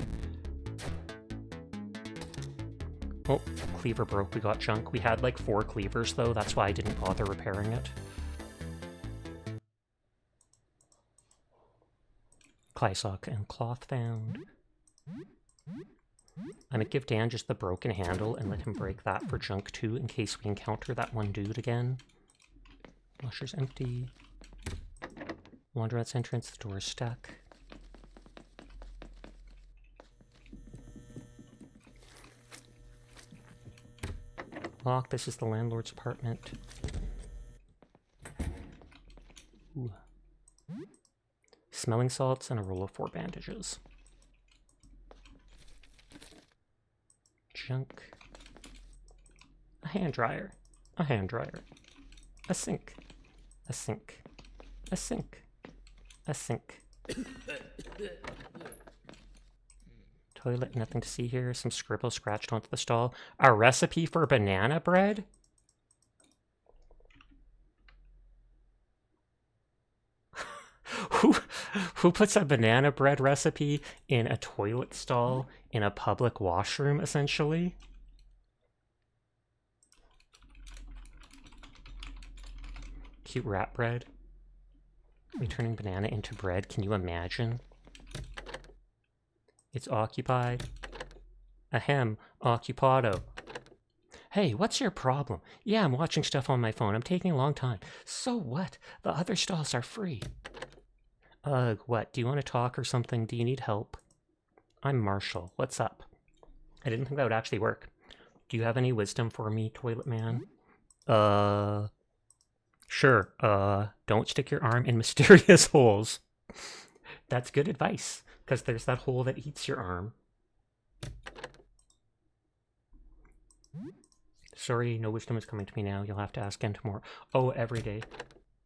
Oh, cleaver broke, we got junk. We had like 4 cleavers though, that's why I didn't bother repairing it. Clysock and cloth found. I might give Dan just the broken handle and let him break that for junk too, in case we encounter that one dude again. Washer's empty. Laundrette's entrance, the door is stuck. Lock, this is the landlord's apartment. Ooh. Smelling salts and a roll of 4 bandages. Junk. A hand dryer. A hand dryer. A sink. A sink. A sink. A sink. Toilet, nothing to see here. Some scribble scratched onto the stall. A recipe for banana bread? Who who puts a banana bread recipe in a toilet stall in a public washroom, essentially? Cute rat bread. Are we turning banana into bread? Can you imagine? It's occupied. Ahem, occupado. Hey, what's your problem? Yeah, I'm watching stuff on my phone. I'm taking a long time. So what? The other stalls are free. Ugh, what? Do you want to talk or something? Do you need help? I'm Marshall. What's up? I didn't think that would actually work. Do you have any wisdom for me, Toilet Man? Sure. Don't stick your arm in mysterious holes. That's good advice, because there's that hole that eats your arm. Sorry, no wisdom is coming to me now. You'll have to ask again tomorrow. Oh, every day.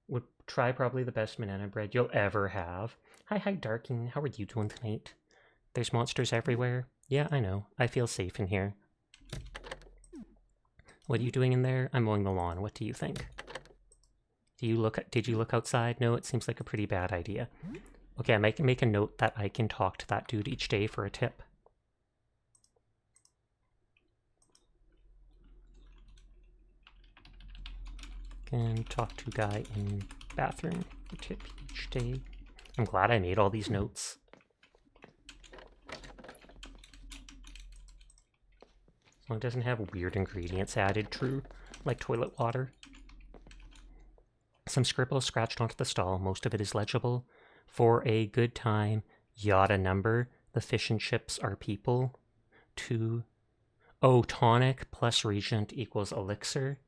Would try probably the best banana bread you'll ever have. Hi, Darking. How are you doing tonight? There's monsters everywhere. Yeah, I know. I feel safe in here. What are you doing in there? I'm mowing the lawn. What do you think? Did you look outside? No, it seems like a pretty bad idea. Okay, I might make a note that I can talk to that dude each day for a tip. Can talk to guy in bathroom for tip each day. I'm glad I made all these notes. As long as it doesn't have weird ingredients added, true, like toilet water. Some scribble scratched onto the stall. Most of it is legible. For a good time, yada number. The fish and chips are people. 2. Oh, tonic plus regent equals elixir.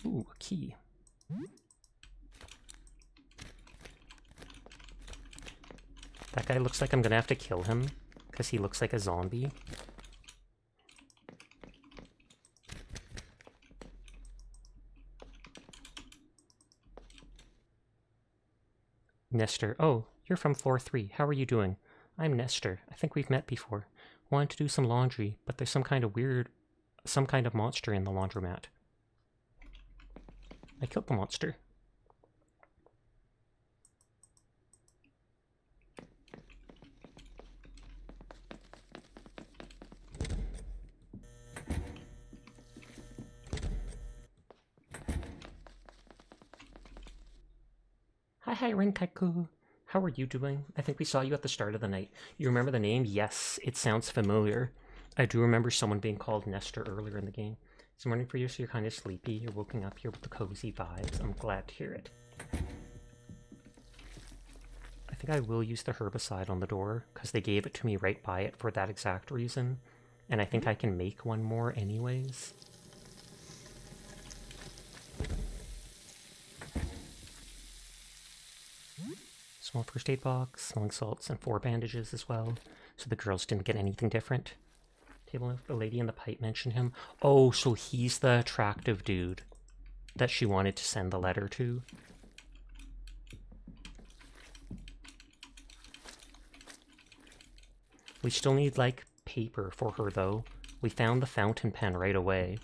Ooh, a key. That guy looks like I'm gonna have to kill him, because he looks like a zombie. Nestor. Oh, you're from floor 3. How are you doing? I'm Nestor. I think we've met before. Wanted to do some laundry, but there's some kind of monster in the laundromat. I killed the monster. Hi, Renkaku. How are you doing? I think we saw you at the start of the night. You remember the name? Yes, it sounds familiar. I do remember someone being called Nestor earlier in the game. It's morning for you, so you're kind of sleepy. You're woken up here with the cozy vibes. I'm glad to hear it. I think I will use the herbicide on the door, because they gave it to me right by it for that exact reason. And I think I can make one more anyways. Small first aid box, smelling salts, and 4 bandages as well, so the girls didn't get anything different. Table, the lady in the pipe mentioned him. Oh, so he's the attractive dude that she wanted to send the letter to. We still need, like, paper for her, though. We found the fountain pen right away.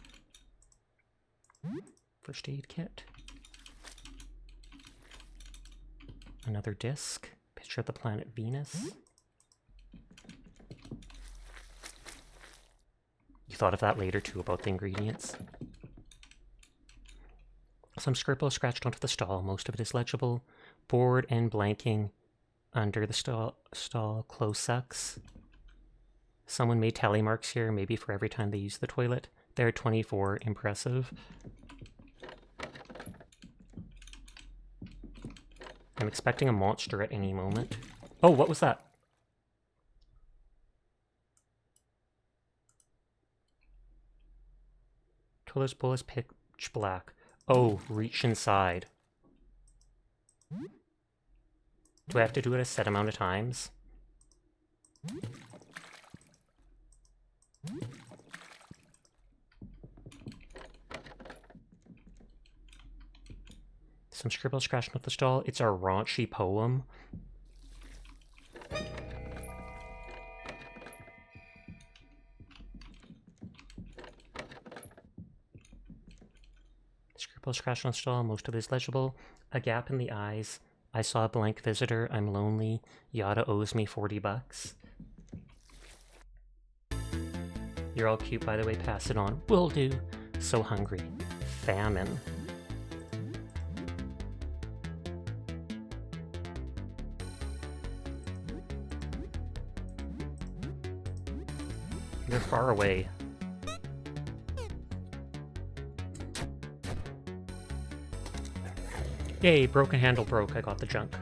First aid kit. Another disc. Picture of the planet Venus. You thought of that later, too, about the ingredients. Some scribble scratched onto the stall. Most of it is legible. Board and blanking under the stall. Close sucks. Someone made tally marks here, maybe for every time they use the toilet. There are 24. Impressive. I'm expecting a monster at any moment. Oh, what was that? Toilet's bowl is pitch black. Oh, reach inside. Do I have to do it a set amount of times? Some scribble scratching up the stall. It's a raunchy poem. Scribbles crash on stall, most of it is legible. A gap in the eyes. I saw a blank visitor, I'm lonely. Yada owes me 40 bucks. You're all cute, by the way, pass it on. Will do. So hungry. Famine. They're far away. Yay, broken handle broke. I got the junk.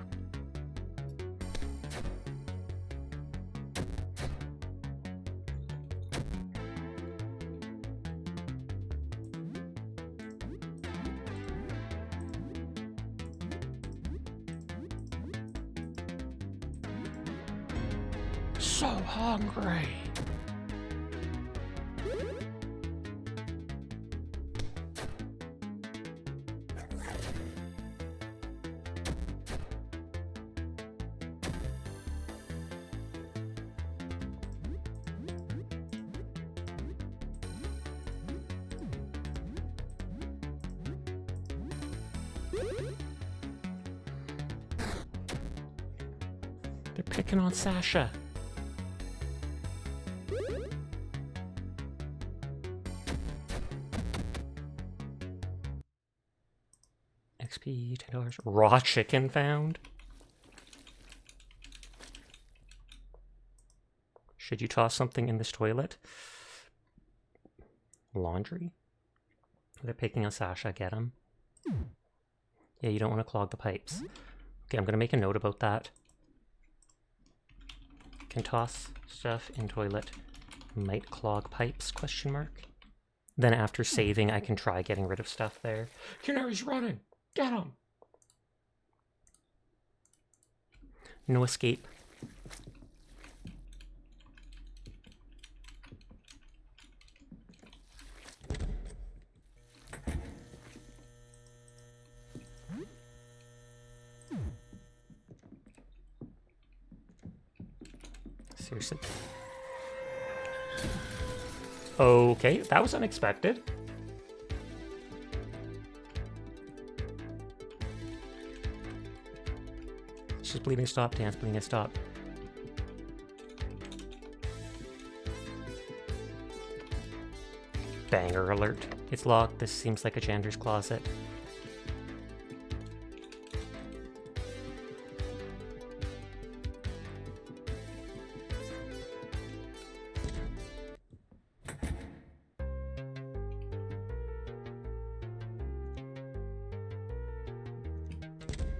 So hungry. They're picking on Sasha. XP, $10. Raw chicken found? Should you toss something in this toilet? Laundry? They're picking on Sasha, get him. Yeah, you don't want to clog the pipes. Okay, I'm gonna make a note about that. Can toss stuff in toilet. Might clog pipes, question mark. Then after saving, I can try getting rid of stuff there. Canary's running! Get him! No escape. Seriously. Okay, that was unexpected. She's bleeding, stop, dance, bleeding, stop. Banger alert. It's locked. This seems like a janitor's closet.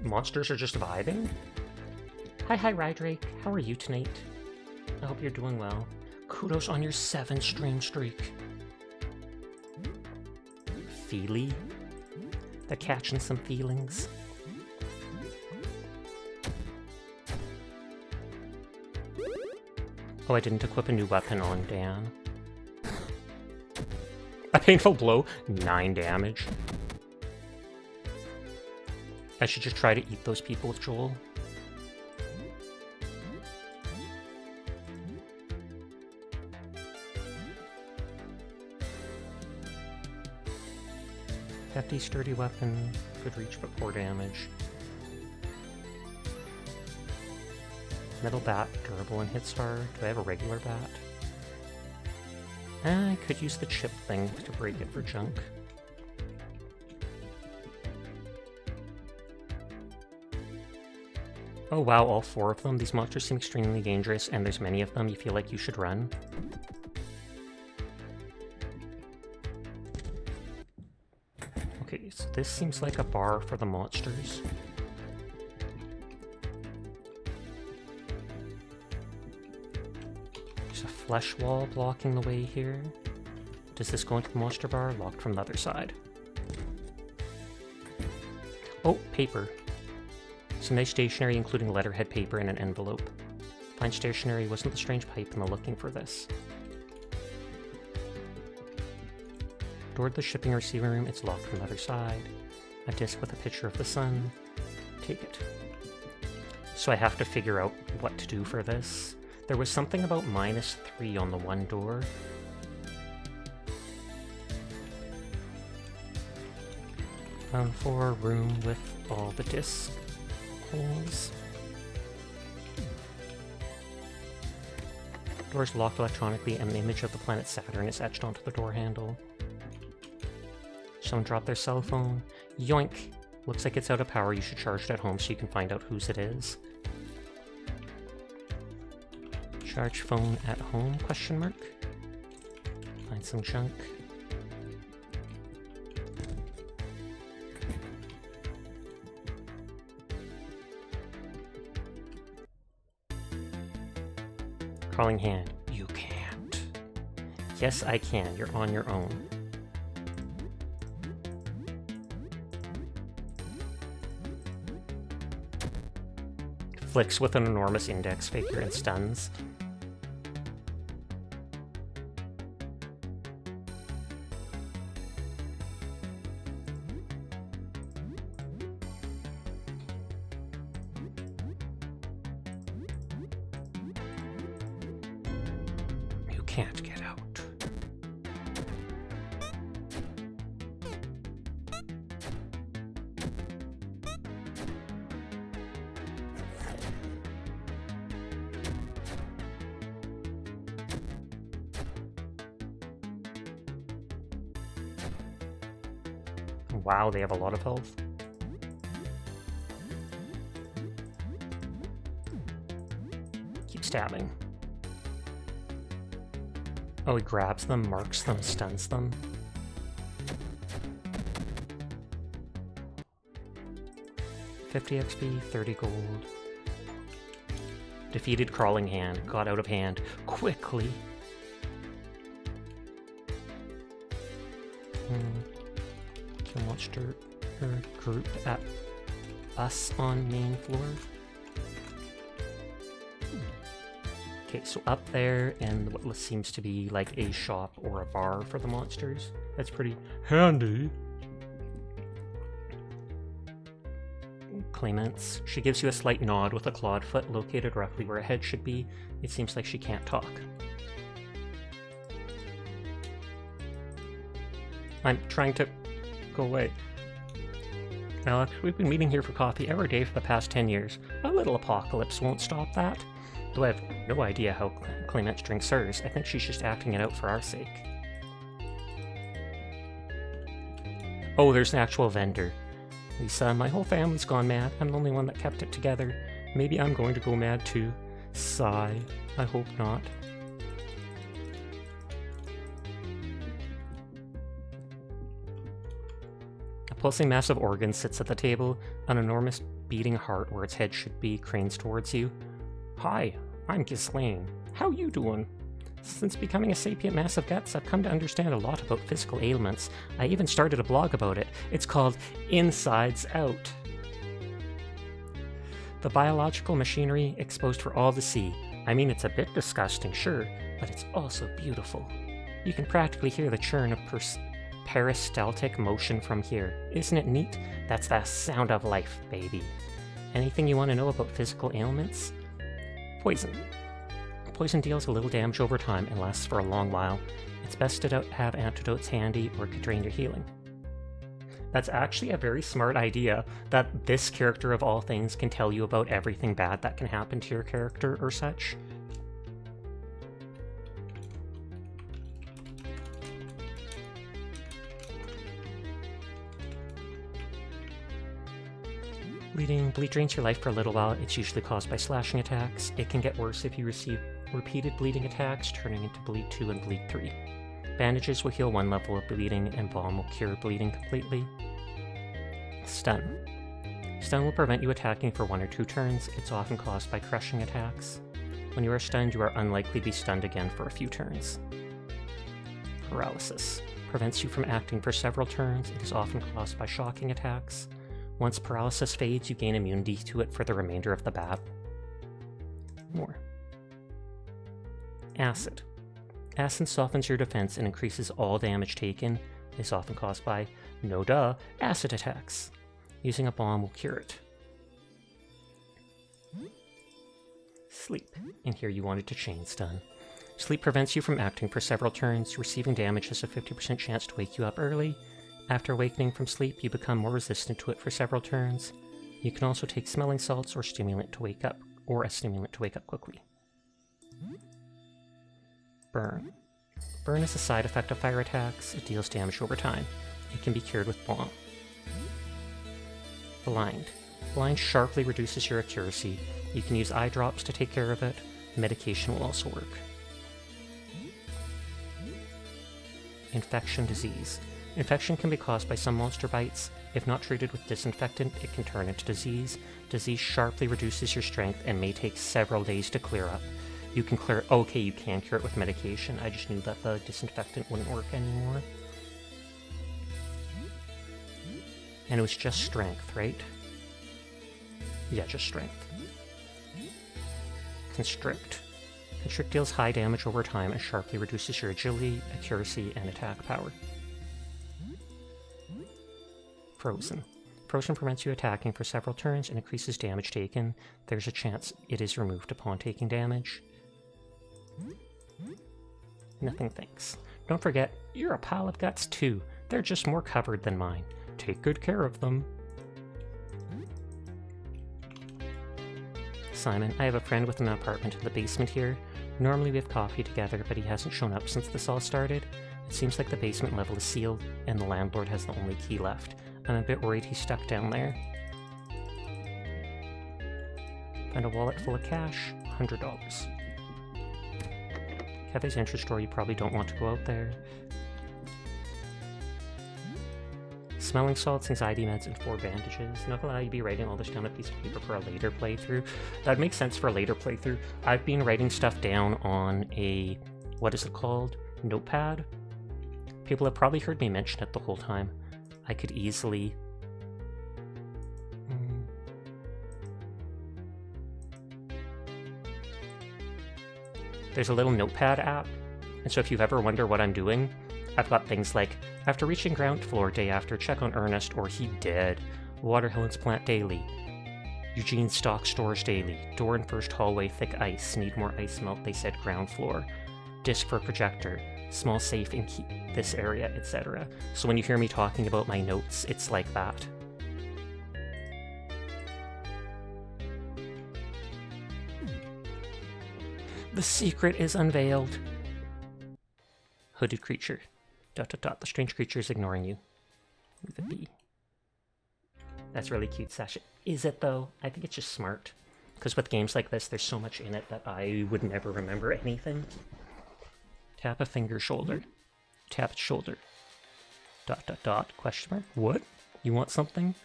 Monsters are just vibing? Hi, Rydrake. How are you tonight? I hope you're doing well. Kudos on your 7-stream streak. Feely? They're catching some feelings. Oh, I didn't equip a new weapon on Dan. A painful blow? 9 damage. I should just try to eat those people with Joel. Hefty, sturdy weapon. Good reach, but poor damage. Metal bat, durable and hit star. Do I have a regular bat? I could use the chip thing to break it for junk. Oh wow, all 4 of them. These monsters seem extremely dangerous, and there's many of them. You feel like you should run. Okay, so this seems like a bar for the monsters. There's a flesh wall blocking the way here. Does this go into the monster bar? Locked from the other side. Oh, paper. Some nice stationery, including letterhead paper and an envelope. Fine stationery, wasn't the strange pipe in the looking for this. Door to the shipping and receiving room, it's locked from the other side. A disc with a picture of the sun. Take it. So I have to figure out what to do for this. There was something about -3 on the one door. For a room with all the disc holes. Door's locked electronically, and the image of the planet Saturn is etched onto the door handle. Someone dropped their cell phone. Yoink! Looks like it's out of power. You should charge it at home so you can find out whose it is. Charge phone at home? Question mark. Find some junk. Crawling hand. You can't. Yes, I can. You're on your own. Flicks with an enormous index finger and stuns. You can't get out. Wow, they have a lot of health. Keep stabbing. Oh, he grabs them, marks them, stuns them. $50 XP, 30 gold. Defeated Crawling Hand, got out of hand quickly. Can watch her group at us on main floor. Okay, so up there, and what seems to be like a shop or a bar for the monsters. That's pretty handy. Claimants. She gives you a slight nod with a clawed foot located roughly where a head should be. It seems like she can't talk. I'm trying to go away. Alex, we've been meeting here for coffee every day for the past 10 years. A little apocalypse won't stop that. Though I have no idea how Claimant drinks hers. I think she's just acting it out for our sake. Oh, there's an actual vendor. Lisa, my whole family's gone mad. I'm the only one that kept it together. Maybe I'm going to go mad too. Sigh. I hope not. A pulsing mass of organs sits at the table. An enormous beating heart where its head should be cranes towards you. Hi, I'm Ghislaine. How you doing? Since becoming a sapient mass of guts, I've come to understand a lot about physical ailments. I even started a blog about it. It's called Insides Out. The biological machinery exposed for all to see. I mean, it's a bit disgusting, sure, but it's also beautiful. You can practically hear the churn of peristaltic motion from here. Isn't it neat? That's the sound of life, baby. Anything you want to know about physical ailments? Poison. Poison deals a little damage over time and lasts for a long while. It's best to have antidotes handy or it could drain your healing. That's actually a very smart idea, that this character of all things can tell you about everything bad that can happen to your character or such. Bleeding drains your life for a little while. It's usually caused by slashing attacks. It can get worse if you receive repeated bleeding attacks, turning into Bleed 2 and Bleed 3. Bandages will heal one level of bleeding, and Balm will cure bleeding completely. Stun. Stun will prevent you attacking for 1 or 2 turns. It's often caused by crushing attacks. When you are stunned, you are unlikely to be stunned again for a few turns. Paralysis. Prevents you from acting for several turns. It is often caused by shocking attacks. Once paralysis fades, you gain immunity to it for the remainder of the battle. More. Acid. Acid softens your defense and increases all damage taken. It is often caused by, no duh, acid attacks. Using a bomb will cure it. Sleep. And here you wanted to chain stun. Sleep prevents you from acting for several turns. Receiving damage has a 50% chance to wake you up early. After awakening from sleep, you become more resistant to it for several turns. You can also take smelling salts or a stimulant to wake up quickly. Burn. Burn is a side effect of fire attacks. It deals damage over time. It can be cured with Balm. Blind. Blind sharply reduces your accuracy. You can use eye drops to take care of it. Medication will also work. Infection disease. Infection can be caused by some monster bites. If not treated with disinfectant, it can turn into disease. Disease sharply reduces your strength and may take several days to clear up. You can clear... Okay, you can cure it with medication. I just knew that the disinfectant wouldn't work anymore. And it was just strength, right? Yeah, just strength. Constrict. Constrict deals high damage over time and sharply reduces your agility, accuracy, and attack power. Frozen. Frozen prevents you attacking for several turns and increases damage taken. There's a chance it is removed upon taking damage. Nothing thanks. Don't forget, you're a pile of guts too. They're just more covered than mine. Take good care of them. Simon, I have a friend with an apartment in the basement here. Normally we have coffee together, but he hasn't shown up since this all started. It seems like the basement level is sealed, and the landlord has the only key left. I'm a bit worried he's stuck down there. Find a wallet full of cash, $100. Cafe's entry store, you probably don't want to go out there. Smelling salts, anxiety meds, and 4 bandages. Not gonna lie, you'd be writing all this down on a piece of paper for a later playthrough. That makes sense for a later playthrough. I've been writing stuff down on a, what is it called? Notepad. People have probably heard me mention it the whole time. I could easily... There's a little notepad app, and so if you ever wonder what I'm doing, I've got things like, after reaching ground floor day after, check on Ernest or he dead. Water Helen's plant daily. Eugene stock stores daily. Door in first hallway, thick ice. Need more ice melt, they said ground floor. Disc for projector. Small safe in this area, etc. So when you hear me talking about my notes, it's like that. The secret is unveiled. Hooded creature. ... The strange creature is ignoring you. Leave it be. That's really cute, Sasha. Is it, though? I think it's just smart. Because with games like this, there's so much in it that I would never remember anything. Tap a finger, shoulder. Tap its shoulder. ... Question mark? What? You want something?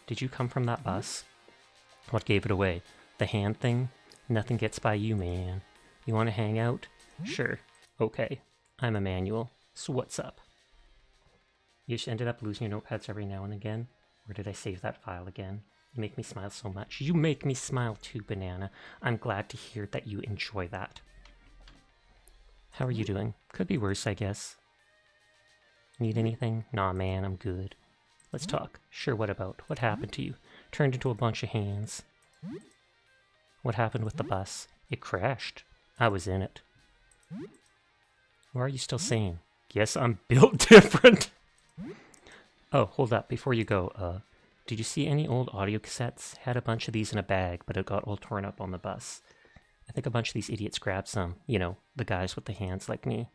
Did you come from that bus? What gave it away? The hand thing? Nothing gets by you, man. You want to hang out? Sure. Okay. I'm Emmanuel. So what's up? You just ended up losing your notepads every now and again? Or did I save that file again? You make me smile so much. You make me smile too, Banana. I'm glad to hear that you enjoy that. How are you doing? Could be worse, I guess. Need anything? Nah, man, I'm good. Let's talk. Sure, what about? What happened to you? Turned into a bunch of hands. What happened with the bus? It crashed. I was in it. Why are you still saying? Guess I'm built different. Oh, hold up. Before you go, did you see any old audio cassettes? Had a bunch of these in a bag, but it got all torn up on the bus. I think a bunch of these idiots grabbed some. You know, the guys with the hands like me.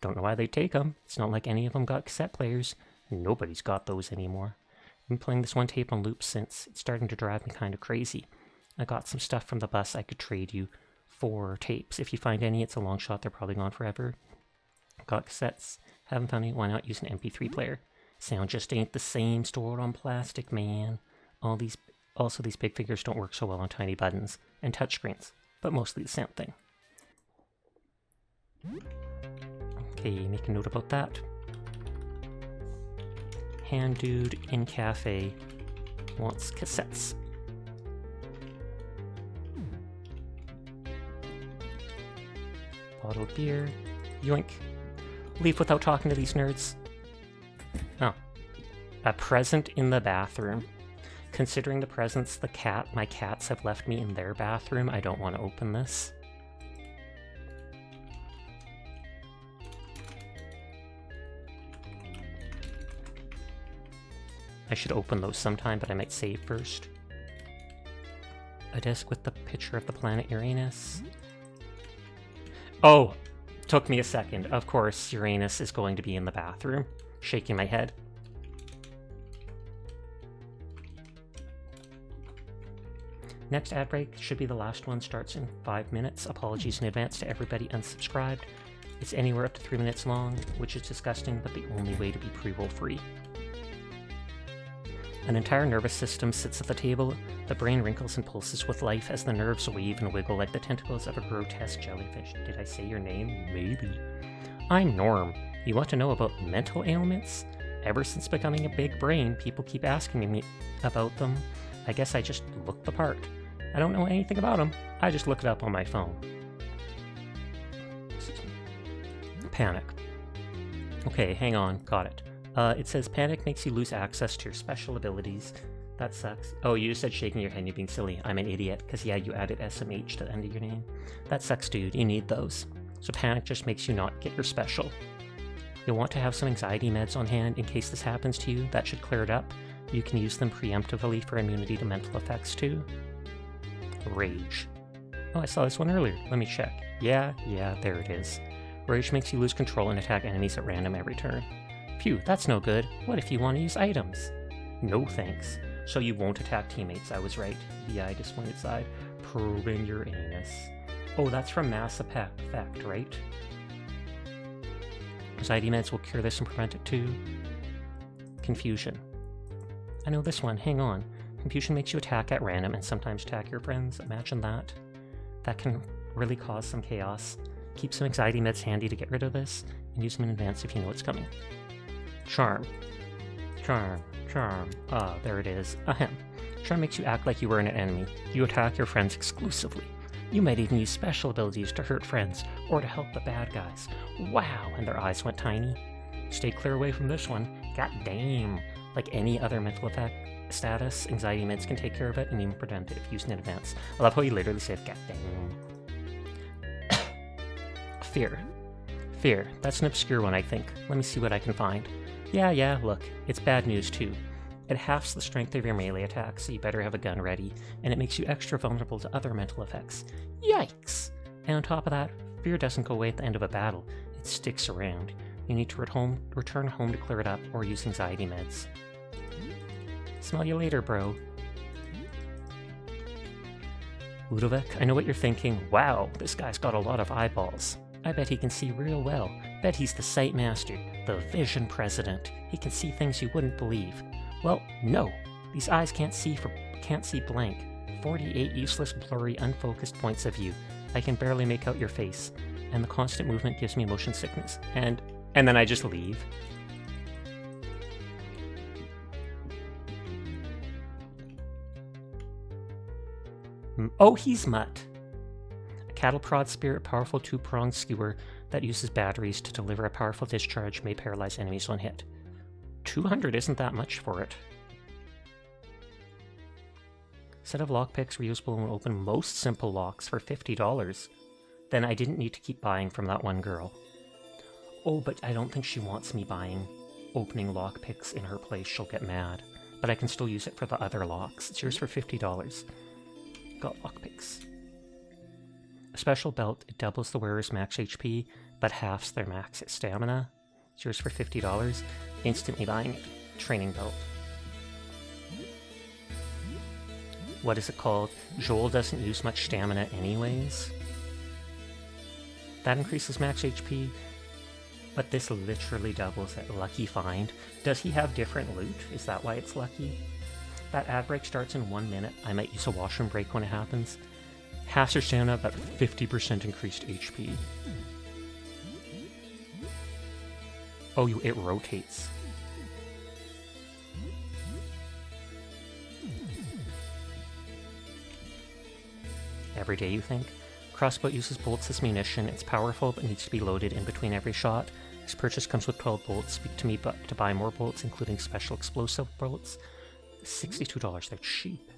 Don't know why they take them. It's not like any of them got cassette players. Nobody's got those anymore. I've been playing this one tape on loop since. It's starting to drive me kind of crazy. I got some stuff from the bus I could trade you for tapes. If you find any, it's a long shot. They're probably gone forever. Got cassettes. Haven't found any. Why not use an MP3 player? Sound just ain't the same stored on plastic, man. Also, these big figures don't work so well on tiny buttons and touchscreens, but mostly the sound thing. Okay, make a note about that. Hand dude in cafe wants cassettes. Bottled beer. Yoink. Leave without talking to these nerds. Oh. A present in the bathroom. Considering the presents my cats have left me in their bathroom, I don't want to open this. I should open those sometime, but I might save first. A desk with the picture of the planet Uranus. Oh, took me a second. Of course, Uranus is going to be in the bathroom. Shaking my head. Next ad break should be the last one, starts in 5 minutes. Apologies in advance to everybody unsubscribed. It's anywhere up to 3 minutes long, which is disgusting, but the only way to be pre-roll free. An entire nervous system sits at the table. The brain wrinkles and pulses with life as the nerves weave and wiggle like the tentacles of a grotesque jellyfish. Did I say your name? Maybe. I'm Norm. You want to know about mental ailments? Ever since becoming a big brain, people keep asking me about them. I guess I just look the part. I don't know anything about them. I just look it up on my phone. Panic. Okay, hang on. Got it. It says panic makes you lose access to your special abilities. That sucks. Oh, you just said shaking your head and you being silly. I'm an idiot, because yeah, you added SMH to the end of your name. That sucks, dude. You need those. So panic just makes you not get your special. You'll want to have some anxiety meds on hand in case this happens to you. That should clear it up. You can use them preemptively for immunity to mental effects too. Rage. Oh, I saw this one earlier. Let me check. Yeah, there it is. Rage makes you lose control and attack enemies at random every turn. Phew, that's no good. What if you want to use items? No thanks. So you won't attack teammates, I was right. The eye disappointed side. Probing your anus. Oh, that's from Mass Effect, right? Anxiety meds will cure this and prevent it too. Confusion. I know this one, hang on. Confusion makes you attack at random and sometimes attack your friends. Imagine that. That can really cause some chaos. Keep some anxiety meds handy to get rid of this, and use them in advance if you know what's coming. Charm. Ah, there it is. Ahem. Charm makes you act like you were an enemy. You attack your friends exclusively. You might even use special abilities to hurt friends, or to help the bad guys. Wow, and their eyes went tiny. Stay clear away from this one. God damn. Like any other mental effect status, anxiety meds can take care of it and even prevent it if used in advance. I love how you literally said, God damn. Fear. That's an obscure one, I think. Let me see what I can find. Yeah, look. It's bad news, too. It halves the strength of your melee attacks, so you better have a gun ready, and it makes you extra vulnerable to other mental effects. Yikes! And on top of that, fear doesn't go away at the end of a battle. It sticks around. You need to return home to clear it up, or use anxiety meds. Smell you later, bro. Ludovic, I know what you're thinking. Wow, this guy's got a lot of eyeballs. I bet he can see real well. Bet he's the sight master, the vision president. He can see things you wouldn't believe. Well, no. These eyes can't see blank. 48 useless, blurry, unfocused points of view. I can barely make out your face. And the constant movement gives me motion sickness. And then I just leave. Oh, he's Mutt. A cattle prod spirit, powerful two-pronged skewer that uses batteries to deliver a powerful discharge may paralyze enemies when hit. 200 isn't that much for it. Set of lockpicks reusable and will open most simple locks for $50. Then I didn't need to keep buying from that one girl. Oh, but I don't think she wants me opening lockpicks in her place. She'll get mad. But I can still use it for the other locks. It's yours for $50. Got lockpicks. A special belt. It doubles the wearer's max HP, but halves their max stamina. It's yours for $50. Instantly buying it. Training belt. What is it called? Joel doesn't use much stamina anyways. That increases max HP, but this literally doubles it. Lucky find. Does he have different loot? Is that why it's lucky? That ad break starts in 1 minute. I might use a washroom break when it happens. Halves your stamina, but 50% increased HP. Oh, it rotates. Every day, you think? Crossbow uses bolts as munition. It's powerful, but needs to be loaded in between every shot. This purchase comes with 12 bolts. Speak to me to buy more bolts, including special explosive bullets. $62, they're cheap.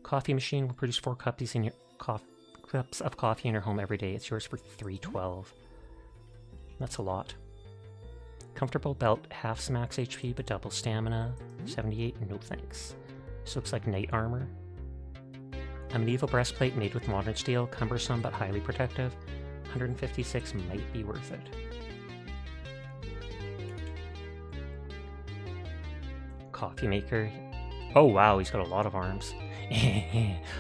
Coffee machine will produce 4 cups of coffee in your home every day. It's yours for $3.12. That's a lot. Comfortable belt, half max HP but double stamina. 78, no thanks. This looks like knight armor. A medieval breastplate made with modern steel, cumbersome but highly protective. 156 might be worth it. Coffee maker. Oh wow, he's got a lot of arms.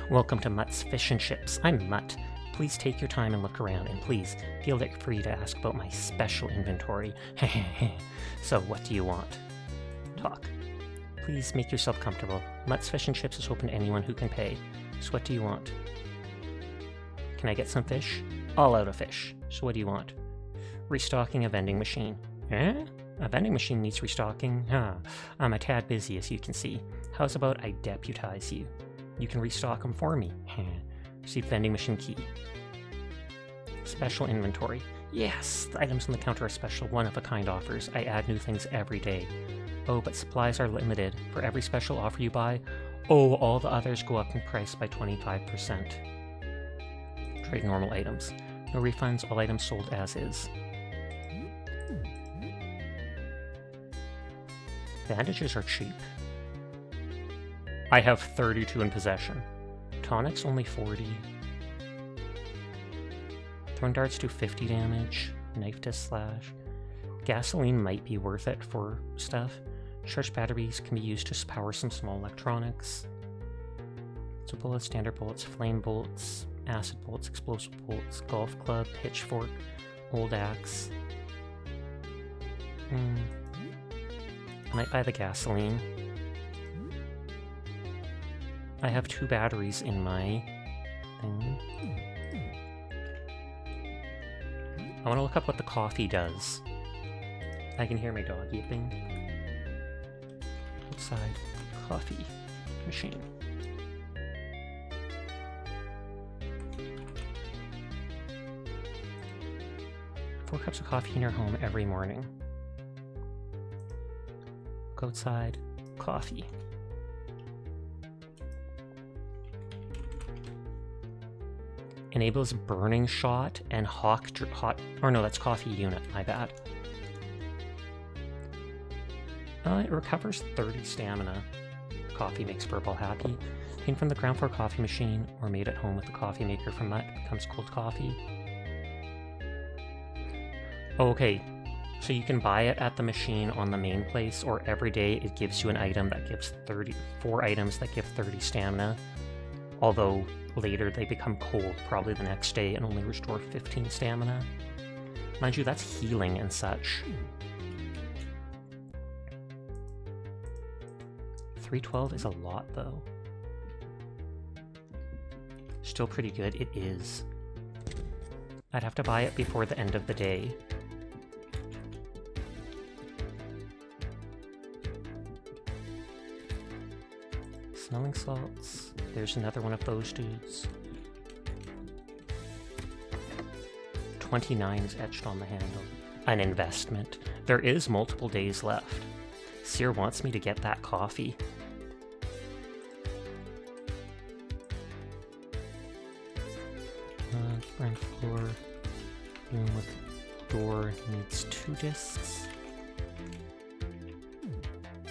Welcome to Mutt's Fish and Chips. I'm Mutt. Please take your time and look around, and please feel free to ask about my special inventory. So, what do you want? Talk. Please make yourself comfortable. Mutt's Fish and Chips is open to anyone who can pay. So what do you want? Can I get some fish? All out of fish. So what do you want? Restocking a vending machine. Eh? A vending machine needs restocking? Huh. I'm a tad busy, as you can see. How's about I deputize you? You can restock them for me. Receive vending machine key. Special inventory. Yes! The items on the counter are special, one-of-a-kind offers. I add new things every day. Oh, but supplies are limited. For every special offer you buy, all the others go up in price by 25%. Trade normal items. No refunds, all items sold as is. Bandages are cheap. I have 32 in possession. Tonics only 40. Thorn darts do 50 damage. Knife to slash. Gasoline might be worth it for stuff. Charged batteries can be used to power some small electronics. So bullets, standard bullets, flame bullets, acid bullets, explosive bullets, golf club, pitchfork, old axe. I might buy the gasoline. I have 2 batteries in my thing. I want to look up what the coffee does. I can hear my dog yipping. Outside coffee machine. Four cups of coffee in your home every morning. Go outside, coffee. Enables burning shot and hot, or no, that's coffee unit, my bad. It recovers 30 stamina. Coffee makes Burble happy. Obtained from the ground floor coffee machine or made at home with the coffee maker from Mutt becomes cold coffee. Oh, okay. So you can buy it at the machine on the main place, or every day it gives you an item that gives 4 items that give 30 stamina. Although later they become cold, probably the next day, and only restore 15 stamina. Mind you, that's healing and such. 312 is a lot, though. Still pretty good, it is. I'd have to buy it before the end of the day. Smelling salts. There's another one of those dudes. 29 is etched on the handle. An investment. There is multiple days left. Seer wants me to get that coffee. Ground floor. Room with door needs 2 discs.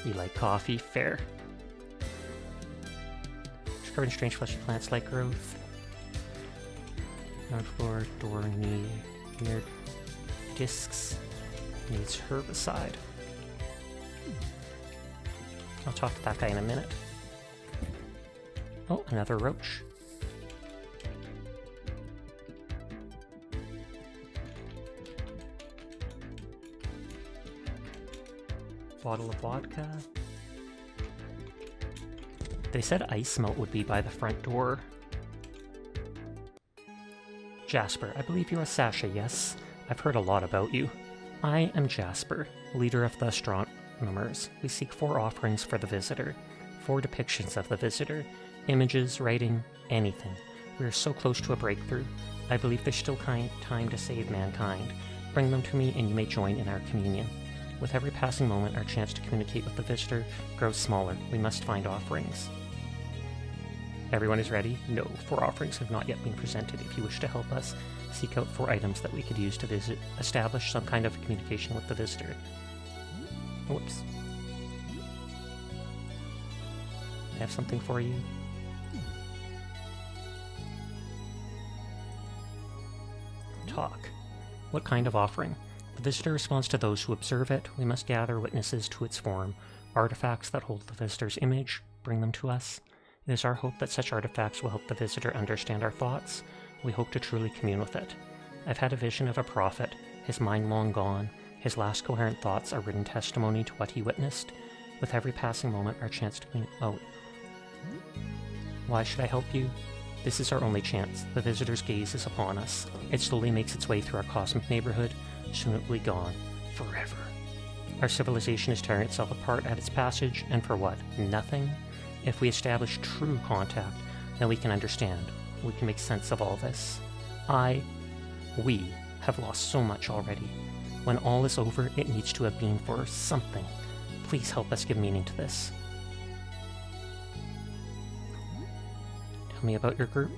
You like coffee? Fair. Covered in strange fleshy plants like growth. Ground floor, door near discs. Needs herbicide. I'll talk to that guy in a minute. Oh, another roach. Bottle of vodka. They said ice melt would be by the front door. Jasper, I believe you're a Sasha, yes? I've heard a lot about you. I am Jasper, leader of the astronomers. We seek 4 offerings for the visitor. 4 depictions of the visitor. Images, writing, anything. We are so close to a breakthrough. I believe there's still time to save mankind. Bring them to me and you may join in our communion. With every passing moment, our chance to communicate with the visitor grows smaller. We must find offerings. Everyone is ready? No, 4 offerings have not yet been presented. If you wish to help us, seek out 4 items that we could use to establish some kind of communication with the visitor. Whoops. I have something for you. Talk. What kind of offering? The visitor responds to those who observe it. We must gather witnesses to its form. Artifacts that hold the visitor's image, bring them to us. It is our hope that such artifacts will help the visitor understand our thoughts. We hope to truly commune with it. I've had a vision of a prophet, his mind long gone. His last coherent thoughts are written testimony to what he witnessed. With every passing moment, our chance to commune... Oh. Why should I help you? This is our only chance. The visitor's gaze is upon us. It slowly makes its way through our cosmic neighborhood. Soon it will be gone. Forever. Our civilization is tearing itself apart at its passage, and for what? Nothing? If we establish true contact, then we can understand. We can make sense of all this. We have lost so much already. When all is over, it needs to have been for something. Please help us give meaning to this. Tell me about your group.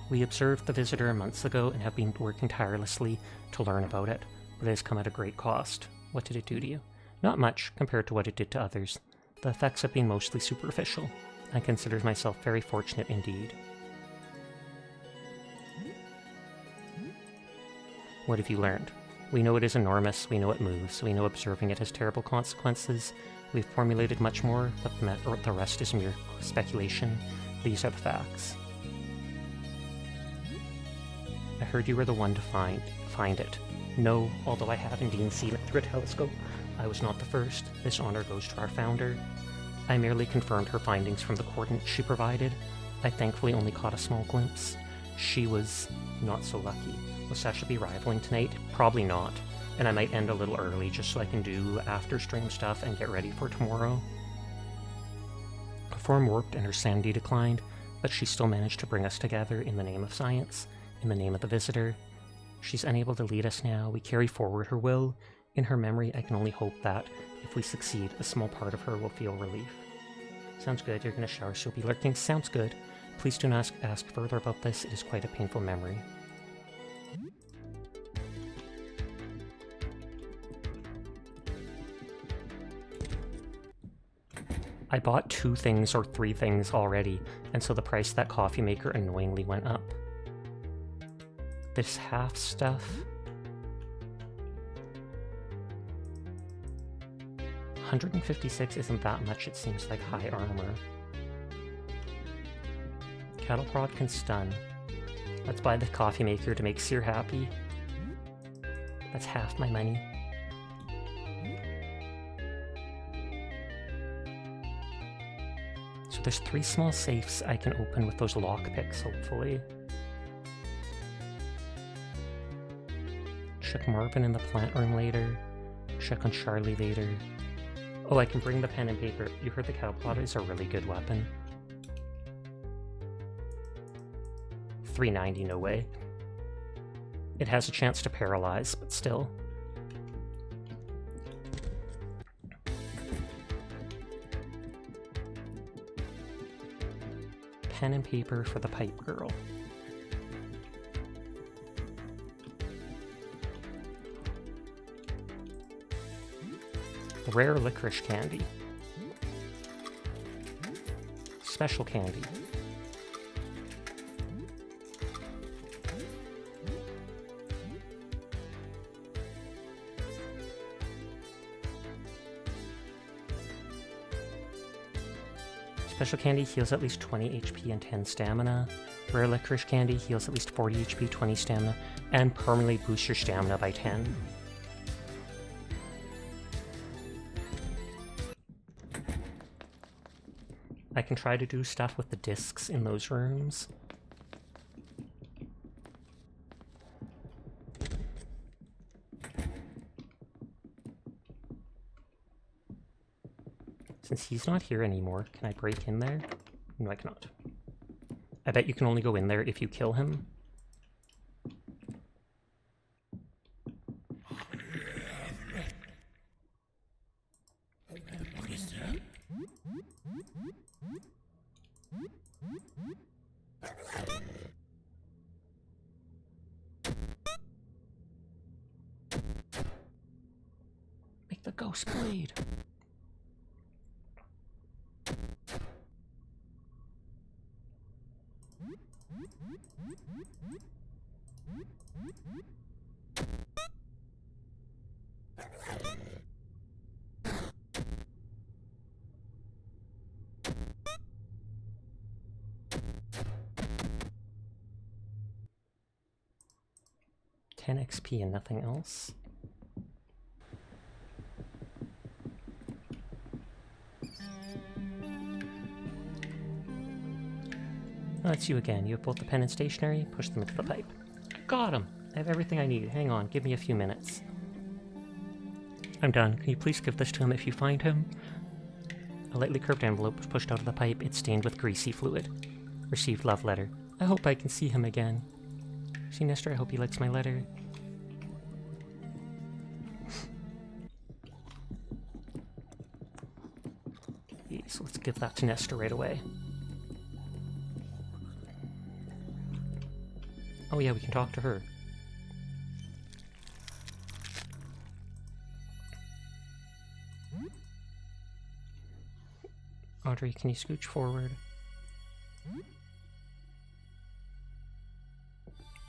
We observed the visitor months ago and have been working tirelessly to learn about it, but it has come at a great cost. What did it do to you? Not much compared to what it did to others. The effects have been mostly superficial. I consider myself very fortunate indeed. What have you learned? We know it is enormous, we know it moves, we know observing it has terrible consequences. We've formulated much more, but the rest is mere speculation. These are the facts. I heard you were the one to find it. No, although I have indeed seen it through a telescope, I was not the first. This honor goes to our founder. I merely confirmed her findings from the coordinates she provided. I thankfully only caught a small glimpse. She was not so lucky. Will Sasha be rivaling tonight? Probably not. And I might end a little early just so I can do after-stream stuff and get ready for tomorrow. Her form warped and her sanity declined, but she still managed to bring us together in the name of science, in the name of the visitor. She's unable to lead us now. We carry forward her will. In her memory, I can only hope that, if we succeed, a small part of her will feel relief. Sounds good. You're going to shower. She'll be lurking. Sounds good. Please do not ask further about this. It is quite a painful memory. I bought 2 things or 3 things already, and so the price of that coffee maker annoyingly went up. This half stuff... 156 isn't that much, it seems like high armor. Cattle prod can stun. Let's buy the coffee maker to make Seer happy. That's half my money. So there's 3 small safes I can open with those lockpicks, hopefully. Check Marvin in the plant room later. Check on Charlie later. Oh, I can bring the pen and paper. You heard the cattle prod is a really good weapon. 390, no way. It has a chance to paralyze, but still. Pen and paper for the pipe girl. Rare licorice candy. Special candy. Special candy heals at least 20 HP and 10 stamina. Rare licorice candy heals at least 40 HP, 20 stamina, and permanently boosts your stamina by 10. I can try to do stuff with the discs in those rooms. Since he's not here anymore, can I break in there? No, I cannot. I bet you can only go in there if you kill him. Make the ghost blade. 10 XP and nothing else. Oh, it's you again. You have both the pen and stationery. Push them into the pipe. Got him! I have everything I need. Hang on, give me a few minutes. I'm done. Can you please give this to him if you find him? A lightly curved envelope was pushed out of the pipe. It's stained with greasy fluid. Received love letter. I hope I can see him again. See, Nestor, I hope he likes my letter. So let's give that to Nestor right away. Oh yeah, we can talk to her. Audrey, can you scooch forward?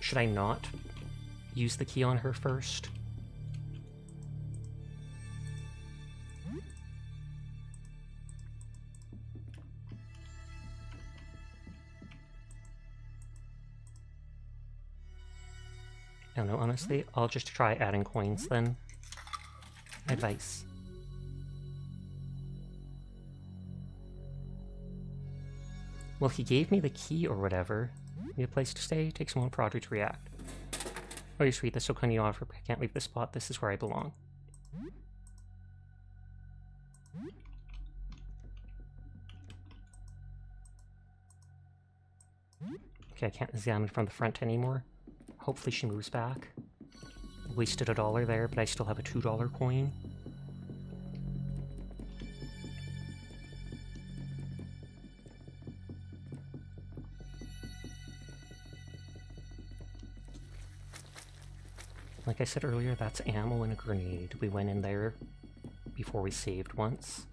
Should I not use the key on her first? I don't know, honestly. I'll just try adding coins then. Advice. Well, he gave me the key or whatever. Need a place to stay? Takes a moment for Audrey to react. Oh, you're sweet. That's so kind of you offer, but I can't leave this spot. This is where I belong. Okay, I can't examine from the front anymore. Hopefully she moves back. Wasted $1 there, but I still have a $2 coin. Like I said earlier, that's ammo and a grenade. We went in there before we saved once.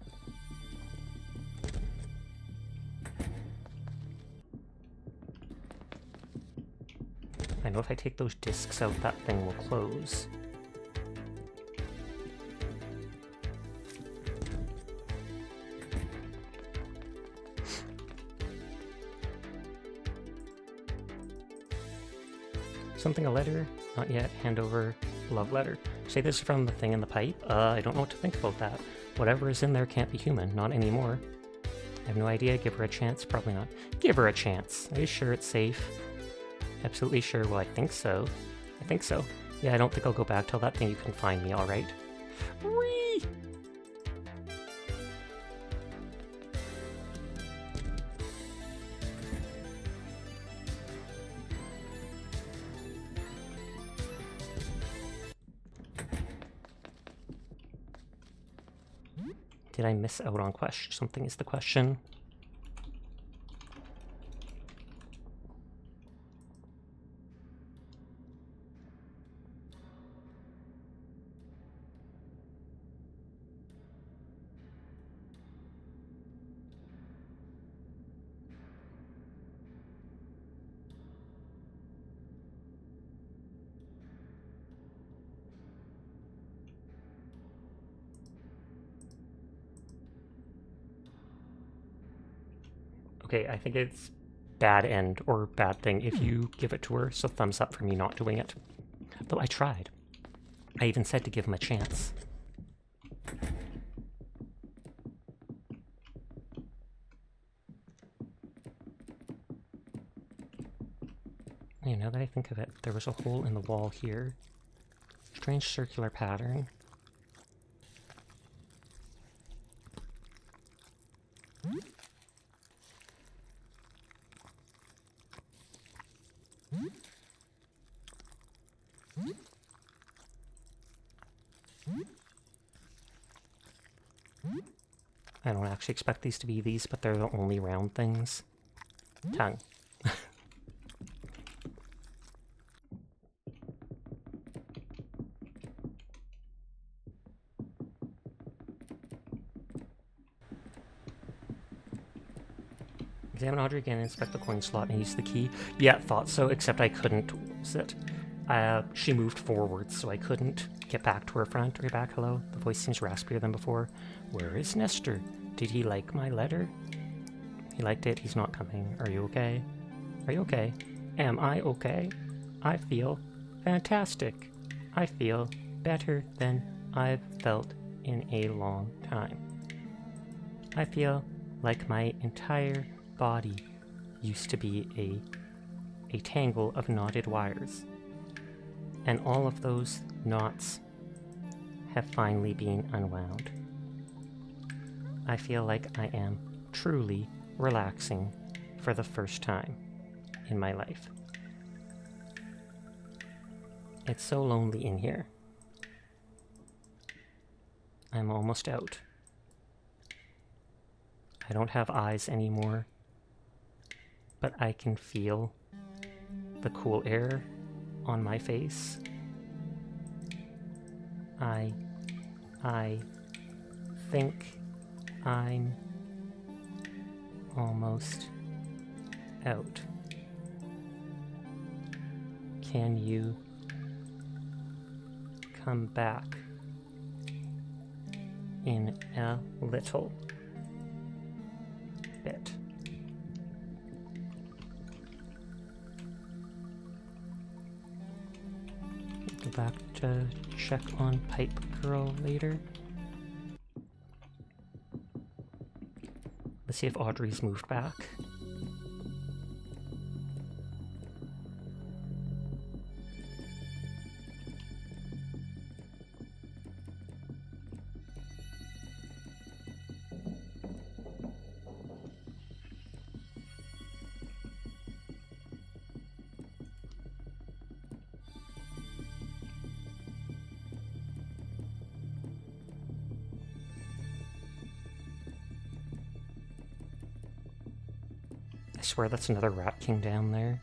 I know if I take those discs out, that thing will close. Something, a letter? Not yet. Hand over love letter. Say this from the thing in the pipe? I don't know what to think about that. Whatever is in there can't be human. Not anymore. I have no idea. Give her a chance? Probably not. Give her a chance. Are you sure it's safe? Absolutely sure. Well, I think so. I think so. Yeah, I don't think I'll go back. Tell that thing you can find me, alright? Whee! Did I miss out on question? Something is the question. Okay, I think it's bad end or bad thing if you give it to her, so thumbs up for me not doing it. Though I tried. I even said to give him a chance. Hey, now that I think of it, there was a hole in the wall here. Strange circular pattern. I don't actually expect these to be these, but they're the only round things. Tongue. Examine Audrey again and inspect the coin slot and use the key. Yeah, thought so, except I couldn't sit. She moved forwards, so I couldn't get back to her front or back. Hello? The voice seems raspier than before. Where is Nestor? Did he like my letter? He liked it. He's not coming. Are you okay? Are you okay? Am I okay? I feel fantastic. I feel better than I've felt in a long time. I feel like my entire body used to be a tangle of knotted wires. And all of those knots have finally been unwound. I feel like I am truly relaxing for the first time in my life. It's so lonely in here. I'm almost out. I don't have eyes anymore, but I can feel the cool air on my face. I think I'm almost out. Can you come back in a little bit? Go back to check on Pipe Girl later. Let's see if Audrey's moved back. I swear that's another Rat King down there.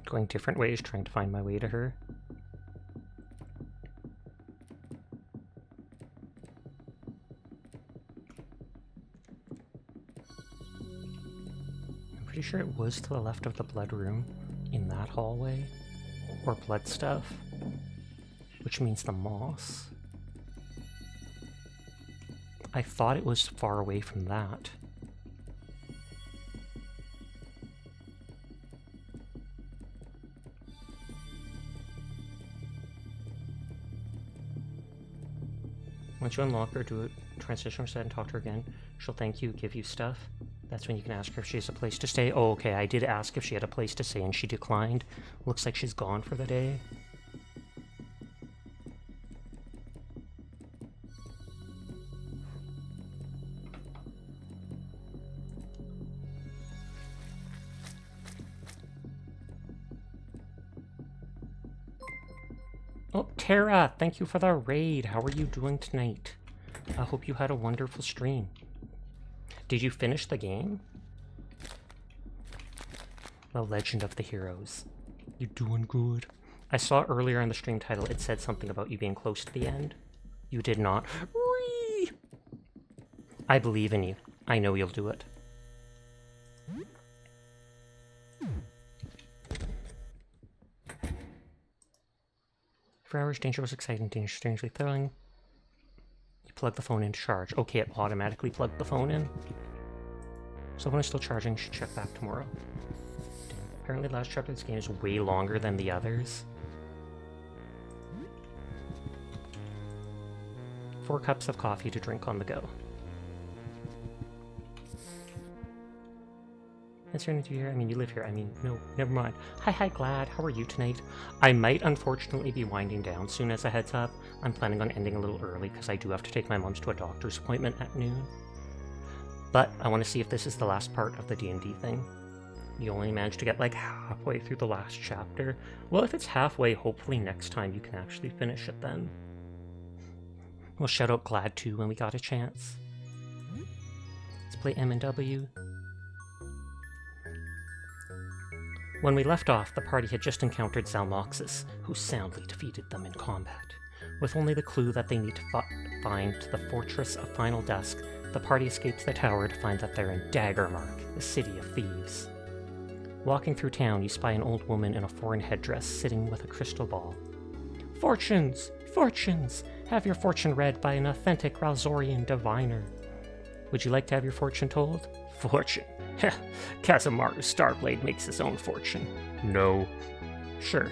Going different ways, trying to find my way to her. Pretty sure it was to the left of the blood room in that hallway, or blood stuff, which means the moss. I thought it was far away from that. Once you unlock her, do a transition reset and talk to her again. She'll thank you, give you stuff. That's when you can ask her if she has a place to stay. Oh, okay, I did ask if she had a place to stay and she declined. Looks like she's gone for the day. Oh, Tara, thank you for the raid. How are you doing tonight? I hope you had a wonderful stream. Did you finish the game? The Legend of the Heroes. You doing good? I saw earlier on the stream title it said something about you being close to the end. You did not. Whee! I believe in you. I know you'll do it. 4 hours, dangerous, exciting, dangerous, strangely thrilling. You plug the phone in to charge. Okay, it automatically plugged the phone in. So when it's still charging, you should check back tomorrow. Damn. Apparently the last chapter of this game is way longer than the others. 4 cups of coffee to drink on the go. Is there anything here? I mean, you live here. I mean, no, never mind. Hi, Glad. How are you tonight? I might unfortunately be winding down soon as a heads up. I'm planning on ending a little early because I do have to take my mom's to a doctor's appointment at noon. But I want to see if this is the last part of the D&D thing. You only managed to get like halfway through the last chapter. Well, if it's halfway, hopefully next time you can actually finish it then. We'll shout out Glad too when we got a chance. Let's play M and W. When we left off, the party had just encountered Zalmoxis, who soundly defeated them in combat. With only the clue that they need to find the Fortress of Final Dusk, the party escapes the tower to find that they're in Daggermark, the city of thieves. Walking through town, you spy an old woman in a foreign headdress sitting with a crystal ball. Fortunes! Fortunes! Have your fortune read by an authentic Ralzorian diviner. Would you like to have your fortune told? Fortune? Heh, Kazamaru Starblade makes his own fortune. No. Sure.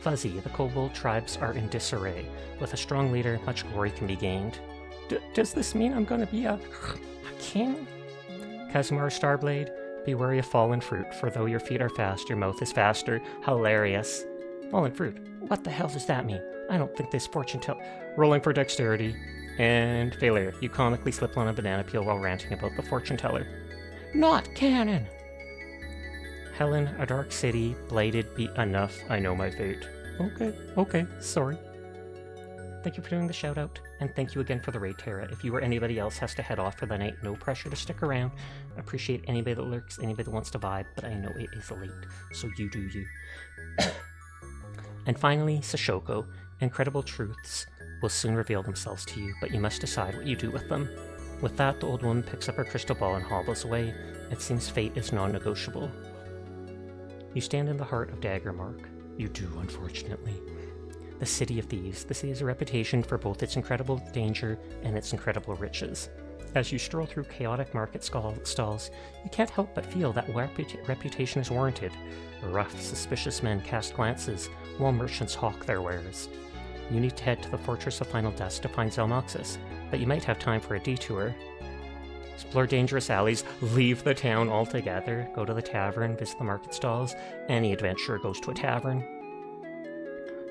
Fuzzy, the kobold tribes are in disarray. With a strong leader, much glory can be gained. Does this mean I'm gonna be a king? Kazamaru Starblade, be wary of fallen fruit, for though your feet are fast, your mouth is faster. Hilarious. Fallen fruit? What the hell does that mean? I don't think this fortune Rolling for dexterity. And failure. You comically slip on a banana peel while ranting about the fortune teller. Not canon! Helen, a dark city, blighted, be enough, I know my fate. Okay, sorry. Thank you for doing the shout out, and thank you again for the raid, Tara. If you or anybody else has to head off for the night, no pressure to stick around. Appreciate anybody that lurks, anybody that wants to vibe, but I know it is late, so you do you. And finally, Sashoko. Incredible truths will soon reveal themselves to you, but you must decide what you do with them. With that, the old woman picks up her crystal ball and hobbles away. It seems fate is non-negotiable. You stand in the heart of Daggermark. You do, unfortunately. The City of Thieves. The city has a reputation for both its incredible danger and its incredible riches. As you stroll through chaotic market stalls, you can't help but feel that reputation is warranted. Rough, suspicious men cast glances, while merchants hawk their wares. You need to head to the Fortress of Final Dusk to find Zalmoxis, but you might have time for a detour. Explore dangerous alleys, leave the town altogether, go to the tavern, visit the market stalls. Any adventurer goes to a tavern.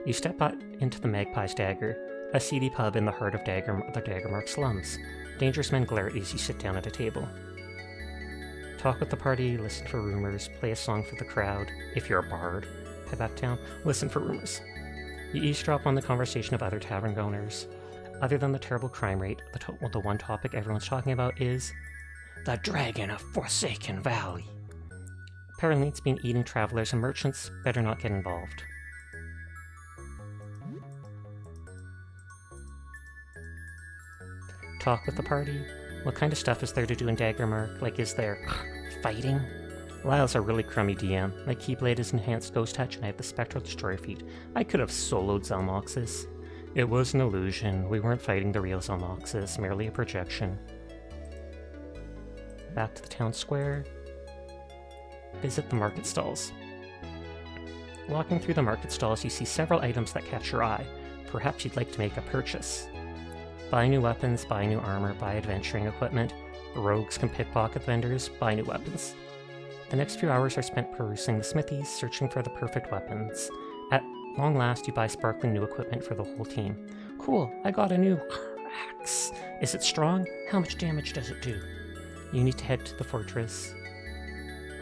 You step out into the Magpie's Dagger, a seedy pub in the heart of the Daggermark slums. Dangerous men glare at you as you sit down at a table. Talk with the party, listen for rumors, play a song for the crowd. If you're a bard, head back down, listen for rumors. You eavesdrop on the conversation of other tavern owners. Other than the terrible crime rate, the one topic everyone's talking about is the Dragon of Forsaken Valley. Apparently it's been eating travelers and merchants. Better not get involved. Talk with the party. What kind of stuff is there to do in Daggermark? Like, is there fighting? Lyle's a really crummy DM. My Keyblade is enhanced Ghost Touch, and I have the Spectral Destroyer feat. I could have soloed Zalmoxis. It was an illusion. We weren't fighting the real Zalmoxis, merely a projection. Back to the town square. Visit the market stalls. Walking through the market stalls, you see several items that catch your eye. Perhaps you'd like to make a purchase. Buy new weapons, buy new armor, buy adventuring equipment. Rogues can pickpocket vendors, buy new weapons. The next few hours are spent perusing the smithies, searching for the perfect weapons. At long last, you buy sparkling new equipment for the whole team. Cool, I got a new axe. Is it strong? How much damage does it do? You need to head to the fortress.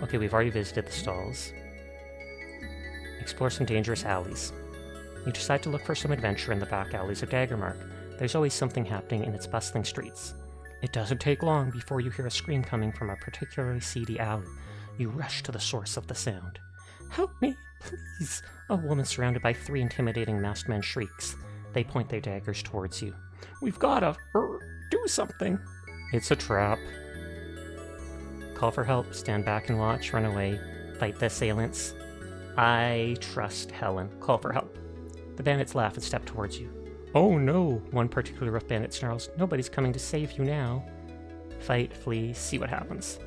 Okay, we've already visited the stalls. Explore some dangerous alleys. You decide to look for some adventure in the back alleys of Daggermark. There's always something happening in its bustling streets. It doesn't take long before you hear a scream coming from a particularly seedy alley. You rush to the source of the sound. Help me, please! A woman surrounded by 3 intimidating masked men shrieks. They point their daggers towards you. We've gotta do something. It's a trap. Call for help, stand back and watch, run away, fight the assailants. I trust Helen. Call for help. The bandits laugh and step towards you. Oh no, one particularly rough bandit snarls. Nobody's coming to save you now. Fight, flee, see what happens.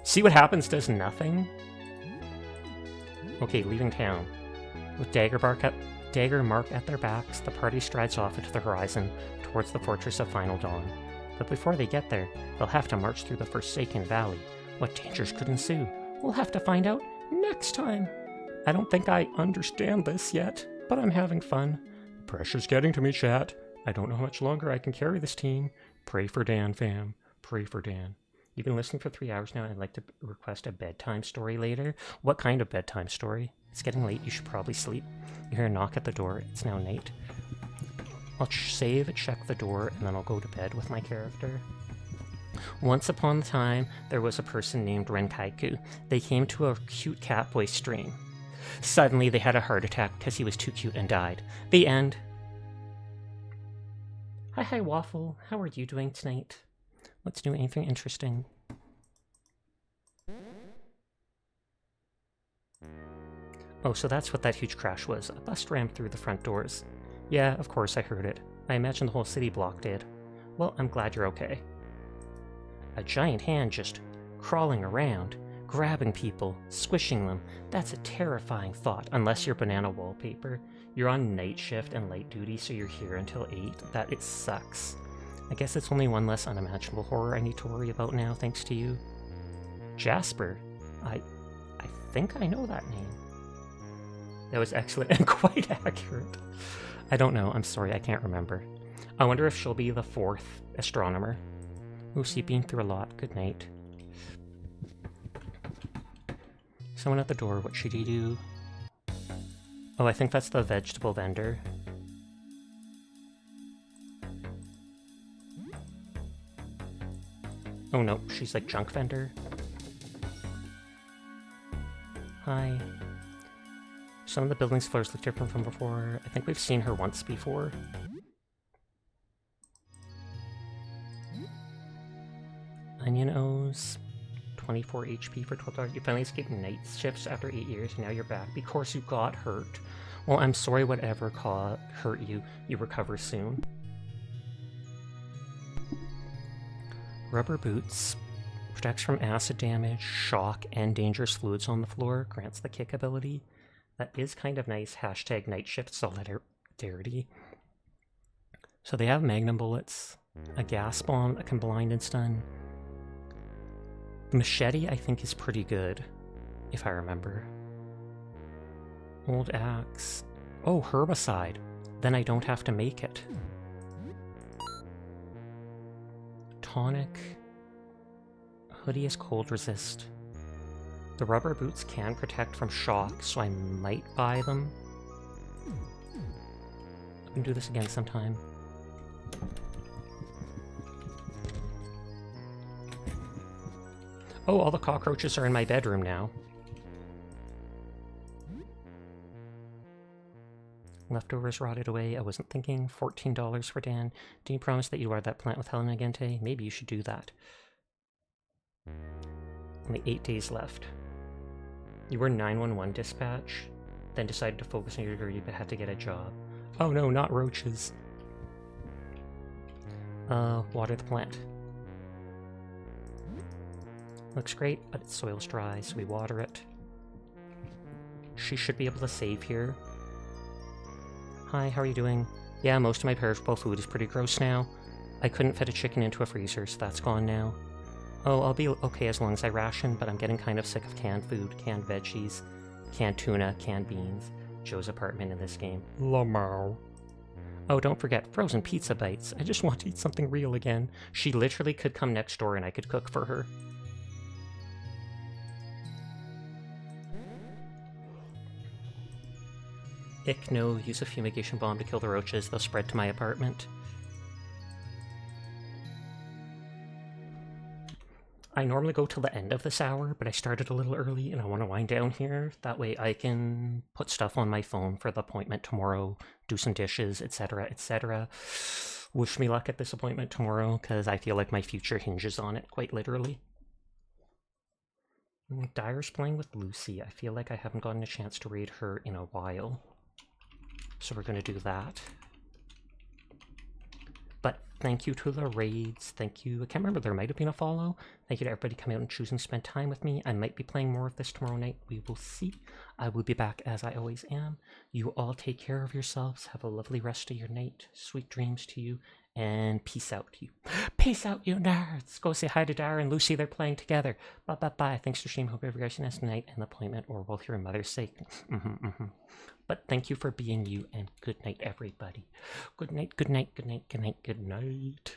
See what happens does nothing? Okay, leaving town. With Daggermark at their backs, the party strides off into the horizon towards the Fortress of Final Dawn. But before they get there, they'll have to march through the Forsaken Valley. What dangers could ensue? We'll have to find out next time. I don't think I understand this yet, but I'm having fun. Pressure's getting to me, chat. I don't know how much longer I can carry this team. Pray for Dan, fam. Pray for Dan. You've been listening for 3 hours now, and I'd like to request a bedtime story later. What kind of bedtime story? It's getting late, you should probably sleep. You hear a knock at the door, it's now night. I'll save, check the door, and then I'll go to bed with my character. Once upon a time, there was a person named Renkaiku. They came to a cute catboy stream. Suddenly, they had a heart attack because he was too cute and died. The end. Hi, Waffle. How are you doing tonight? Let's do anything interesting. Oh, so that's what that huge crash was. A bus rammed through the front doors. Yeah, of course, I heard it. I imagine the whole city block did. Well, I'm glad you're okay. A giant hand just crawling around, grabbing people, squishing them. That's a terrifying thought, unless you're Banana Wallpaper. You're on night shift and light duty, so you're here until 8. It sucks. I guess it's only one less unimaginable horror I need to worry about now, thanks to you. Jasper? I think I know that name. That was excellent and quite accurate. I don't know, I'm sorry, I can't remember. I wonder if she'll be the 4th astronomer. Lucy, been through a lot. Good night. Someone at the door, what should he do? Oh, I think that's the vegetable vendor. Oh no, she's like junk vendor. Hi. Some of the building's floors look different from before. I think we've seen her once before. Onion O's. 24 HP for $12. You finally escaped night shifts after 8 years, and now you're back. Because you got hurt. Well, I'm sorry whatever hurt you. You recover soon. Rubber boots. Protects from acid damage, shock, and dangerous fluids on the floor. Grants the kick ability. That is kind of nice. Hashtag night shift solidarity. So they have magnum bullets, a gas bomb that can blind and stun. The machete, I think, is pretty good, if I remember. Old axe. Oh, herbicide. Then I don't have to make it. Tonic. Hoodie is cold resist. The rubber boots can protect from shock, so I might buy them. I can do this again sometime. Oh, all the cockroaches are in my bedroom now. Leftovers rotted away. I wasn't thinking. $14 for Dan. Do you promise that you are that plant with Helena Gente? Maybe you should do that. Only 8 days left. You were 911 dispatch, then decided to focus on your degree but had to get a job. Oh no, not roaches. Water the plant. Looks great, but its soil's dry, so we water it. She should be able to save here. Hi, how are you doing? Yeah, most of my perishable food is pretty gross now. I couldn't fit a chicken into a freezer, so that's gone now. Oh, I'll be okay as long as I ration, but I'm getting kind of sick of canned food, canned veggies, canned tuna, canned beans. Joe's apartment in this game. Lamau. Oh, don't forget, frozen pizza bites. I just want to eat something real again. She literally could come next door and I could cook for her. Ick, no, use a fumigation bomb to kill the roaches. They'll spread to my apartment. I normally go till the end of this hour, but I started a little early and I want to wind down here. That way I can put stuff on my phone for the appointment tomorrow, do some dishes, etc., etc. Wish me luck at this appointment tomorrow, because I feel like my future hinges on it, quite literally. Dyer's playing with Lucy. I feel like I haven't gotten a chance to raid her in a while. So we're going to do that. But thank you to the raids. Thank you. I can't remember. There might have been a follow. Thank you to everybody coming out and choosing to spend time with me. I might be playing more of this tomorrow night. We will see. I will be back as I always am. You all take care of yourselves. Have a lovely rest of your night. Sweet dreams to you. And peace out to you. Peace out, you nerds. Go say hi to Dara and Lucy. They're playing together. Bye-bye-bye. Thanks for streaming. Hope everybody has a nice night and appointment, or we'll hear mother's sake. But thank you for being you, and good night, everybody. Good night, good night, good night, good night, good night.